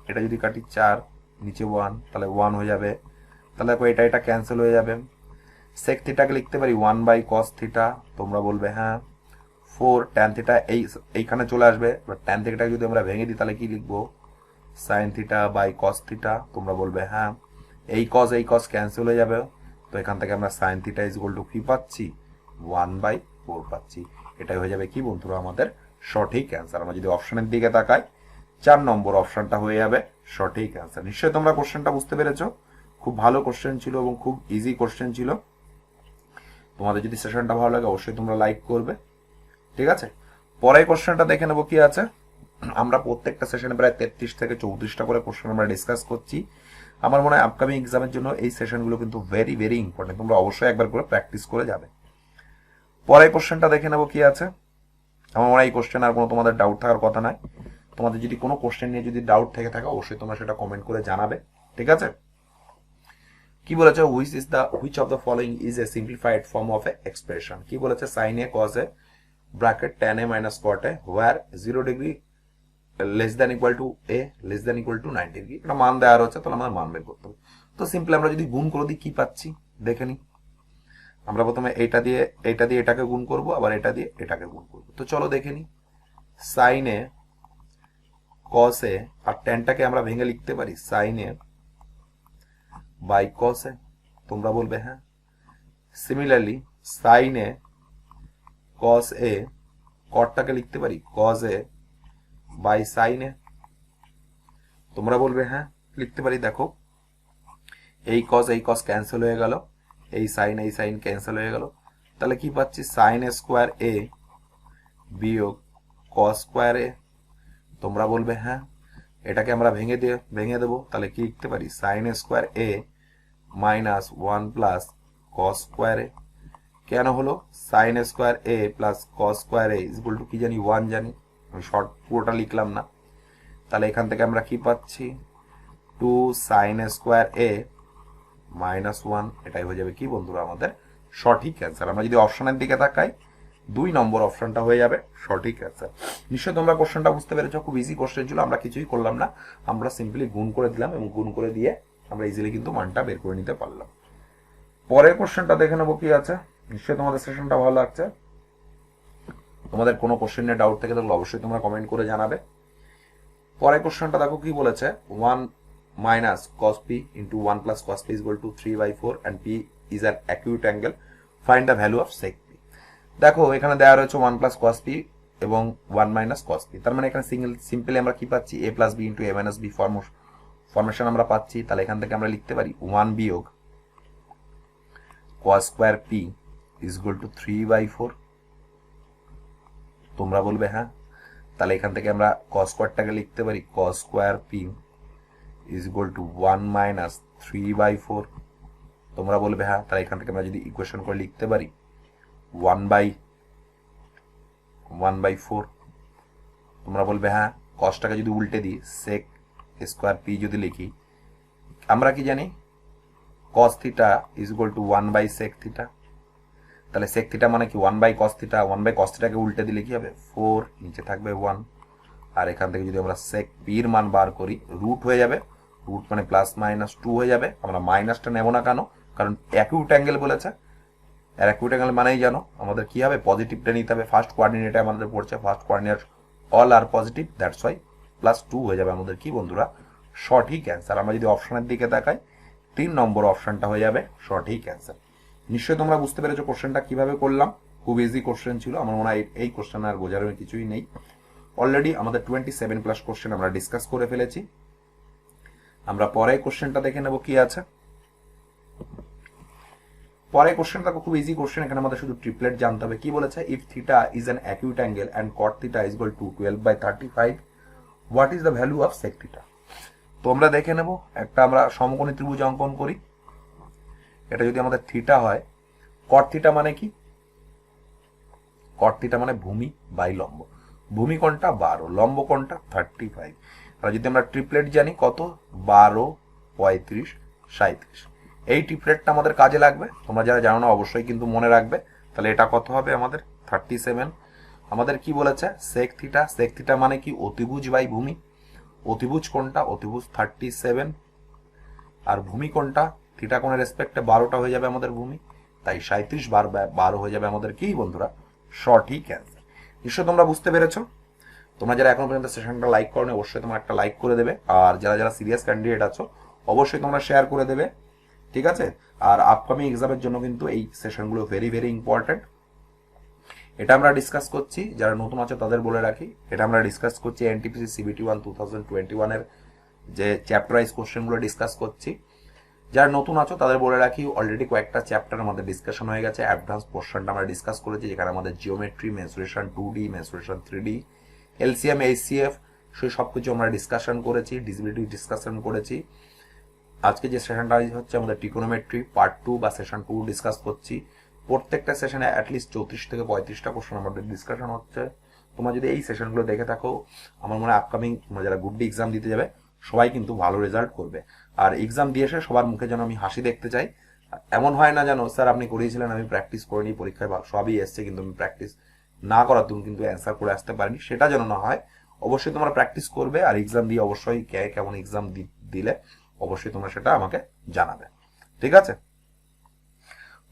এটা যদি কাটি 4, নিচে 1, তাহলে 1 হয়ে যাবে। তাহলে দেখো এটা ক্যান্সেল হয়ে যাবে। সেক থিটাকে লিখতে পারি 1/cos থিটা, তোমরা বলবে হ্যাঁ। 4 ট্যান থিটা এইখানে চলে আসবে, ট্যান থিটাকে যদি আমরা ভেঙে দিই তাহলে কি লিখবো, sine theta by cos theta, তোমরা বলবে হ্যাঁ। এই কস ক্যান্সেল হয়ে যাবে, তো এখান থেকে আমরা sine theta is equal to কি পাচ্ছি, 1/4 পাচ্ছি। এটাই হয়ে যাবে কি বন্ধুরা আমাদের সঠিক অ্যান্সার। আমরা যদি অপশনের দিকে তাকাই, 4 নম্বর অপশনটা হয়ে যাবে সঠিক অ্যান্সার। নিশ্চয়ই তোমরা কোশ্চেনটা বুঝতে পেরেছো, খুব ভালো কোশ্চেন ছিল এবং খুব ইজি কোশ্চেন ছিল। তোমাদের যদি সেশনটা ভালো লাগে অবশ্যই তোমরা লাইক করবে, ঠিক আছে। পরের কোশ্চেনটা দেখে নেবো কি আছে। আমরা প্রত্যেকটা সেশনে প্রায় 33 থেকে 34টা করে কোশ্চেন আমরা ডিসকাস করছি। আমার মনে হয় আপকামিং এক্সামের জন্য এই সেশনগুলো কিন্তু ভেরি ভেরি ইম্পর্টেন্ট, তোমরা অবশ্যই একবার করে প্র্যাকটিস করে যাবে। পরের কোশ্চেনটা দেখে নেবো কি আছে। আমার মনে হয় এই কোশ্চেন আর কোনো তোমাদের ডাউট থাকার কথা নয়। তোমাদের যদি কোনো কোশ্চেন নিয়ে যদি ডাউট থেকে থাকে অবশ্যই তোমরা সেটা কমেন্ট করে জানাবে, ঠিক আছে। কি বলেছে, which of the following is a simplified form of a expression. কি বলেছে, sine A cos A bracket tan a minus cot a where 0 degree less than equal to a less than equal to 90 degree, এটা মান দেওয়া হচ্ছে, তাহলে আমাদের মান বের করতে হবে। তো সিম্পলি আমরা যদি গুণ করে দিই কি পাচ্ছি দেখে নিই। আমরা প্রথমে এটা দিয়ে এটাকে গুণ করব, আবার এটা দিয়ে এটাকে গুণ করব। তো চলো দেখে নিই। সাইন এ কস এ আর ট্যানটাকে আমরা ভেঙে লিখতে পারি সাইন এ বাই কস এ, তোমরা বলবে হ্যাঁ। সিমিলারলি সাইন এ কস এ, কটটাকে লিখতে পারি কস এ বাই সাইন এ, তোমরা বলবে হ্যাঁ লিখতে পারি। দেখো এই কস ক্যান্সেল হয়ে গেল, এই সাইন ক্যান্সেল হয়ে গেল, তাহলে কি পাচ্ছি, সাইন স্কোয়ার এ বিয়োগ কস স্কোয়ার এ, তোমরা বলবে হ্যাঁ। এটাকে আমরা ভেঙে দেবো, তাহলে কি লিখতে পারি, সাইন স্কোয়ার এ মাইনাস 1 প্লাস কস স্কোয়ার এ। কেন হলো, sign square A plus cos square A is equal to কি জানি, 1 জানি, আমি শর্ট পুরোটা লিখলাম না। তাহলে এখান থেকে আমরা কি পাচ্ছি, 2 সাইন স্কোয়ার এ মাইনাস 1, এটাই হয়ে যাবে কি বন্ধুরা আমাদের সঠিক অ্যান্সার। আমরা যদি অপশনের দিকে তাকাই 2 নম্বর অপশনটা হয়ে যাবে সঠিক অ্যান্সার। নিশ্চয়ই তোমরা কোশ্চেনটা বুঝতে পেরেছো, খুব ইজি কোশ্চেন ছিল, আমরা কিছুই করলাম না, আমরা সিম্পলি গুণ করে দিলাম এবং গুণ করে দিয়ে আমরা ইজিলি কিন্তু মানটা বের করে নিতে পারলাম। পরের কোশ্চেনটা দেখে নেবো কি আছে। নিশ্চয়ই তোমাদের সেশনটা ভালো লাগছে, তোমাদের কোনো কোশ্চেন নিয়ে ডাউট থেকে থাকলে অবশ্যই তোমরা কমেন্ট করে জানাবে। পরের কোশ্চেনটা দেখো কি বলেছে, 1 minus cos p into 1 plus cos p is equal to 3/4 and p is an acute angle, find the value of sec p। দেখো এখানে দেওয়া রয়েছে 1 plus cos p এবং 1 minus cos p, তার মানে এখানে সিম্পলি আমরা কি পাচ্ছি, a plus b into a minus b formation আমরা পাচ্ছি। তাহলে এখান থেকে আমরা লিখতে পারি 1 বিয়োগ cos square p is equal to 3/4, তোমরা বলবে হ্যাঁ। তাহলে এখান থেকে আমরা cos স্কয়ারটাকে লিখতে পারি cos square p is equal to 1 minus 3/4, তোমরা বলবে হ্যাঁ। তাহলে এখান থেকে আমরা যদি ইকুয়েশন করে লিখতে পারি 1/4, তোমরা বলবে হ্যাঁ। কসটাকে যদি উল্টে দিই sec স্কয়ার p যদি লিখি, আমরা কি জানি cos theta is equal to 1 by sec থিটা। তাহলে sec থিটা মানে কি 1 by cos theta, 1 by cos থিটাকে উল্টে দিলে কি হবে 4, নিচে থাকবে 1। আর এখান থেকে যদি আমরা sec p এর মান বার করি, রুট হয়ে যাবে, রুট মানে প্লাস মাইনাস 2 হয়ে যাবে। আমরা মাইনাসটা নেব না কেন, কারণ অ্যাকিউট অ্যাঙ্গেল বলেছে, আর অ্যাকিউট অ্যাঙ্গেল মানেই জানো আমাদের কি হবে, পজিটিভটা নিতে হবে। ফার্স্ট কোঅর্ডিনেটে আমাদের পড়ছে, first coordinate all are positive, that's why plus 2 হয়ে যাবে আমাদের কি বন্ধুরা সঠিক অ্যান্সার। আমরা যদি অপশনের দিকে তাকাই 3 নম্বর অপশনটা হয়ে যাবে সঠিক অ্যান্সার। নিশ্চয়ই তোমরা বুঝতে পেরেছো কোশ্চেনটা কিভাবে করলাম, খুব ইজি কোশ্চেন ছিল। আমার মনে হয় এই কোশ্চেন আর বোঝার কিছুই নেই। অলরেডি আমাদের 27 প্লাস কোশ্চেন আমরা ডিসকাস করে ফেলেছি। আমরা পরে কোশ্চেনটা দেখে নেব কি আছে। পরে কোশ্চেনটা খুব ইজি কোশ্চেন, এখানে আমাদের শুধু ট্রিপলেট জানতে হবে। কি বলেছে, if theta is an acute angle and cot theta is equal to 12/35, what is the value of sec theta. তো আমরা দেখে নেব, একটা আমরা সমকোণী ত্রিভুজ অঙ্কন করি। এটা যদি আমাদের থিটা হয়, কট থিটা মানে কি, কট থিটা মানে ভূমি বাই লম্ব। ভূমি কোণটা 12, লম্ব কোণটা 35। আর যদি আমরা ট্রিপলেট জানি কত, 12, 35, 37, এই ট্রিপলেটটা আমাদের কাজে লাগবে। তোমরা যারা জানো না অবশ্যই কিন্তু মনে রাখবে। তাহলে এটা কত হবে আমাদের 37। আমাদের কি বলেছে, সেক থিটা, সেক থিটা মানে কি অতিভুজ বাই ভূমি। অতিভুজ কোণটা, অতিভুজ 37, আর ভূমি কোণটা থিটা কোণের রেসপেক্টে 12টা হয়ে যাবে আমাদের ভূমি, তাই 37 12 হয়ে যাবে আমাদের কি বন্ধুরা সঠিক অ্যান্সার। নিশ্চয় তোমরা বুঝতে পেরেছো। তোমরা যারা এখন পর্যন্ত সেশনটা লাইক করো অবশ্যই তোমরা একটা লাইক করে দেবে, আর যারা যারা সিরিয়াস ক্যান্ডিডেট আছো অবশ্যই তোমরা শেয়ার করে দেবে, ঠিক আছে। আর আপকামিং এক্সামের জন্য কিন্তু এই সেশনগুলো ভেরি ভেরি ইম্পর্টেন্ট। এটা আমরা ডিসকাস করছি, যারা নতুন আছে তাদের বলে রাখি, এটা আমরা ডিসকাস করছি এনটিপিসি সিবিটি 1 2021 এর যে চ্যাপ্টার ওয়াইজ কোশ্চেনগুলো ডিসকাস করছি। যারা নতুন আছো তাদের বলে রাখি, অলরেডি কয়েকটা চ্যাপ্টার আমাদের ডিসকাশন হয়ে গেছে। অ্যাডভান্স পোর্শনটা আমরা ডিসকাস করেছি, যেখানে আমাদের geometry, mensuration 2D, mensuration 3D, LCM, HCF, সেই সব কিছু আমরা ডিসকাশন করেছি, ডিসিবিলিটি ডিসকাশন করেছি। আজকে যে সেশনটা হচ্ছে আমাদের ট্রিকোনোমেট্রি পার্ট 2 বা সেশন 2 ডিসকাস করছি। প্রত্যেকটা সেশনে অ্যাটলিস্ট 34 থেকে 35টা কোশ্চেন আমাদের ডিসকাশন হচ্ছে। তোমরা যদি এই সেশনগুলো দেখে থাকো, আমার মনে হয় আপকামিং তোমরা যারা গুড ডি এক্সাম দিতে যাবে সবাই কিন্তু ভালো রেজাল্ট করবে। আর এক্সাম দিয়ে এসে সবার মুখে যেন আমি হাসি দেখতে চাই। এমন হয় না জানো, স্যার আপনি করিয়েছিলেন আমি প্র্যাকটিস করিনি, পরীক্ষায় সবই এসছে কিন্তু আমি প্র্যাকটিস না করার তুমি কিন্তু অ্যান্সার করে আসতে পারিনি, সেটা যেন না হয়। অবশ্যই তোমরা প্র্যাকটিস করবে, আর এক্সাম দিয়ে অবশ্যই কে কেমন এক্সাম দিলে অবশ্যই তোমরা সেটা আমাকে জানাবে, ঠিক আছে।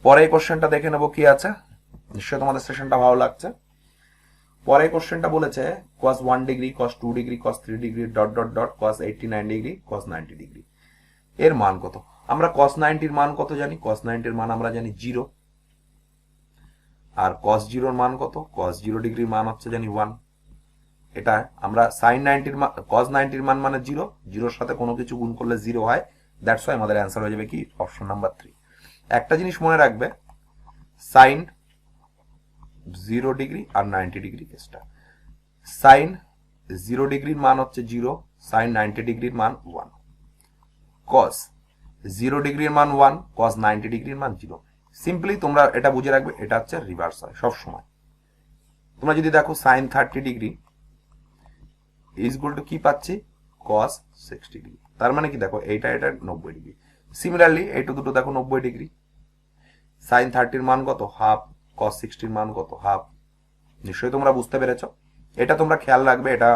পরে এই কোশ্চেনটা দেখে নেবো কি আছে। নিশ্চয়ই তোমাদের সেশনটা ভালো লাগছে। পরে কোশ্চেনটা বলেছে cos 1 degree, cos 2 degree, cos 3 degree, dot dot dot cos 89 degree, cos 90 degree এর মান কত। আমরা cos 90 এর মান কত জানি, cos 90 এর মান আমরা জানি 0। আর cos 0 এর মান কত, cos 0 ডিগ্রির মান হচ্ছে জানি 1। এটা আমরা sin 90 এর মান, cos 90 এর মান মানে 0, 0 এর সাথে কোনো কিছু গুণ করলে 0 হয়, দ্যাটস ওয়াই আমাদের অ্যান্সার হয়ে যাবে কি অপশন নাম্বার 3। একটা জিনিস মনে রাখবে, sin 0 ডিগ্রি আর 90 ডিগ্রি কেসটা, sin 0 ডিগ্রির মান হচ্ছে 0, sin 90 ডিগ্রির মান 1, cos 0 ডিগ্রির মান 1, cos 90 ডিগ্রির মান 0। সিম্পলি তোমরা এটা বুঝে রাখবে, এটা হচ্ছে রিভার্স হয় সব সময়। তোমরা যদি দেখো sin 30 degree is equal to কি পাচ্ছি, cos 60 ডিগ্রি। তার মানে কি দেখো এটা 90 ডিগ্রি। সিমিলারলি এইটা দুটো দেখো 90 ডিগ্রি। sin 30 এর মান কত, হাফ, cos 60 এর মান কত, হাফ। নিশ্চয়ই তোমরা বুঝতে পেরেছো। এটা তোমরা খেয়াল রাখবে, এটা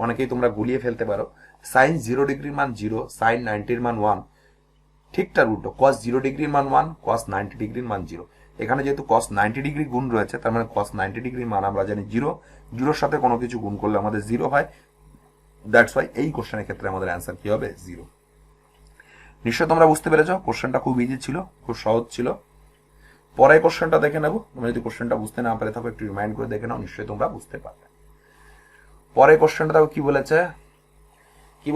অনেকেই তোমরা গুলিয়ে ফেলতে পারো। sin 0 ডিগ্রির মান 0, sin 90 এর মান 1, ঠিকঠাক উল্টো, cos 0 ডিগ্রির মান 1, cos 90 ডিগ্রির মান 0। এখানে যেহেতু cos 90 ডিগ্রি গুণ রয়েছে, তার মানে cos 90 ডিগ্রির মান আমরা জানি 0, 0 সাথে কোনো কিছু গুণ করলে আমাদের 0 হয়, দ্যাটস ওয়াই এই কোশ্চেনের ক্ষেত্রে আমাদের অ্যান্সার কি হবে 0। নিশ্চয় তোমরা বুঝতে পেরেছো, কোশ্চেনটা খুব ইজি ছিল, খুব সহজ ছিল। পরে কোশ্চেনটা দেখে নেবো, তোমরা যদি কোশ্চেনটা বুঝতে না পারে থাকো একটু রিমাইন্ড করে দেখে নাও, নিশ্চয়ই তোমরা বুঝতে পারবে। পরে কোশ্চেনটা দেখো কি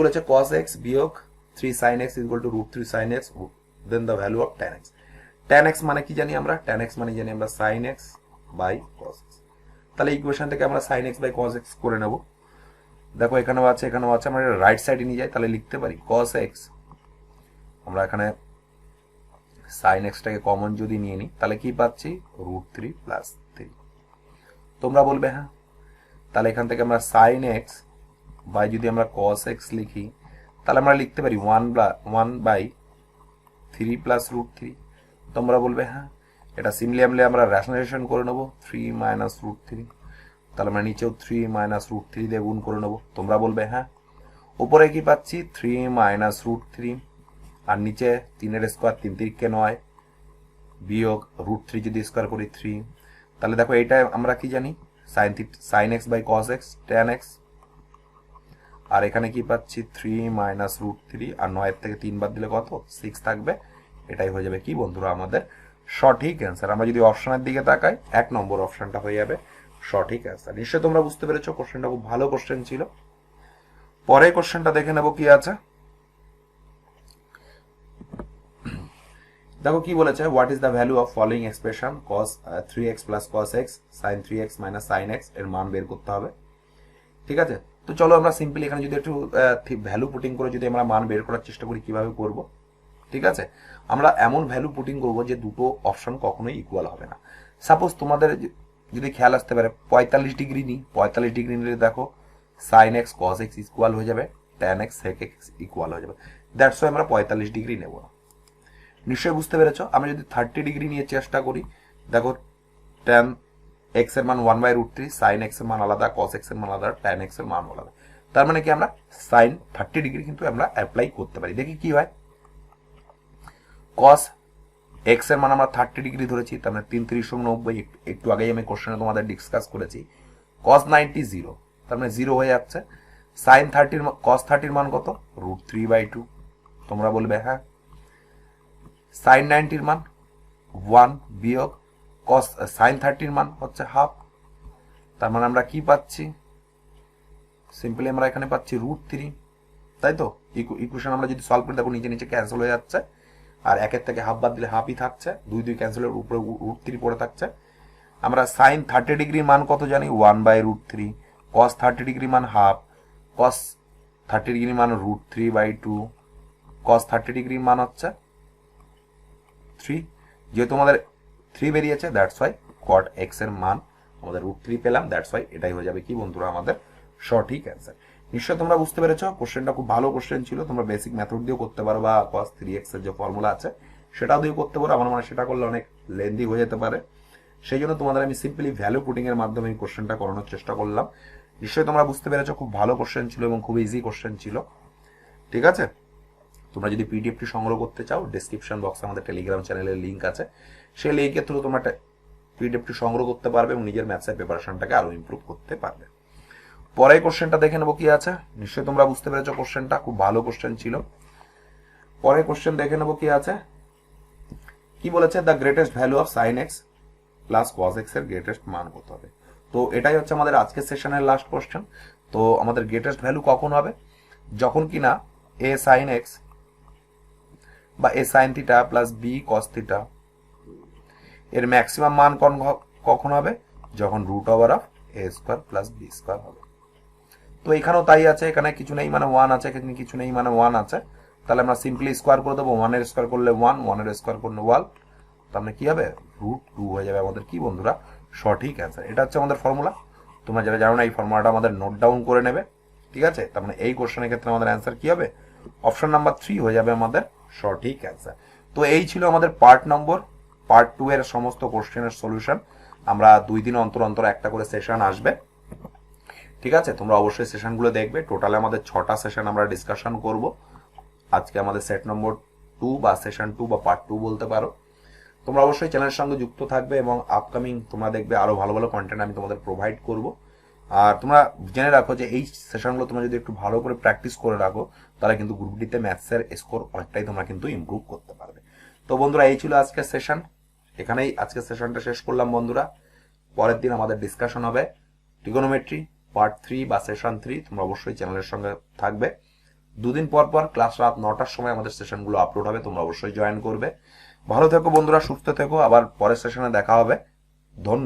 বলেছে, cos x বিয়োগ 3 sin x equal to √3 sin x, then the value of tan x। tan x মানে কি জানি আমরা, tan x মানে জানি আমরা sin x by cos x। তাহলে ইকুয়েশন থেকে আমরা sin x by cos x করে নেব। দেখো এখানেও আছে, এখানেও আছে, আমরা রাইট সাইডে নিয়ে যাই, তাহলে লিখতে পারি cos x, আমরা এখানে sin x টাকে কমন যদি নিয়ে নিই তাহলে কি পাচ্ছি, √3 প্লাস 3। তোমরা বলবে হ্যাঁ, তাহলে এখান থেকে আমরা sin x বাই যদি আমরা cos x লিখি, তাহলে আমরা লিখতে পারি 1 বাই 3 প্লাস রুট থ্রি। তোমরা বলবে হ্যাঁ, এটা সিমলি আমরা রেশনালাইজেশন করে নেবো 3 মাইনাস রুট থ্রি, তাহলে আমরা নিচেও 3 মাইনাস রুট থ্রি দিয়ে গুণ করে নেবো। তোমরা বলবে হ্যাঁ, উপরে কি পাচ্ছি 3 মাইনাস রুট থ্রি, আর নিচে 3 স্কোয়ার 3 3 9 বিয়োগ রুট থ্রি যদি স্কোয়ার করি 3, তাহলে দেখো এইটা আমরা কি জানি sine X by cos X tan X, আর এখানে কি পাচ্ছি 3 মাইনাস রুট থ্রি, আর 9 থেকে 3 বাদ দিলে কত 6 থাকবে। এটাই হয়ে যাবে কি বন্ধুরা আমাদের সঠিক অ্যান্সার। আমরা যদি অপশনের দিকে তাকাই 1 নম্বর অপশনটা হয়ে যাবে সঠিক অ্যান্সার। নিশ্চয়ই তোমরা বুঝতে পেরেছো, কোশ্চেনটা খুব ভালো কোশ্চেন ছিল। পরে কোশ্চেনটা দেখে নেব কি আছে। দেখো কি বলেছে, what is the value of following expression cos 3x plus cos x sin 3x minus sin x এর মান বের করতে হবে। ঠিক আছে, তো চলো আমরা সিম্পলি এখানে যদি একটু ভ্যালু পুটিং করে যদি আমরা মান বের করার চেষ্টা করি কিভাবে করব। ঠিক আছে, আমরা এমন ভ্যালু পুটিং করব যে দুটো অপশন কখনোই ইকুয়াল হবে না। সাপোজ তোমাদের যদি খেয়াল আসতে পারে 45 ডিগ্রি নিই, 45 ডিগ্রি নিলে দেখো sin x cos x equal হয়ে যাবে tan x sec x equal হয়ে যাবে। দ্যাটস ওয়াই আমরা 45 ডিগ্রি নেব না। নিশ্চয়ই বুঝতে পেরেছো। আমরা যদি 30 ডিগ্রি নিয়ে চেষ্টা করি, দেখো tan x এর মান 1 by root three, sine x এর মান আলাদা, cos x এর মান আলাদা, tan x এর মান আলাদা। তার মানে কি আমরা সাইন 30 ডিগ্রি কিন্তু আমরা অ্যাপ্লাই করতে পারি। দেখি কি হয়, cos x এর মান আমরা 30 ডিগ্রি ধরেছি, তার মানে 3 3 90, একটু আগেই আমি কোশ্চেনে তোমাদের ডিসকাস করেছি। cos 90 0, তার মানে 0 হয়ে যাচ্ছে। সাইন 30 cos 30 মান কত রুট থ্রি বাই টু। তোমরা বলবে হ্যাঁ, সাইন 90 মান 1 বিয়োগ cos সাইন 30 মান হচ্ছে হাফ, তার মানে আমরা কি পাচ্ছি, সিম্পলি আমরা এখানে পাচ্ছি রুট থ্রি, তাই তো। ইকুয়েশন আমরা যদি সলভ করি দেখো নিচে নিচে ক্যান্সেল হয়ে যাচ্ছে, আর একের থেকে হাফ বাদ দিলে হাফই থাকছে, 2 2 ক্যান্সেলের উপরে রুট থ্রি পড়ে থাকছে। আমরা সাইন 30 ডিগ্রি মান কত জানি 1 by root three, cos 30 degree মান হাফ, cos 30 ডিগ্রি মান root three by two, cos 30 degree মান হচ্ছে 3, যেহেতু আমাদের 3 বেরিয়েছে দ্যাটস ওয়াই cot x এর মান আমাদের রুট থ্রি পেলাম, দ্যাটস ওয়াই এটাই হয়ে যাবে কি বন্ধুরা আমাদের সঠিক অ্যান্সার। নিশ্চয়ই তোমরা বুঝতে পেরেছো, কোশ্চেনটা খুব ভালো কোশ্চেন ছিল। তোমরা বেসিক মেথড দিয়েও করতে পারো, বা cos 3x এর যে ফর্মুলা আছে সেটাও দিয়েও করতে পারো। আমার মনে হয় সেটা করলে অনেক লেন্দি হয়ে যেতে পারে, সেই জন্য তোমাদের আমি সিম্পলি ভ্যালু পুটিং এর মাধ্যমে এই কোশ্চেনটা করানোর চেষ্টা করলাম। নিশ্চয়ই তোমরা বুঝতে পেরেছো, খুব ভালো কোশ্চেন ছিল এবং খুব ইজি কোশ্চেন ছিল। ঠিক আছে, তোমরা যদি পিডিএফটি সংগ্রহ করতে চাও, ডেসক্রিপশন বক্সে আমাদের টেলিগ্রাম চ্যানেলের লিঙ্ক আছে, সেই লিঙ্কের থ্রু তোমরা পিডিএফটি সংগ্রহ করতে পারবে এবং নিজের ম্যাথসের প্রিপারেশনটাকে আরো ইমপ্রুভ করতে পারবে। পরে কোশ্চেনটা দেখে নেবো কি আছে। নিশ্চয়ই তোমরা বুঝতে পেরেছো, কোশ্চেনটা খুব ভালো কোশ্চেন ছিল। পরে কোশ্চেন দেখে নেবো কি আছে। কি বলেছে, the greatest value of sine x plus cos x এর গ্রেটেস্ট মান কত হবে। তো এটাই হচ্ছে আমাদের আজকের সেশনের লাস্ট কোশ্চেন। তো আমাদের গ্রেটেস্ট ভ্যালু কখন হবে, যখন কিনা এ সাইন এক্স বা A sine theta plus B cos theta এর ম্যাক্সিমাম মান কখন হবে, যখন root over of A square plus B square হবে। তো এখানেও তাই আছে, এখানে কিছু নেই মানে 1 আছে, এখানে কিছু নেই মানে 1 আছে, তাহলে আমরা সিম্পলি স্কোয়ার করে দেবো। 1 এর স্কোয়ার করলে 1, 1 এর স্কোয়ার করলে 1, তাহলে কি হবে রুট 2 হয়ে যাবে আমাদের কি বন্ধুরা সঠিক অ্যান্সার। এটা হচ্ছে আমাদের ফর্মুলা। তোমরা যারা জানো না এই ফর্মুলাটা আমাদের নোট ডাউন করে নেবে। ঠিক আছে, তার মানে এই কোশ্চেনের ক্ষেত্রে আমাদের অ্যান্সার কি হবে, অপশন নাম্বার 3 হয়ে যাবে আমাদের সঠিক অ্যান্সার। তো এই ছিল আমাদের পার্ট 2 এর সমস্ত কোশ্চেনের সলিউশন। আমরা 2 দিন অন্তর অন্তর একটা করে সেশন আসবে। ঠিক আছে, তোমরা অবশ্যই সেশনগুলো দেখবে। টোটালে আমাদের 6টা সেশন আমরা ডিসকাশন করব। আজকে আমাদের সেট নম্বর 2 বা সেশন 2 বা পার্ট 2 বলতে পারো। তোমরা অবশ্যই চ্যানেলের সঙ্গে যুক্ত থাকবে এবং আপকামিং তোমরা দেখবে আরো ভালো ভালো কন্টেন্ট আমি তোমাদের প্রোভাইড করব। আর তোমরা জেনে রাখো যে এই সেশনগুলো তোমরা যদি একটু ভালো করে প্র্যাকটিস করে রাখো, তাহলে কিন্তু গ্রুপ ডিতে ম্যাথসের স্কোর অনেকটাই তোমরা কিন্তু ইমপ্রুভ করতে পারবে। তো বন্ধুরা এই ছিল আজকের সেশন, এখানেই আজকের সেশনটা শেষ করলাম বন্ধুরা। পরের দিন আমাদের ডিসকাশন হবে ট্রিগোনোমেট্রি পার্ট 3 বা সেশন 3। তোমরা অবশ্যই চ্যানেলের সঙ্গে থাকবে। 2 দিন পর পর ক্লাস রাত 9টার সময় আমাদের সেশনগুলো আপলোড হবে, তোমরা অবশ্যই জয়েন করবে। ভালো থেকো বন্ধুরা, সুস্থ থেকো, আবার পরের সেশনে দেখা হবে। ধন্যবাদ।